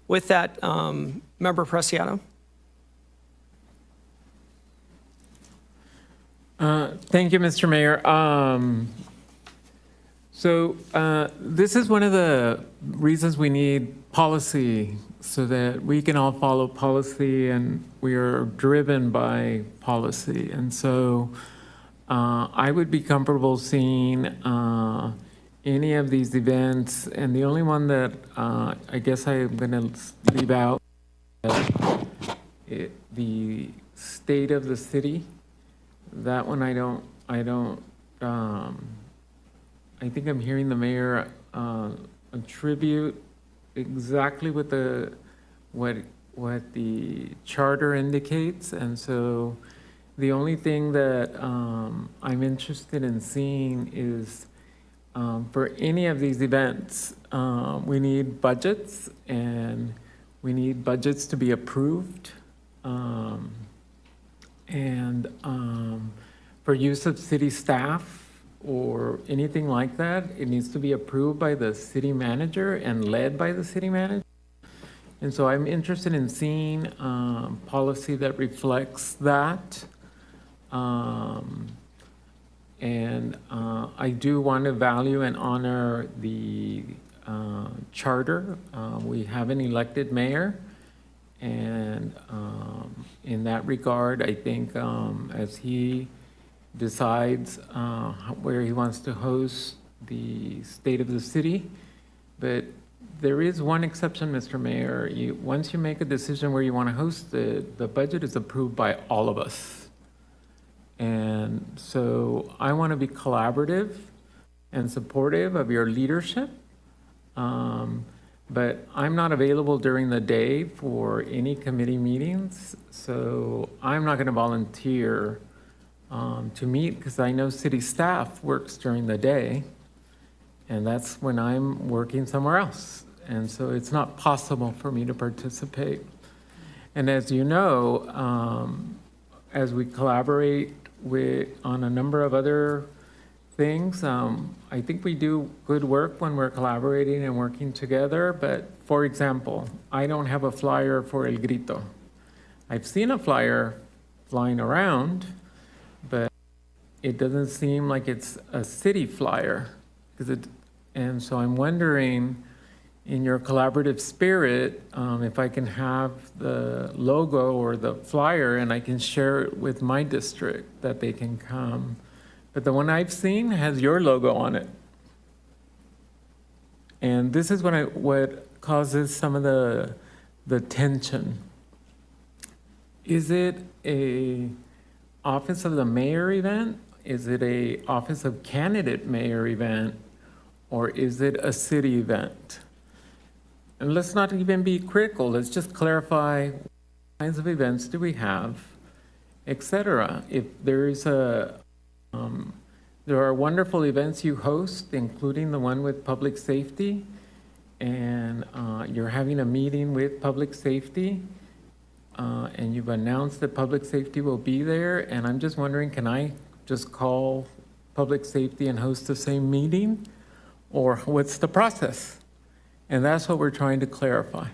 With that, Member Preciado. Thank you, Mr. Mayor. So this is one of the reasons we need policy, so that we can all follow policy and we are driven by policy. And so I would be comfortable seeing any of these events. And the only one that I guess I'm going to leave out is the state of the city. That one I think I'm hearing the mayor attribute exactly what the charter indicates. And so the only thing that I'm interested in seeing is for any of these events, we need budgets, and We need budgets to be approved. For use of city staff or anything like that, it needs to be approved by the city manager and led by the city manager. And so I'm interested in seeing policy that reflects that. I do want to value and honor the charter. We have an elected mayor. And in that regard, I think as he decides where he wants to host the state of the city, but there is one exception, Mr. Mayor. Once you make a decision where you want to host it, the budget is approved by all of us. And so I want to be collaborative and supportive of your leadership. But I'm not available during the day for any committee meetings, so I'm not going to volunteer to meet because I know city staff works during the day, and that's when I'm working somewhere else. And so it's not possible for me to participate. And as you know, as we collaborate on a number of other things, I think we do good work when we're collaborating and working together. But for example, I don't have a flyer for El Grito. I've seen a flyer flying around, but it doesn't seem like it's a city flyer. And so I'm wondering, in your collaborative spirit, if I can have the logo or the flyer and I can share it with my district that they can come. But the one I've seen has your logo on it. And this is what causes some of the tension. Is it a office of the mayor event? Is it a office of candidate mayor event? Or is it a city event? And let's not even be critical. Let's just clarify what kinds of events do we have, etc. If there is there are wonderful events you host, including the one with public safety, and you're having a meeting with public safety, and you've announced that public safety will be there, and I'm just wondering, can I just call public safety and host the same meeting? Or what's the process? And that's what we're trying to clarify.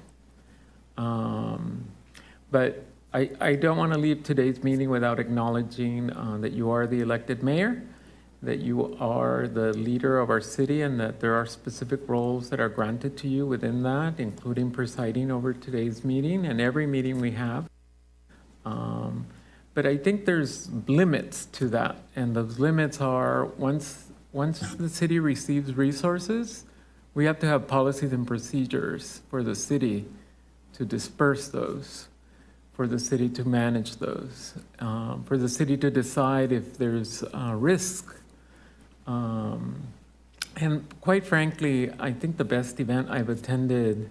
But I don't want to leave today's meeting without acknowledging that you are the elected mayor, that you are the leader of our city, and that there are specific roles that are granted to you within that, including presiding over today's meeting and every meeting we have. But I think there's limits to that, and those limits are once the city receives resources, we have to have policies and procedures for the city to disperse those, for the city to manage those, for the city to decide if there's risk. And quite frankly, I think the best event I've attended,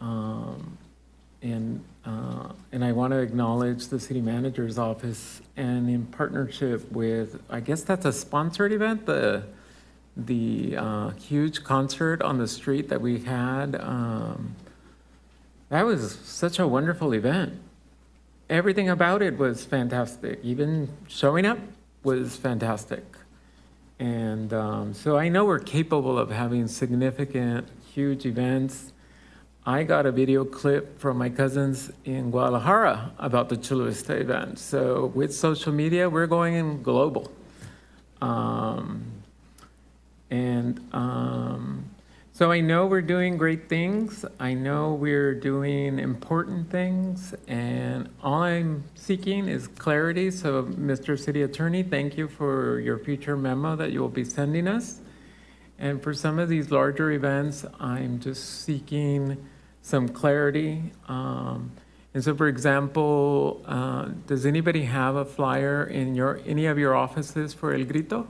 and I want to acknowledge the city manager's office, and in partnership with, I guess that's a sponsored event, the huge concert on the street that we had. That was such a wonderful event. Everything about it was fantastic. Even showing up was fantastic. And so I know we're capable of having significant, huge events. I got a video clip from my cousins in Guadalajara about the Chula Vista event. So with social media, we're going global. So I know we're doing great things. I know we're doing important things, and all I'm seeking is clarity. So Mr. City Attorney, thank you for your future memo that you will be sending us. And for some of these larger events, I'm just seeking some clarity. And so, for example, does anybody have a flyer in any of your offices for El Grito?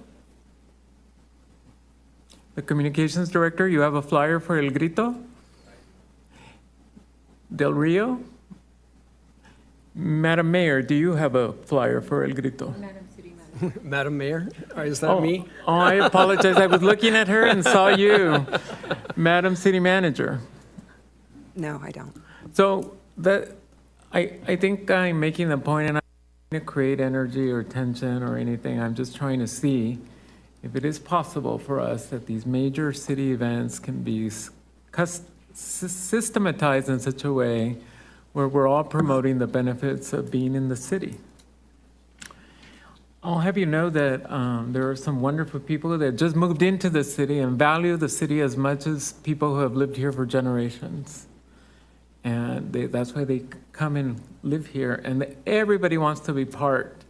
The communications director, you have a flyer for El Grito? Del Rio? Madam Mayor, do you have a flyer for El Grito? Madam Mayor, is that me? Oh, I apologize. I was looking at her and saw you. Madam City Manager. No, I don't. So I think I'm making the point, and I'm not trying to create energy or tension or anything. I'm just trying to see if it is possible for us that these major city events can be systematized in such a way where we're all promoting the benefits of being in the city. I'll have you know that there are some wonderful people that just moved into the city and value the city as much as people who have lived here for generations. And that's why they come and live here. And everybody wants to be part.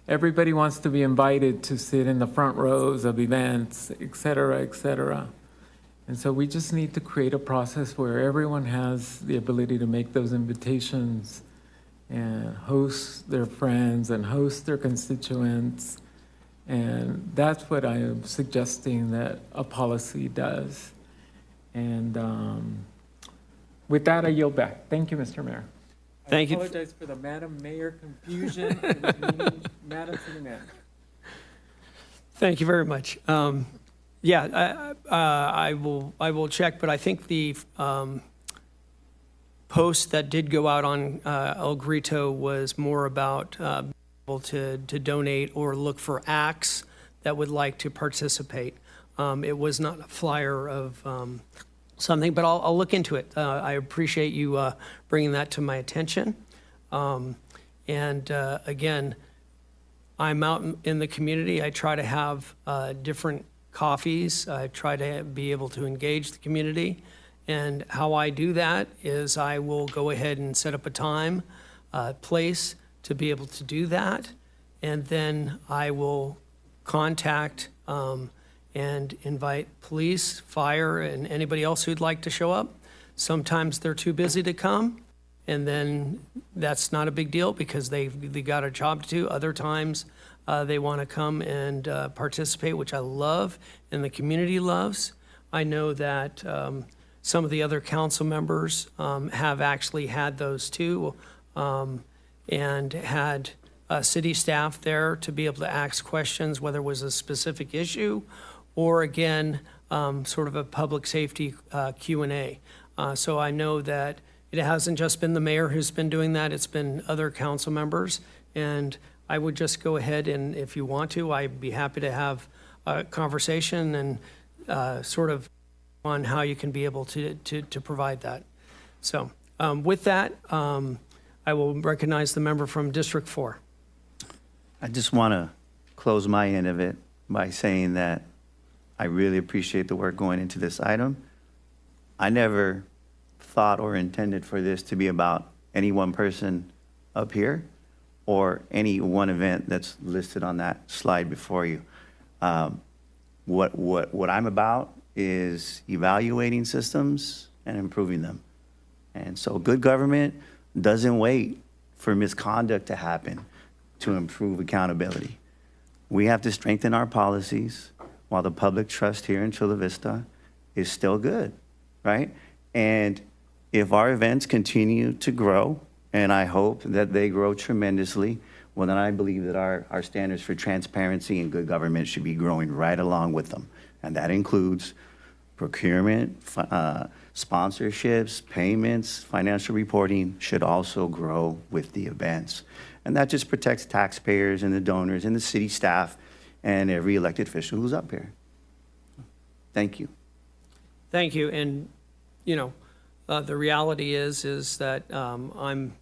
Everybody wants to be invited to sit in the front rows of events, et cetera, et cetera. And so we just need to create a process where everyone has the ability to make those invitations and host their friends and host their constituents. And that's what I am suggesting that a policy does. And with that, I yield back. Thank you, Mr. Mayor. Thank you. I apologize for the Madam Mayor confusion. It was meaning Madam City Manager. Thank you very much. Yeah, I will check, but I think the post that did go out on El Grito was more about able to donate or look for acts that would like to participate. It was not a flyer of something, but I'll look into it. I appreciate you bringing that to my attention. Again, I'm out in the community. I try to have different coffees. I try to be able to engage the community. And how I do that is I will go ahead and set up a time, place to be able to do that. And then I will contact and invite police, fire, and anybody else who'd like to show up. Sometimes they're too busy to come, and then that's not a big deal because they got a job to do. Other times they want to come and participate, which I love and the community loves. I know that some of the other council members have actually had those too, and had city staff there to be able to ask questions, whether it was a specific issue or, again, sort of a public safety Q&A. So I know that it hasn't just been the mayor who's been doing that, it's been other council members. And I would just go ahead and, if you want to, I'd be happy to have a conversation and sort of on how you can be able to provide that. So with that, I will recognize the member from District 4. I just want to close my end of it by saying that I really appreciate the work going into this item. I never thought or intended for this to be about any one person up here or any one event that's listed on that slide before you. What I'm about is evaluating systems and improving them. And so good government doesn't wait for misconduct to happen to improve accountability. We have to strengthen our policies while the public trust here in Chula Vista is still good, right? And if our events continue to grow, and I hope that they grow tremendously, well, then I believe that our standards for transparency and good government should be growing right along with them. And that includes procurement, sponsorships, payments, financial reporting should also grow with the events. And that just protects taxpayers and the donors and the city staff and every elected official who's up here. Thank you. Thank you. And, you know, the reality is that I'm,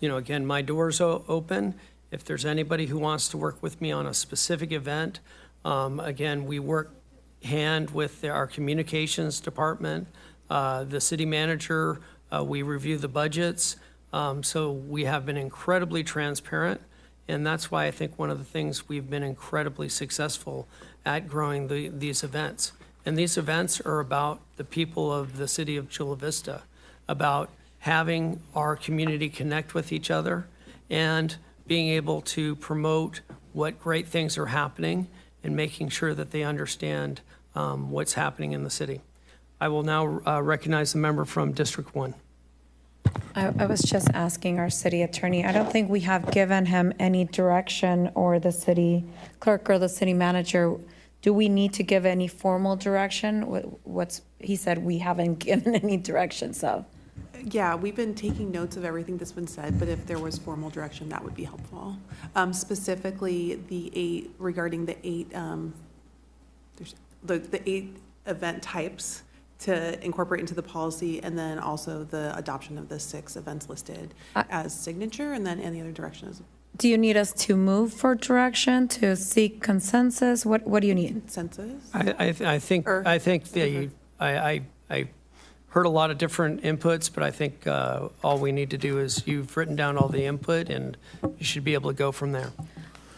you know, again, my door's open. If there's anybody who wants to work with me on a specific event, again, we work hand with our communications department, the city manager, we review the budgets. So we have been incredibly transparent. And that's why I think one of the things we've been incredibly successful at growing these events. And these events are about the people of the city of Chula Vista, about having our community connect with each other and being able to promote what great things are happening and making sure that they understand what's happening in the city. I will now recognize the member from District 1. I was just asking our city attorney. I don't think we have given him any direction, or the city clerk or the city manager. Do we need to give any formal direction? He said we haven't given any direction, so. Yeah, we've been taking notes of everything that's been said, but if there was formal direction, that would be helpful. Specifically, regarding the eight, there's the 8 event types to incorporate into the policy, and then also the adoption of the 6 events listed as signature, and then any other direction is Do you need us to move for direction, to seek consensus? What do you need? consensus. I think I heard a lot of different inputs, but I think all we need to do is you've written down all the input, and you should be able to go from there.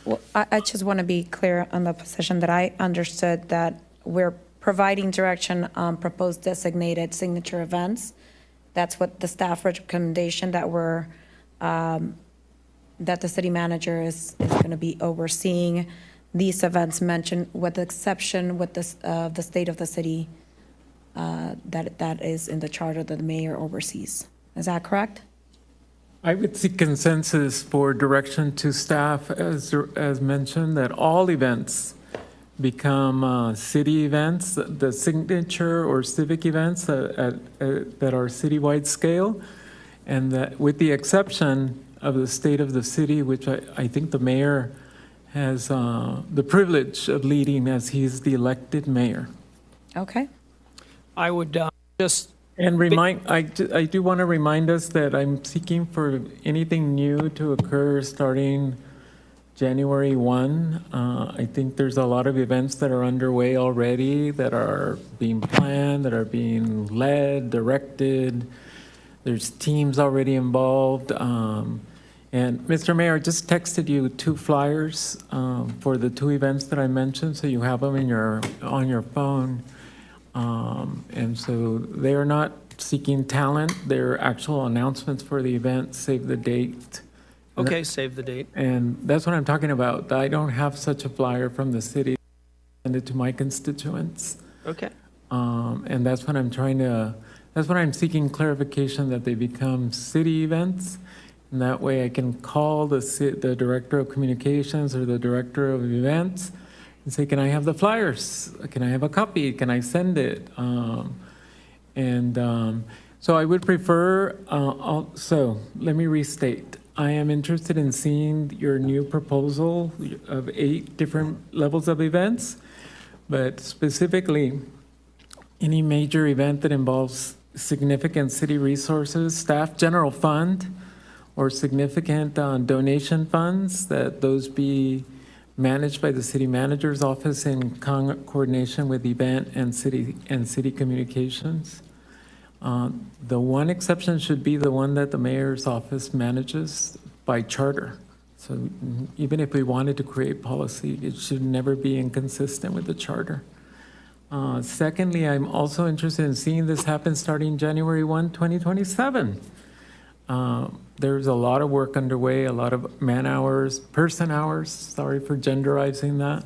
Well, I just want to be clear on the position that I understood that we're providing direction on proposed designated signature events. That's what the staff recommendation that that the city manager is going to be overseeing these events mentioned, with the exception with the state of the city that is in the charter that the mayor oversees. Is that correct? I would seek consensus for direction to staff, as mentioned, that all events become city events, the signature or civic events that are citywide scale, and that with the exception of the state of the city, which I think the mayor has the privilege of leading as he's the elected mayor. Okay. I would just... And I do want to remind us that I'm seeking for anything new to occur starting January 1. I think there's a lot of events that are underway already that are being planned, that are being led, directed. There's teams already involved. And Mr. Mayor, I just texted you 2 flyers for the 2 events that I mentioned, so you have them on your phone. And so they are not seeking talent, they're actual announcements for the event, save the date. Okay, save the date. And that's what I'm talking about. I don't have such a flyer from the city. Send it to my constituents. Okay. And that's what I'm seeking clarification, that they become city events. And that way I can call the director of communications or the director of events and say, can I have the flyers? Can I have a copy? Can I send it? So I would prefer, so let me restate. I am interested in seeing your new proposal of 8 different levels of events, but specifically any major event that involves significant city resources, staff general fund, or significant donation funds, that those be managed by the city manager's office in coordination with event and city communications. The one exception should be the one that the mayor's office manages by charter. So even if we wanted to create policy, it should never be inconsistent with the charter. Secondly, I'm also interested in seeing this happen starting January 1, 2027. There's a lot of work underway, a lot of person hours, sorry for genderizing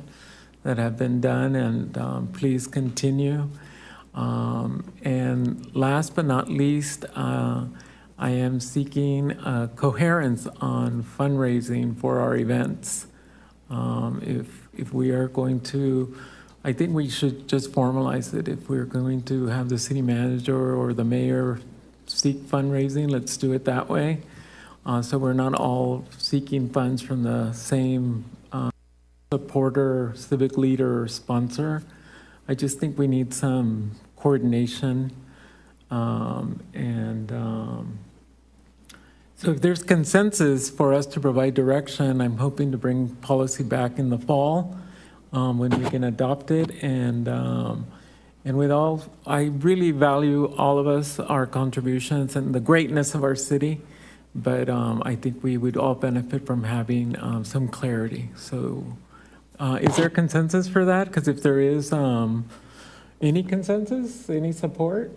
that have been done, and please continue. And last but not least, I am seeking coherence on fundraising for our events. If we are going to, I think we should just formalize it. If we're going to have the city manager or the mayor seek fundraising, let's do it that way. So we're not all seeking funds from the same supporter, civic leader, or sponsor. I just think we need some coordination. So if there's consensus for us to provide direction, I'm hoping to bring policy back in the fall when we can adopt it. And with all, I really value all of us, our contributions, and the greatness of our city. But I think we would all benefit from having some clarity. So is there consensus for that? Because if there is any consensus, any support?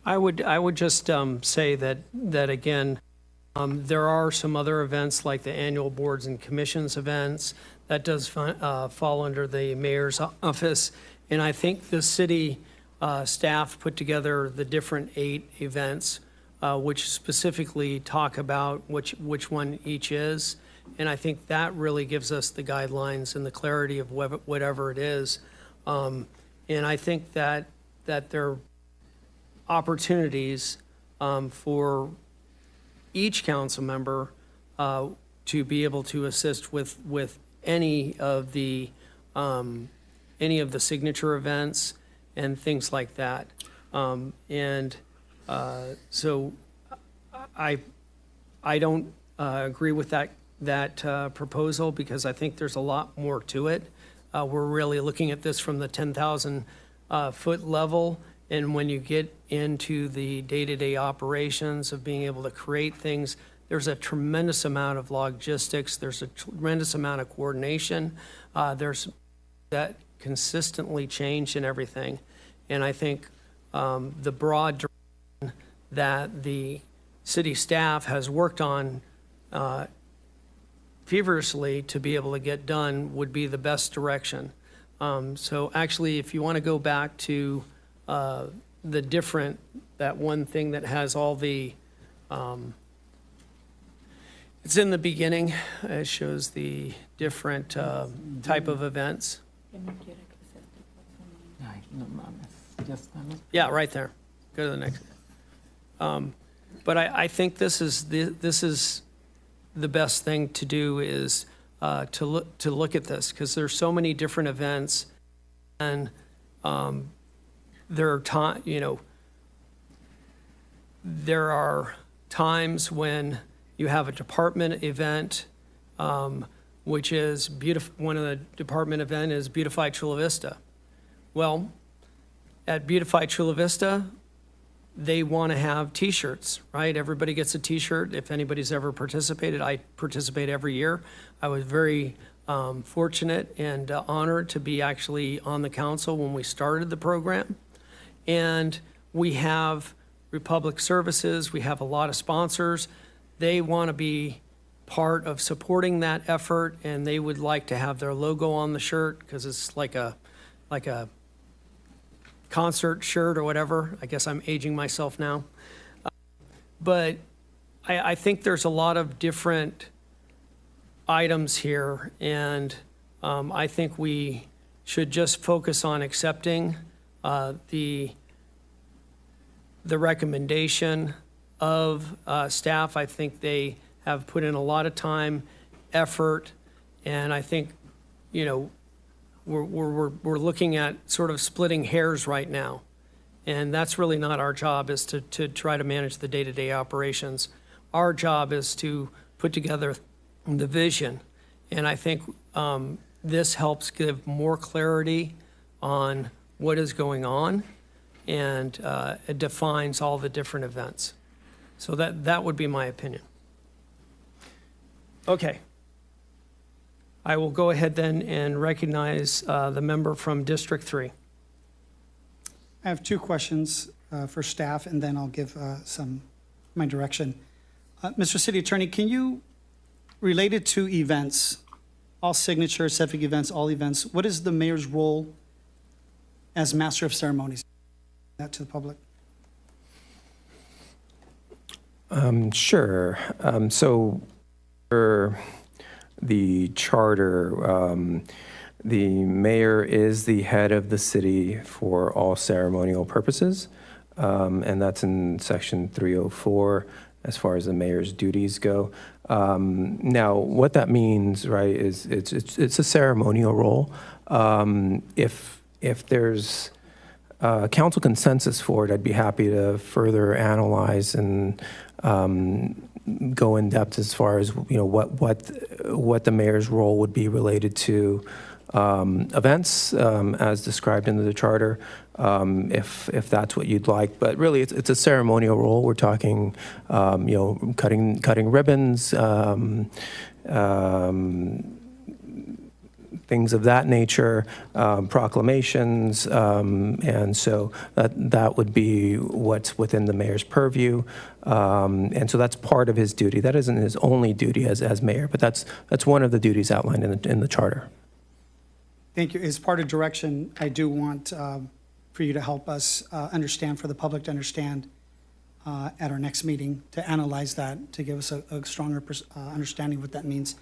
I would just say that again, there are some other events like the annual boards and commissions events that does fall under the mayor's office. And I think the city staff put together the different 8 events, which specifically talk about which one each is. And I think that really gives us the guidelines and the clarity of whatever it is. And I think that there are opportunities for each council member to be able to assist with any of the signature events and things like that. So I don't agree with that proposal, because I think there's a lot more to it. We're really looking at this from the 10,000 foot level, and when you get into the day-to-day operations of being able to create things, there's a tremendous amount of logistics, there's a tremendous amount of coordination, there's that consistently change in everything. And I think the broad direction that the city staff has worked on feverishly to be able to get done would be the best direction. So actually, if you want to go back to that one thing that has all the, it's in the beginning, it shows the different type of events. Yeah, right there. Go to the next. But I think this is the best thing to do is to look at this, because there's so many different events, and there are times when you have a department event, which is beautiful. One of the department event is Beautify Chula Vista. Well, at Beautify Chula Vista, they want to have T-shirts, right? Everybody gets a T-shirt. If anybody's ever participated, I participate every year. I was very fortunate and honored to be actually on the council when we started the program. And we have Republic Services. We have a lot of sponsors. They want to be part of supporting that effort, and they would like to have their logo on the shirt, because it's like a concert shirt or whatever. I guess I'm aging myself now. But I think there's a lot of different items here, and I think we should just focus on accepting the recommendation of staff. I think they have put in a lot of time, effort, and I think, we're looking at sort of splitting hairs right now. And that's really not our job, is to try to manage the day-to-day operations. Our job is to put together the vision. And I think this helps give more clarity on what is going on, and it defines all the different events. So that would be my opinion. Okay. I will go ahead then and recognize the member from District 3. I have two questions for staff, and then I'll give my direction. Mr. City Attorney, can you, related to events, all signatures, civic events, all events, what is the mayor's role as master of ceremonies? That to the public. Sure. So for the charter, the mayor is the head of the city for all ceremonial purposes, and that's in section 304 as far as the mayor's duties go. Now, what that means, right, is it's a ceremonial role. If there's council consensus for it, I'd be happy to further analyze and go in depth as far as what the mayor's role would be related to events as described in the charter, if that's what you'd like. But really, it's a ceremonial role. We're talking, cutting ribbons, things of that nature, proclamations, and so that would be what's within the mayor's purview, and so that's part of his duty. That isn't his only duty as mayor, but that's one of the duties outlined in the charter. Thank you. As part of direction, I do want for you to help us understand, for the public to understand at our next meeting, to analyze that, to give us a stronger understanding of what that means.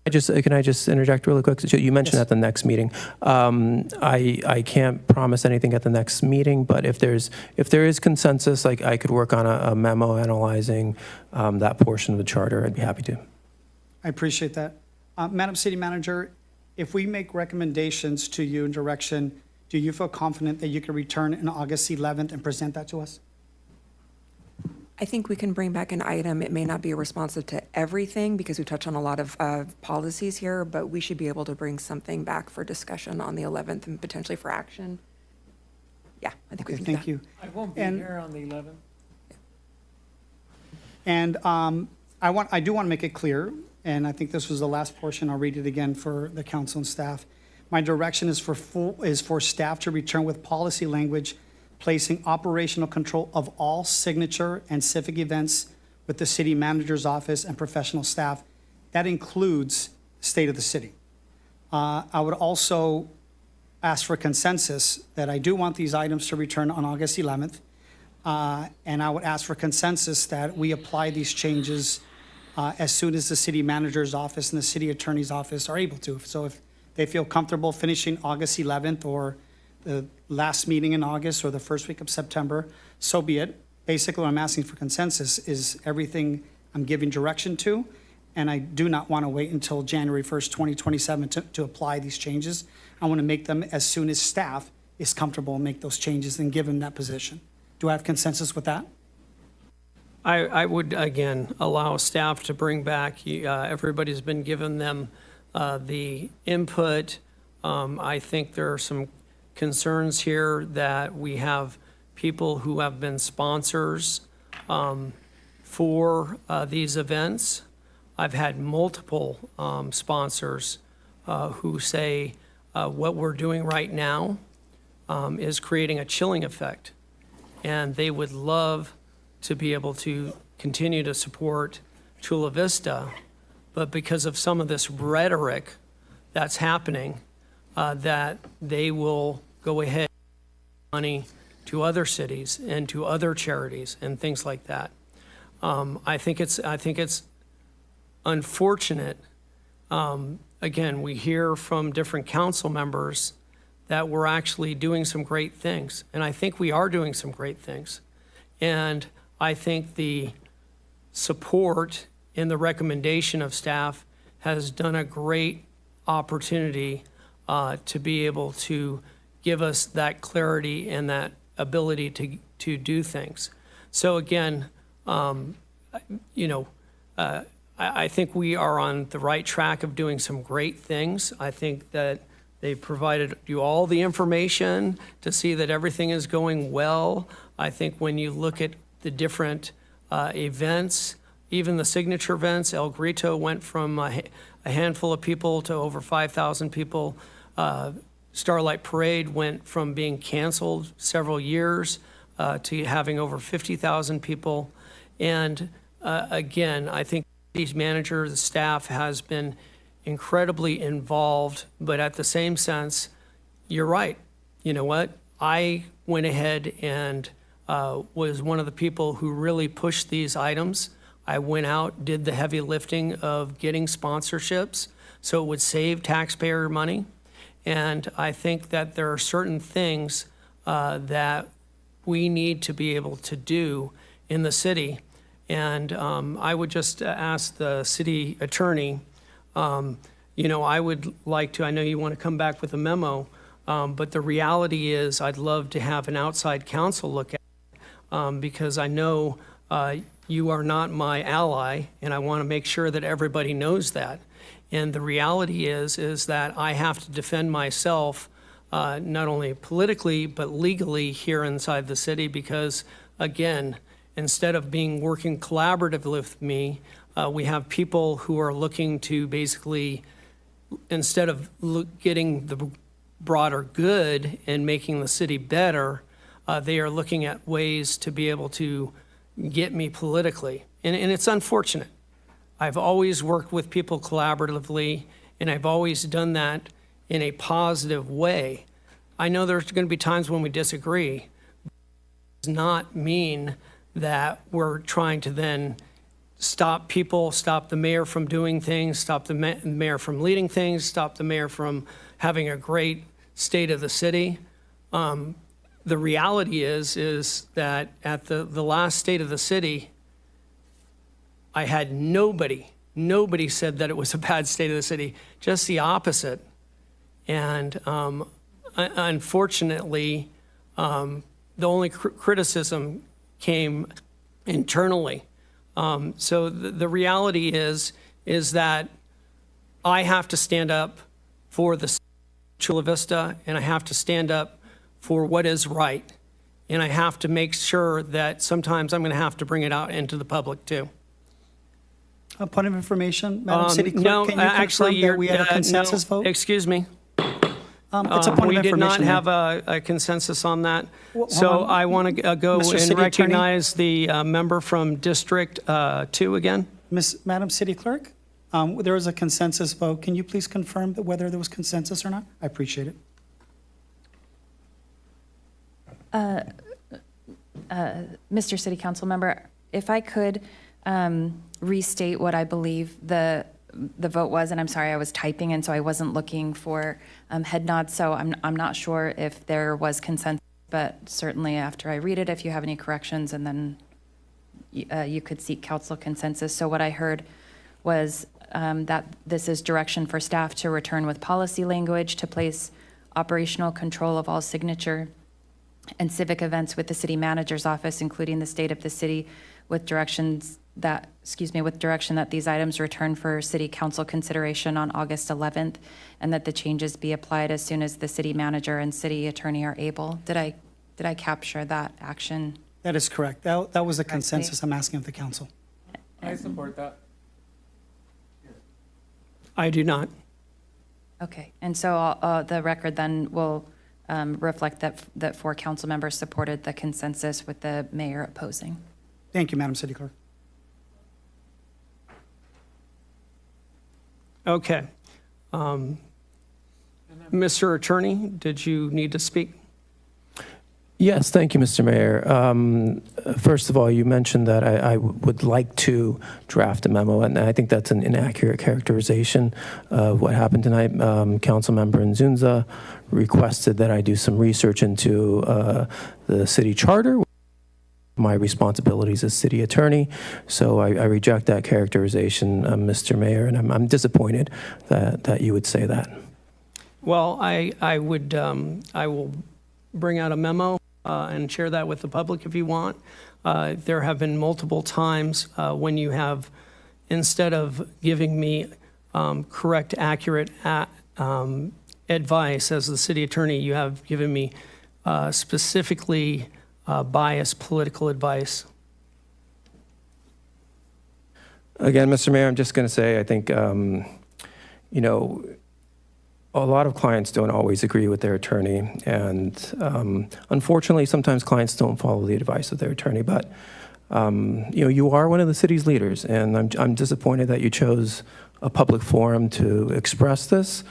Can I just interject really quick? So you mentioned Yes. at the next meeting. I can't promise anything at the next meeting, but if there is consensus, like I could work on a memo analyzing that portion of the charter. I'd be happy to. I appreciate that. Madam City Manager, if we make recommendations to you in direction, do you feel confident that you can return on August 11th and present that to us? I think we can bring back an item. It may not be responsive to everything because we touch on a lot of policies here, but we should be able to bring something back for discussion on the 11th and potentially for action. Yeah, I think we can do that. Thank you. I won't be And- here on the 11th. And I do want to make it clear, and I think this was the last portion, I'll read it again for the council and staff. My direction is for staff to return with policy language placing operational control of all signature and civic events with the city manager's office and professional staff. That includes state of the city. I would also ask for consensus that I do want these items to return on August 11th. And I would ask for consensus that we apply these changes as soon as the city manager's office and the city attorney's office are able to. So if they feel comfortable finishing August 11th or the last meeting in August or the first week of September, so be it. Basically, what I'm asking for consensus is everything I'm giving direction to, and I do not want to wait until January 1st, 2027 to apply these changes. I want to make them as soon as staff is comfortable and make those changes and give them that position. Do I have consensus with that? I would, again, allow staff to bring back, everybody's been given them the input. I think there are some concerns here that we have people who have been sponsors for these events. I've had multiple sponsors who say what we're doing right now is creating a chilling effect, and they would love to be able to continue to support Chula Vista, but because of some of this rhetoric that's happening, that they will go ahead and give money to other cities and to other charities and things like that. I think it's unfortunate. Again, we hear from different council members that we're actually doing some great things, and I think we are doing some great things. And I think the support in the recommendation of staff has done a great opportunity to be able to give us that clarity and that ability to do things. So again, I think we are on the right track of doing some great things. I think that they provided you all the information to see that everything is going well. I think when you look at the different events, even the signature events, El Grito went from a handful of people to over 5,000 people. Starlight Parade went from being canceled several years to having over 50,000 people. And again, I think the manager, the staff has been incredibly involved, but at the same sense, you're right. You know what? I went ahead and was one of the people who really pushed these items. I went out, did the heavy lifting of getting sponsorships so it would save taxpayer money. And I think that there are certain things that we need to be able to do in the city. And I would just ask the city attorney, I would like to, I know you want to come back with a memo, but the reality is I'd love to have an outside counsel look at it because I know you are not my ally, and I want to make sure that everybody knows that. And the reality is that I have to defend myself, not only politically, but legally here inside the city because, again, instead of working collaboratively with me, we have people who are looking to basically, instead of getting the broader good and making the city better, they are looking at ways to be able to get me politically. And it's unfortunate. I've always worked with people collaboratively, and I've always done that in a positive way. I know there's going to be times when we disagree. It does not mean that we're trying to then stop people, stop the mayor from doing things, stop the mayor from leading things, stop the mayor from having a great state of the city. The reality is that at the last state of the city, I had nobody said that it was a bad state of the city, just the opposite. And unfortunately, the only criticism came internally. So the reality is that I have to stand up for the city of Chula Vista, and I have to stand up for what is right. And I have to make sure that sometimes I'm going to have to bring it out into the public too. A point of information, Madam City Clerk, No, can you actually, confirm that we had a consensus no, vote? Excuse me. It's a point We of did not information. have a consensus on that. Hold So on. I want to go Mr. and City Attorney? recognize the member from District 2 again. Madam City Clerk, there was a consensus vote. Can you please confirm that whether there was consensus or not? I appreciate it. Mr. City Council member, if I could restate what I believe the vote was, and I'm sorry, I was typing, and so I wasn't looking for head nods, so I'm not sure if there was consensus, but certainly after I read it, if you have any corrections, and then you could seek council consensus. So what I heard was that this is direction for staff to return with policy language to place operational control of all signature and civic events with the city manager's office, including the state of the city, with direction that these items return for city council consideration on August 11th, and that the changes be applied as soon as the city manager and city attorney are able. Did I capture that action? That is correct. That was the consensus I'm asking of the council. I support that. I do not. Okay, and so the record then will reflect that 4 council members supported the consensus with the mayor opposing. Thank you, Madam City Clerk. Okay. Mr. Attorney, did you need to speak? Yes, thank you, Mr. Mayor. First of all, you mentioned that I would like to draft a memo, and I think that's an inaccurate characterization of what happened tonight. Councilmember Nzunza requested that I do some research into the city charter, my responsibilities as city attorney. So I reject that characterization, Mr. Mayor, and I'm disappointed that you would say that. Well, I will bring out a memo and share that with the public if you want. There have been multiple times when you have, instead of giving me correct, accurate advice as the city attorney, you have given me specifically biased political advice. Again, Mr. Mayor, I'm just going to say, I think, a lot of clients don't always agree with their attorney, and unfortunately, sometimes clients don't follow the advice of their attorney. But you are one of the city's leaders, and I'm disappointed that you chose a public forum to express this.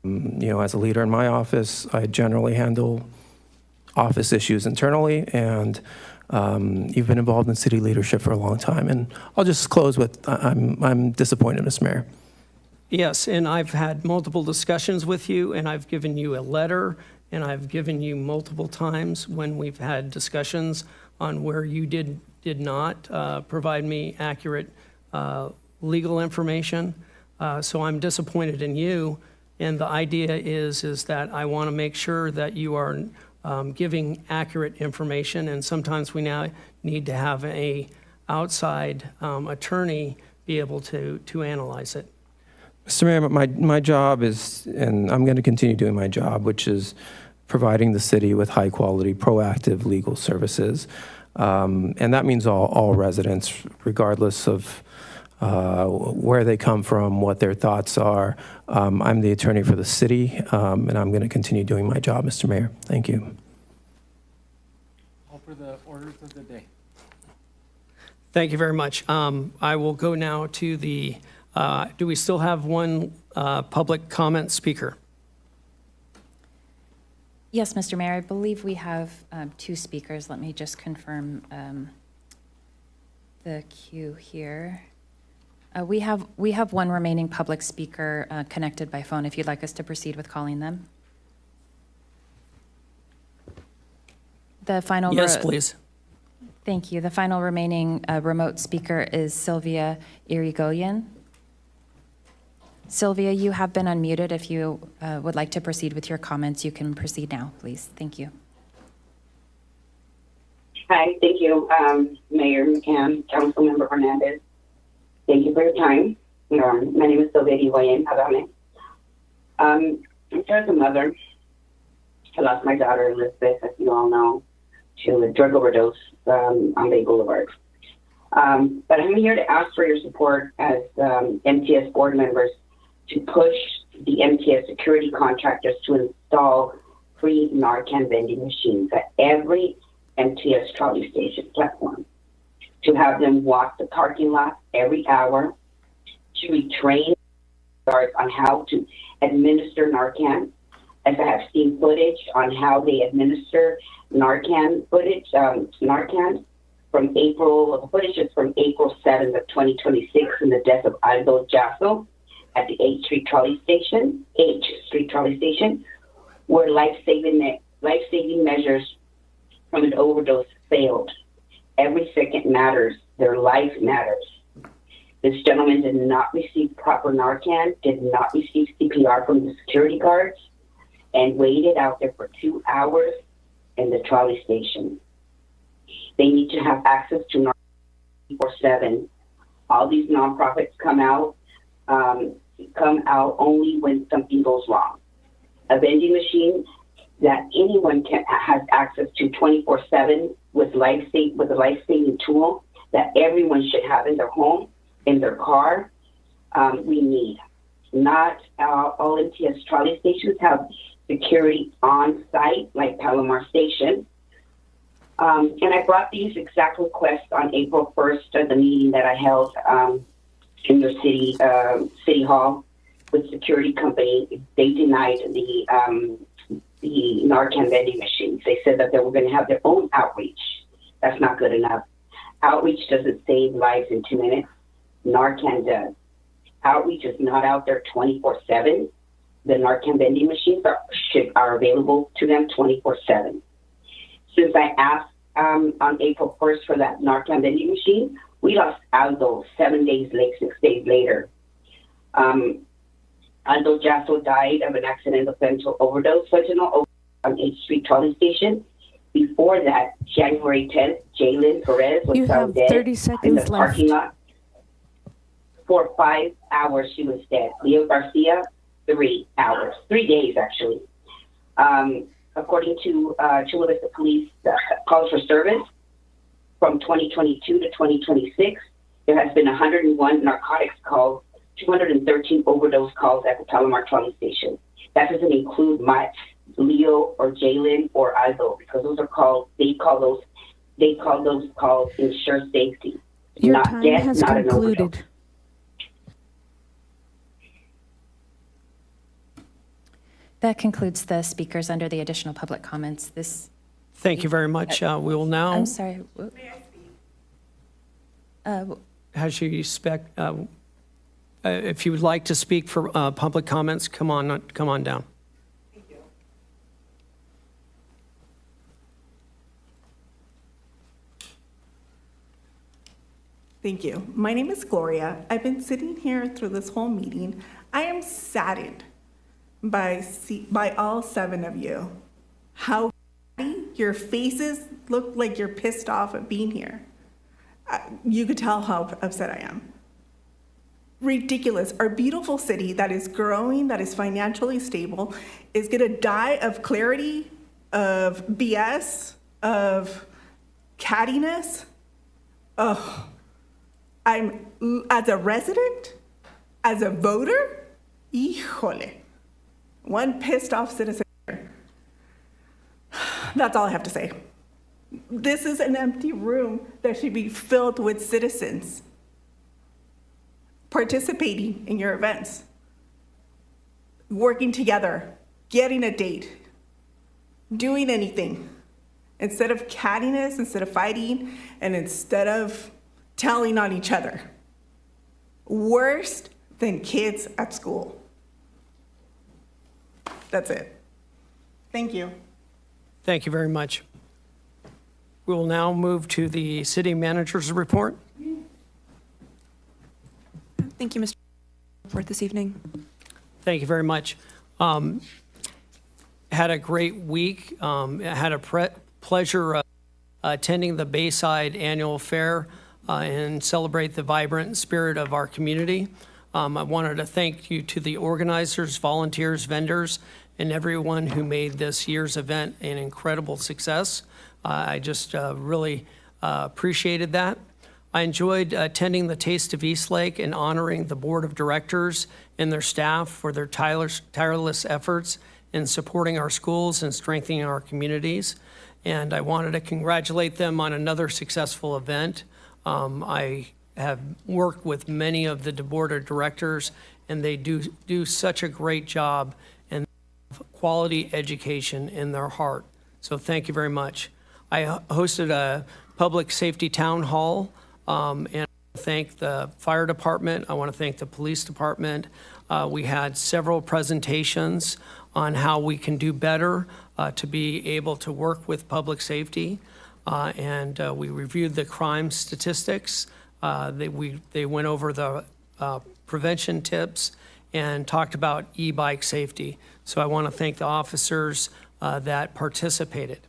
As a leader in my office, I generally handle office issues internally, and you've been involved in city leadership for a long time. And I'll just close with I'm disappointed, Mr. Mayor. Yes, and I've had multiple discussions with you, and I've given you a letter, and I've given you multiple times when we've had discussions on where you did not provide me accurate legal information. So I'm disappointed in you, and the idea is that I want to make sure that you are giving accurate information, and sometimes we now need to have a outside attorney be able to analyze it. Mr. Mayor, my job is, and I'm going to continue doing my job, which is providing the city with high-quality, proactive legal services. And that means all residents, regardless of where they come from, what their thoughts are. I'm the attorney for the city, and I'm going to continue doing my job, Mr. Mayor. Thank you. All for the orders of the day. Thank you very much. I will go now to the do we still have one public comment speaker? Yes, Mr. Mayor, I believe we have 2 speakers. Let me just confirm the queue here. We have one remaining public speaker connected by phone, if you'd like us to proceed with calling them. The final. Yes, please. Thank you. The final remaining remote speaker is Sylvia Irigoyen. Sylvia, you have been unmuted. If you would like to proceed with your comments, you can proceed now, please. Thank you. Hi, thank you, Mayor McCann, Councilmember Hernandez. Thank you for your time. My name is Sylvia Irigoyen. I'm just a mother. I lost my daughter, Elizabeth, as you all know, to a drug overdose on Bay Boulevard. But I'm here to ask for your support as MTS board members to push the MTS security contractors to install free Narcan vending machines at every MTS trolley station platform, to have them walk the parking lot every hour, to retrain guards on how to administer Narcan, as I have seen footage on how they administer Narcan from April, the footage is from April 7th of 2026 in the death of Aldo Jasso at the H Street Trolley Station, where life-saving measures from an overdose failed. Every second matters. Their life matters. This gentleman did not receive proper Narcan, did not receive CPR from the security guards, and waited out there for 2 hours in the trolley station. They need to have access to Narcan 24/7. All these nonprofits come out only when something goes wrong. A vending machine that anyone has access to 24/7 with a life-saving tool that everyone should have in their home, in their car, we need. Not all MTS trolley stations have security on site like Palomar Station. And I brought these exact requests on April 1st at the meeting that I held in the city hall with security company. They denied the Narcan vending machines. They said that they were going to have their own outreach. That's not good enough. Outreach doesn't save lives in 2 minutes. Narcan does. Outreach is not out there 24/7. The Narcan vending machines are available to them 24/7. Since I asked on April 1st for that Narcan vending machine, we lost Aldo 6 days later. Aldo Jasso died of an accidental fentanyl overdose on H Street Trolley Station. Before that, January 10th, Jalen Perez was found dead 30 in seconds the parking left. lot. For 5 hours, she was dead. Leo Garcia, 3 hours, 3 days actually. According to Chula Vista Police calls for service from 2022 to 2026, there has been 101 narcotics calls, 213 overdose calls at the Palomar Trolley Station. That doesn't include my Leo or Jalen or Aldo, because those are called, they call those calls ensure safety. Your not time death, has not an concluded. overdose. That concludes the speakers under the additional public comments. Thank you very much. We will now. I'm sorry. As you expect, if you would like to speak for public comments, come on down. Thank you. My name is Gloria. I've been sitting here through this whole meeting. I am saddened by all 7 of you. How your faces look like you're pissed off at being here. You could tell how upset I am. Ridiculous. Our beautiful city that is growing, that is financially stable, is gonna die of clarity, of BS, of cattiness. Oh, I'm, as a resident, as a voter, híjole. One pissed off citizen here. That's all I have to say. This is an empty room that should be filled with citizens participating in your events, working together, getting a date, doing anything. Instead of cattiness, instead of fighting, and instead of telling on each other. Worse than kids at school. That's it. Thank you. Thank you very much. We will now move to the city manager's report. Thank you, Mr. Report this evening. Thank you very much. Had a great week. Had a pleasure attending the Bayside Annual Fair and celebrate the vibrant spirit of our community. I wanted to thank you to the organizers, volunteers, vendors, and everyone who made this year's event an incredible success. I just really appreciated that. I enjoyed attending the Taste of Eastlake and honoring the board of directors and their staff for their tireless efforts in supporting our schools and strengthening our communities. And I wanted to congratulate them on another successful event. I have worked with many of the board of directors, and they do such a great job and quality education in their heart. So thank you very much. I hosted a public safety town hall, and I thank the fire department. I want to thank the police department. We had several presentations on how we can do better to be able to work with public safety. And we reviewed the crime statistics. They went over the prevention tips and talked about e-bike safety. So I want to thank the officers that participated.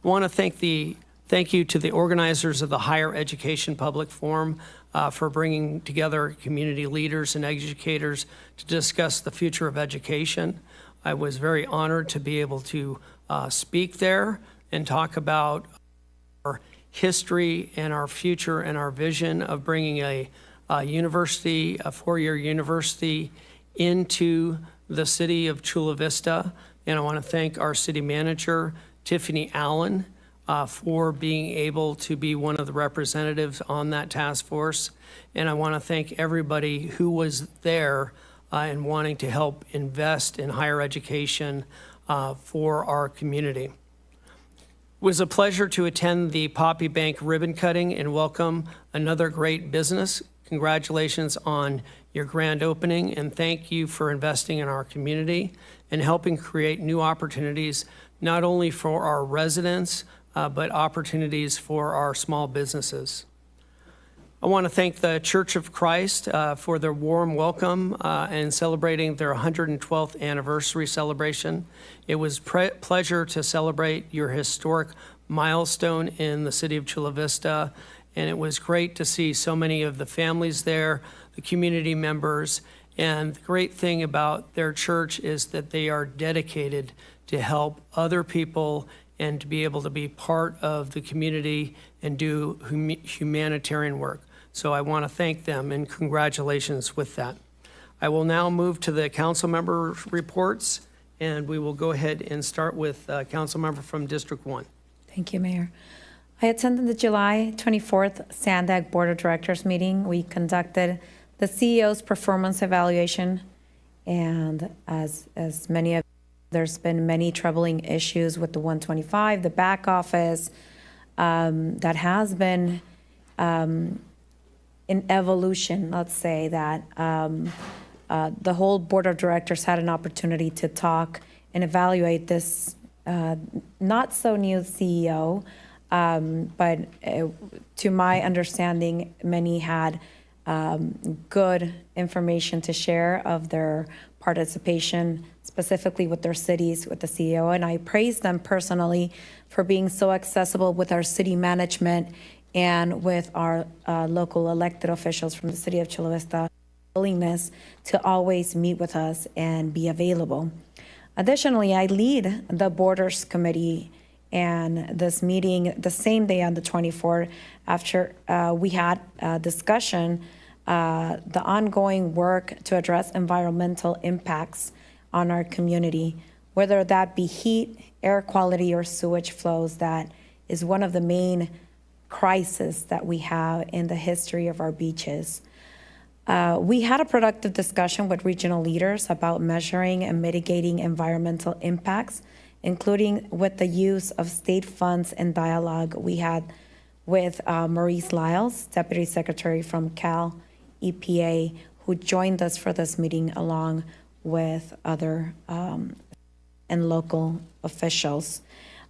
I want to thank you to the organizers of the Higher Education Public Forum for bringing together community leaders and educators to discuss the future of education. I was very honored to be able to speak there and talk about our history and our future and our vision of bringing a university, a four-year university, into the city of Chula Vista. And I want to thank our city manager, Tiffany Allen, for being able to be one of the representatives on that task force. And I want to thank everybody who was there and wanting to help invest in higher education for our community. It was a pleasure to attend the Poppy Bank ribbon cutting and welcome another great business. Congratulations on your grand opening, and thank you for investing in our community and helping create new opportunities, not only for our residents, but opportunities for our small businesses. I want to thank the Church of Christ for their warm welcome and celebrating their 112th anniversary celebration. It was a pleasure to celebrate your historic milestone in the city of Chula Vista, and it was great to see so many of the families there, the community members, and the great thing about their church is that they are dedicated to help other people and to be able to be part of the community and do humanitarian work. So I want to thank them and congratulations with that. I will now move to the council member reports, and we will go ahead and start with council member from District 1. Thank you, Mayor. I attended the July 24th SANDAG Board of Directors meeting. We conducted the CEO's performance evaluation, and as many of there's been many troubling issues with the 125, the back office, that has been in evolution, let's say, that the whole board of directors had an opportunity to talk and evaluate this not so new CEO, but to my understanding, many had good information to share of their participation, specifically with their cities, with the CEO. And I praise them personally for being so accessible with our city management and with our local elected officials from the city of Chula Vista, willingness to always meet with us and be available. Additionally, I lead the Borders Committee, and this meeting the same day on the 24th, after we had a discussion, the ongoing work to address environmental impacts on our community, whether that be heat, air quality, or sewage flows. That is one of the main crises that we have in the history of our beaches. We had a productive discussion with regional leaders about measuring and mitigating environmental impacts, including with the use of state funds and dialogue. We had with Maurice Lyles, Deputy Secretary from Cal EPA, who joined us for this meeting along with other and local officials.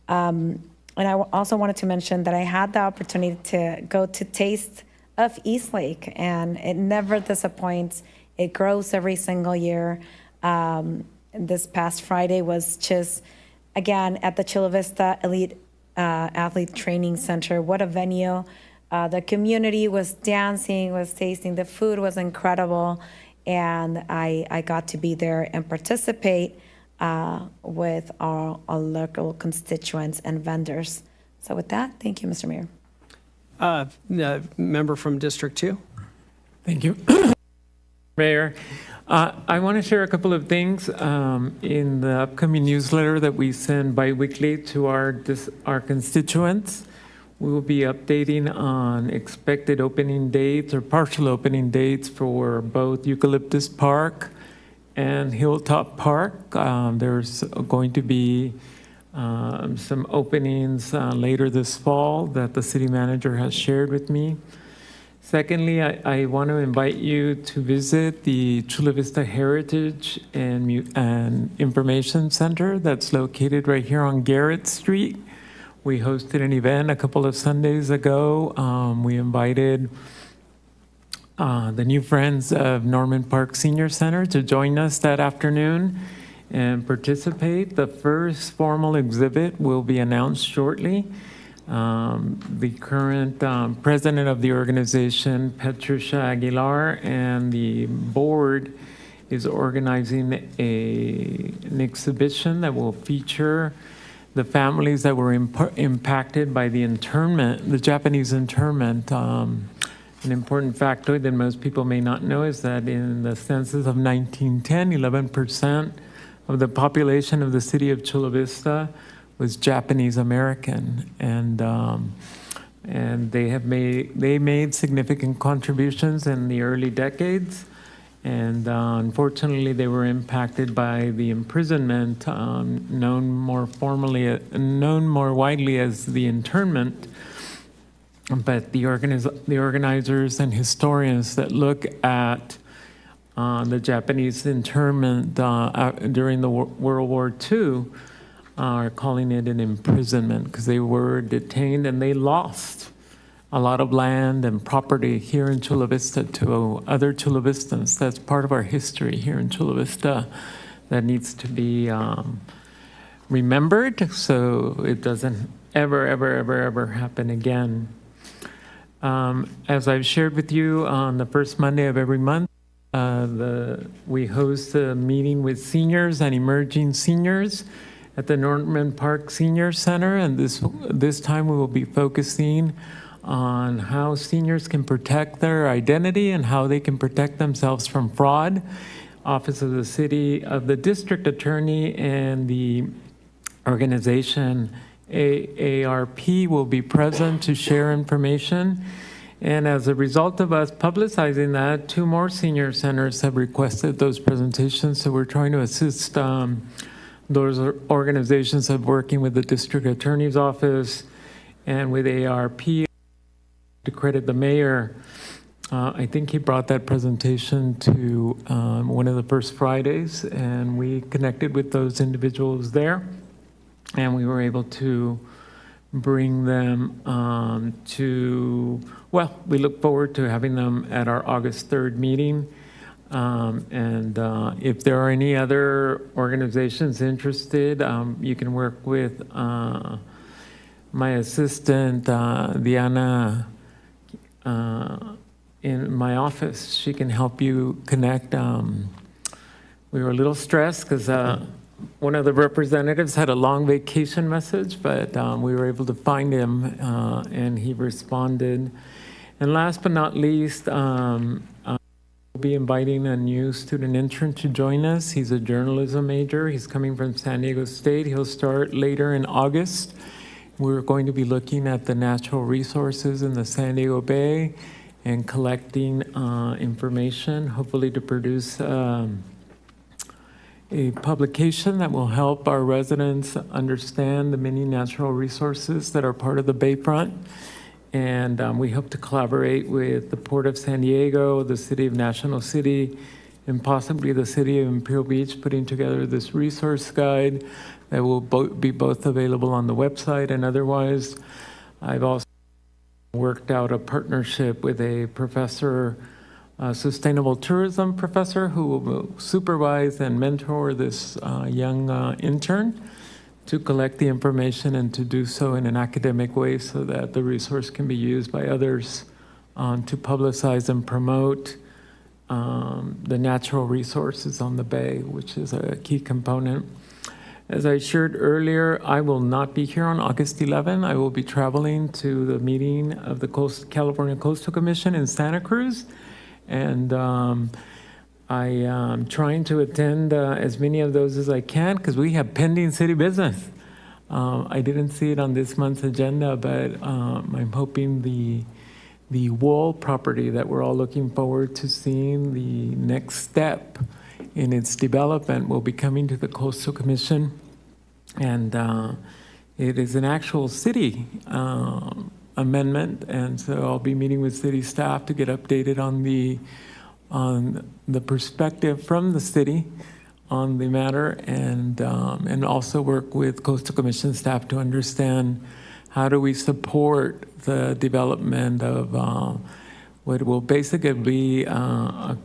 And I also wanted to mention that I had the opportunity to go to Taste of Eastlake, and it never disappoints. It grows every single year. This past Friday was just, again, at the Chula Vista Elite Athlete Training Center. What a venue. The community was dancing, was tasting. The food was incredible. And I got to be there and participate with our local constituents and vendors. So with that, thank you, Mr. Mayor. Member from District 2. Thank you, Mayor. I want to share a couple of things in the upcoming newsletter that we send biweekly to our constituents. We will be updating on expected opening dates or partial opening dates for both Eucalyptus Park and Hilltop Park. There's going to be some openings later this fall that the city manager has shared with me. Secondly, I want to invite you to visit the Chula Vista Heritage and Information Center that's located right here on Garrett Street. We hosted an event a couple of Sundays ago. We invited the new Friends of Norman Park Senior Center to join us that afternoon and participate. The first formal exhibit will be announced shortly. The current president of the organization, Patricia Aguilar, and the board is organizing an exhibition that will feature the families that were impacted by the internment, the Japanese internment. An important factor that most people may not know is that in the census of 1910, 11% of the population of the city of Chula Vista was Japanese American, and they made significant contributions in the early decades, and unfortunately they were impacted by the imprisonment, known more widely as the internment. But the organizers and historians that look at the Japanese internment during the World War II are calling it an imprisonment because they were detained and they lost a lot of land and property here in Chula Vista to other Chula Vistans. That's part of our history here in Chula Vista that needs to be remembered so it doesn't ever happen again. As I've shared with you, on the first Monday of every month, we host a meeting with seniors and emerging seniors at the Norman Park Senior Center, and this time we will be focusing on how seniors can protect their identity and how they can protect themselves from fraud. Office of the City, of the District Attorney, and the organization AARP will be present to share information. And as a result of us publicizing that, 2 more senior centers have requested those presentations. So we're trying to assist those organizations of working with the District Attorney's Office and with AARP. To credit the mayor, I think he brought that presentation to one of the first Fridays, and we connected with those individuals there. And we were able to bring them we look forward to having them at our August 3rd meeting. If there are any other organizations interested, you can work with my assistant, Diana, in my office. She can help you connect. We were a little stressed because one of the representatives had a long vacation message, but we were able to find him and he responded. And last but not least, we'll be inviting a new student intern to join us. He's a journalism major. He's coming from San Diego State. He'll start later in August. We're going to be looking at the natural resources in the San Diego Bay and collecting information, hopefully to produce a publication that will help our residents understand the many natural resources that are part of the Bayfront And we hope to collaborate with the Port of San Diego, the City of National City, and possibly the City of Imperial Beach, putting together this resource guide that will be both available on the website and otherwise. I've also worked out a partnership with a professor, sustainable tourism professor, who will supervise and mentor this young intern to collect the information and to do so in an academic way so that the resource can be used by others to publicize and promote the natural resources on the bay, which is a key component. As I shared earlier, I will not be here on August 11. I will be traveling to the meeting of the California Coastal Commission in Santa Cruz. And I am trying to attend as many of those as I can because we have pending city business. I didn't see it on this month's agenda, but I'm hoping the Wall property that we're all looking forward to seeing the next step in its development will be coming to the Coastal Commission. And it is an actual city amendment. And so I'll be meeting with city staff to get updated on the perspective from the city on the matter, and also work with Coastal Commission staff to understand how do we support the development of what will basically be a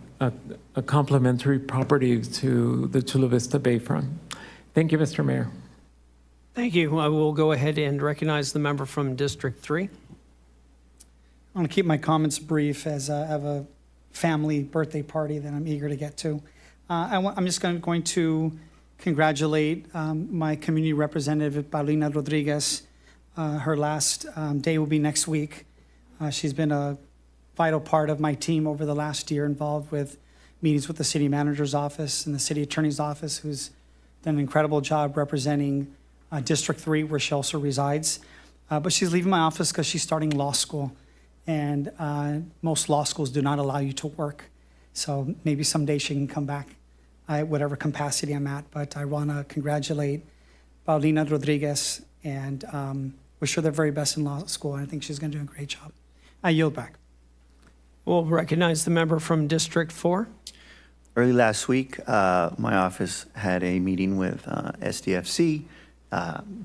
complementary property to the Chula Vista Bayfront. Thank you, Mr. Mayor. Thank you. I will go ahead and recognize the member from District 3. I want to keep my comments brief as I have a family birthday party that I'm eager to get to. I'm just going to congratulate my community representative, Paulina Rodriguez. Her last day will be next week. She's been a vital part of my team over the last year, involved with meetings with the city manager's office and the city attorney's office, who's done an incredible job representing District 3, where she also resides. But she's leaving my office because she's starting law school. And most law schools do not allow you to work. So maybe someday she can come back, whatever capacity I'm at. But I want to congratulate Paulina Rodriguez and wish her the very best in law school. And I think she's going to do a great job. I yield back. We'll recognize the member from District 4. Early last week, my office had a meeting with SDFC.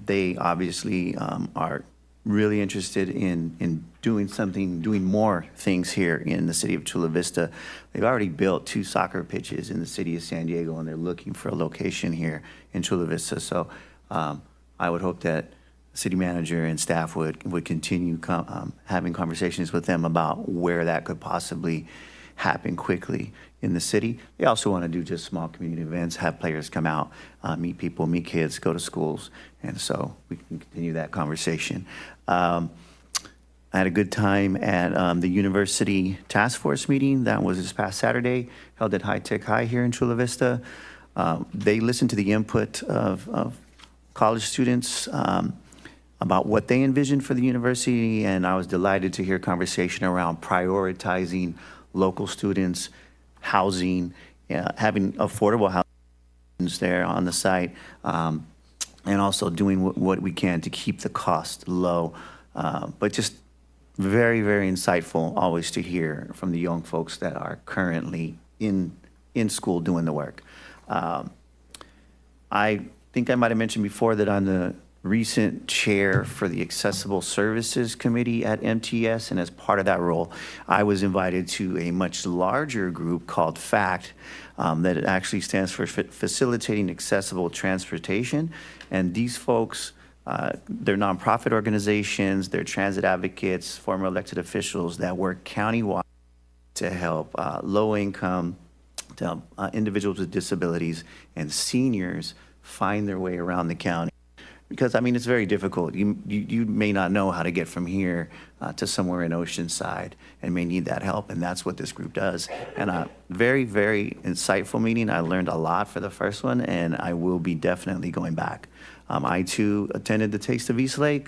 They obviously are really interested in doing more things here in the city of Chula Vista. They've already built 2 soccer pitches in the city of San Diego, and they're looking for a location here in Chula Vista. So I would hope that city manager and staff would continue having conversations with them about where that could possibly happen quickly in the city. They also want to do just small community events, have players come out, meet people, meet kids, go to schools, and so we can continue that conversation. I had a good time at the university task force meeting that was this past Saturday, held at High Tech High here in Chula Vista. They listened to the input of college students about what they envisioned for the university, and I was delighted to hear conversation around prioritizing local students, housing, having affordable housing there on the site, and also doing what we can to keep the cost low. But just very, very insightful always to hear from the young folks that are currently in school doing the work. I think I might have mentioned before that I'm the recent chair for the Accessible Services Committee at MTS, and as part of that role, I was invited to a much larger group called FACT, that it actually stands for Facilitating Accessible Transportation. And these folks, they're nonprofit organizations, they're transit advocates, former elected officials that work countywide to help low income, to help individuals with disabilities and seniors find their way around the county. Because, I mean, it's very difficult. You may not know how to get from here to somewhere in Oceanside and may need that help, and that's what this group does. And a very, very insightful meeting. I learned a lot for the first one, and I will be definitely going back. I, too, attended the Taste of Eastlake.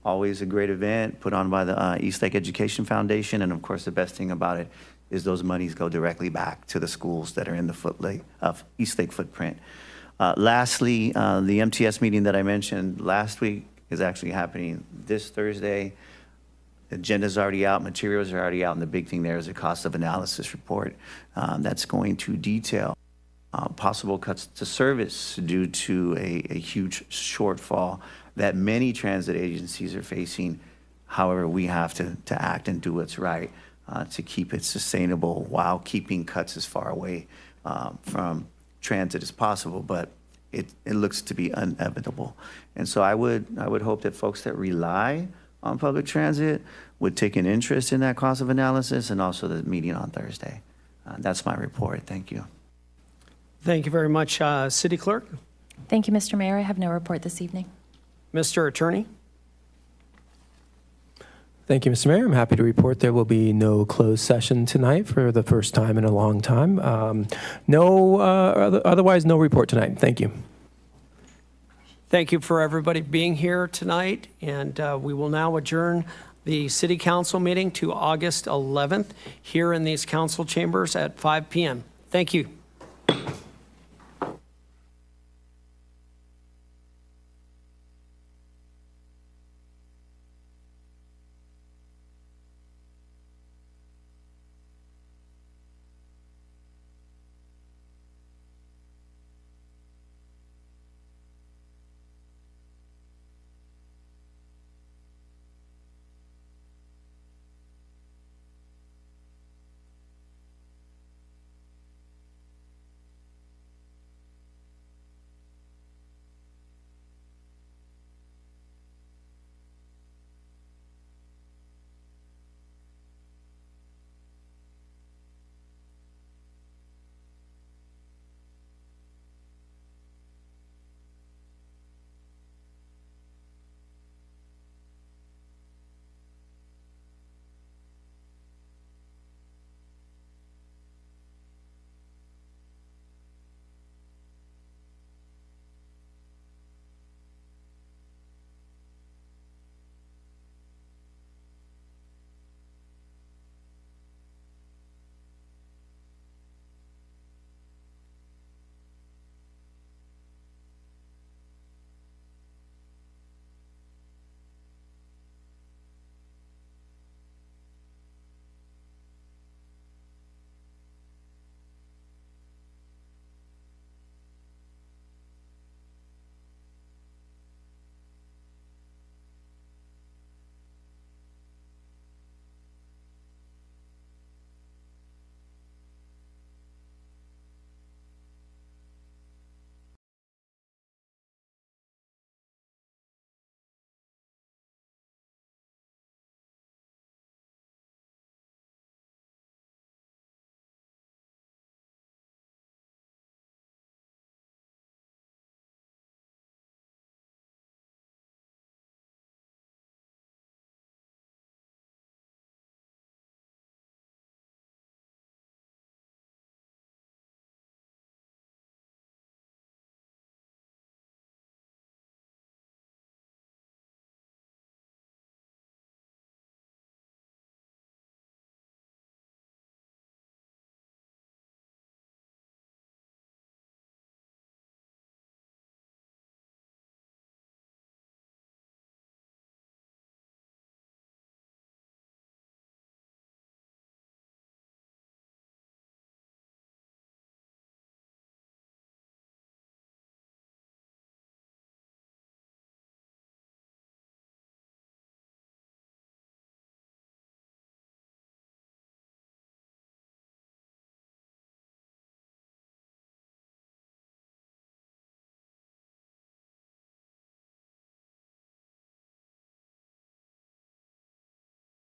Always a great event put on by the Eastlake Education Foundation, and, of course, the best thing about it is those monies go directly back to the schools that are in the Eastlake footprint. Lastly, the MTS meeting that I mentioned last week is actually happening this Thursday. agenda's already out, materials are already out, and the big thing there is a cost of analysis report that's going to detail possible cuts to service due to a huge shortfall that many transit agencies are facing. However, we have to act and do what's right to keep it sustainable while keeping cuts as far away from transit as possible. But it looks to be inevitable. And so I would hope that folks that rely on public transit would take an interest in that cost of analysis and also the meeting on Thursday. That's my report. Thank you. Thank you very much, City Clerk. Thank you, Mr. Mayor. I have no report this evening. Mr. Attorney? Thank you, Mr. Mayor. I'm happy to report there will be no closed session tonight for the first time in a long time. Otherwise, no report tonight. Thank you. Thank you for everybody being here tonight, and we will now adjourn the City Council meeting to August 11th here in these council chambers at 5 p.m. Thank you.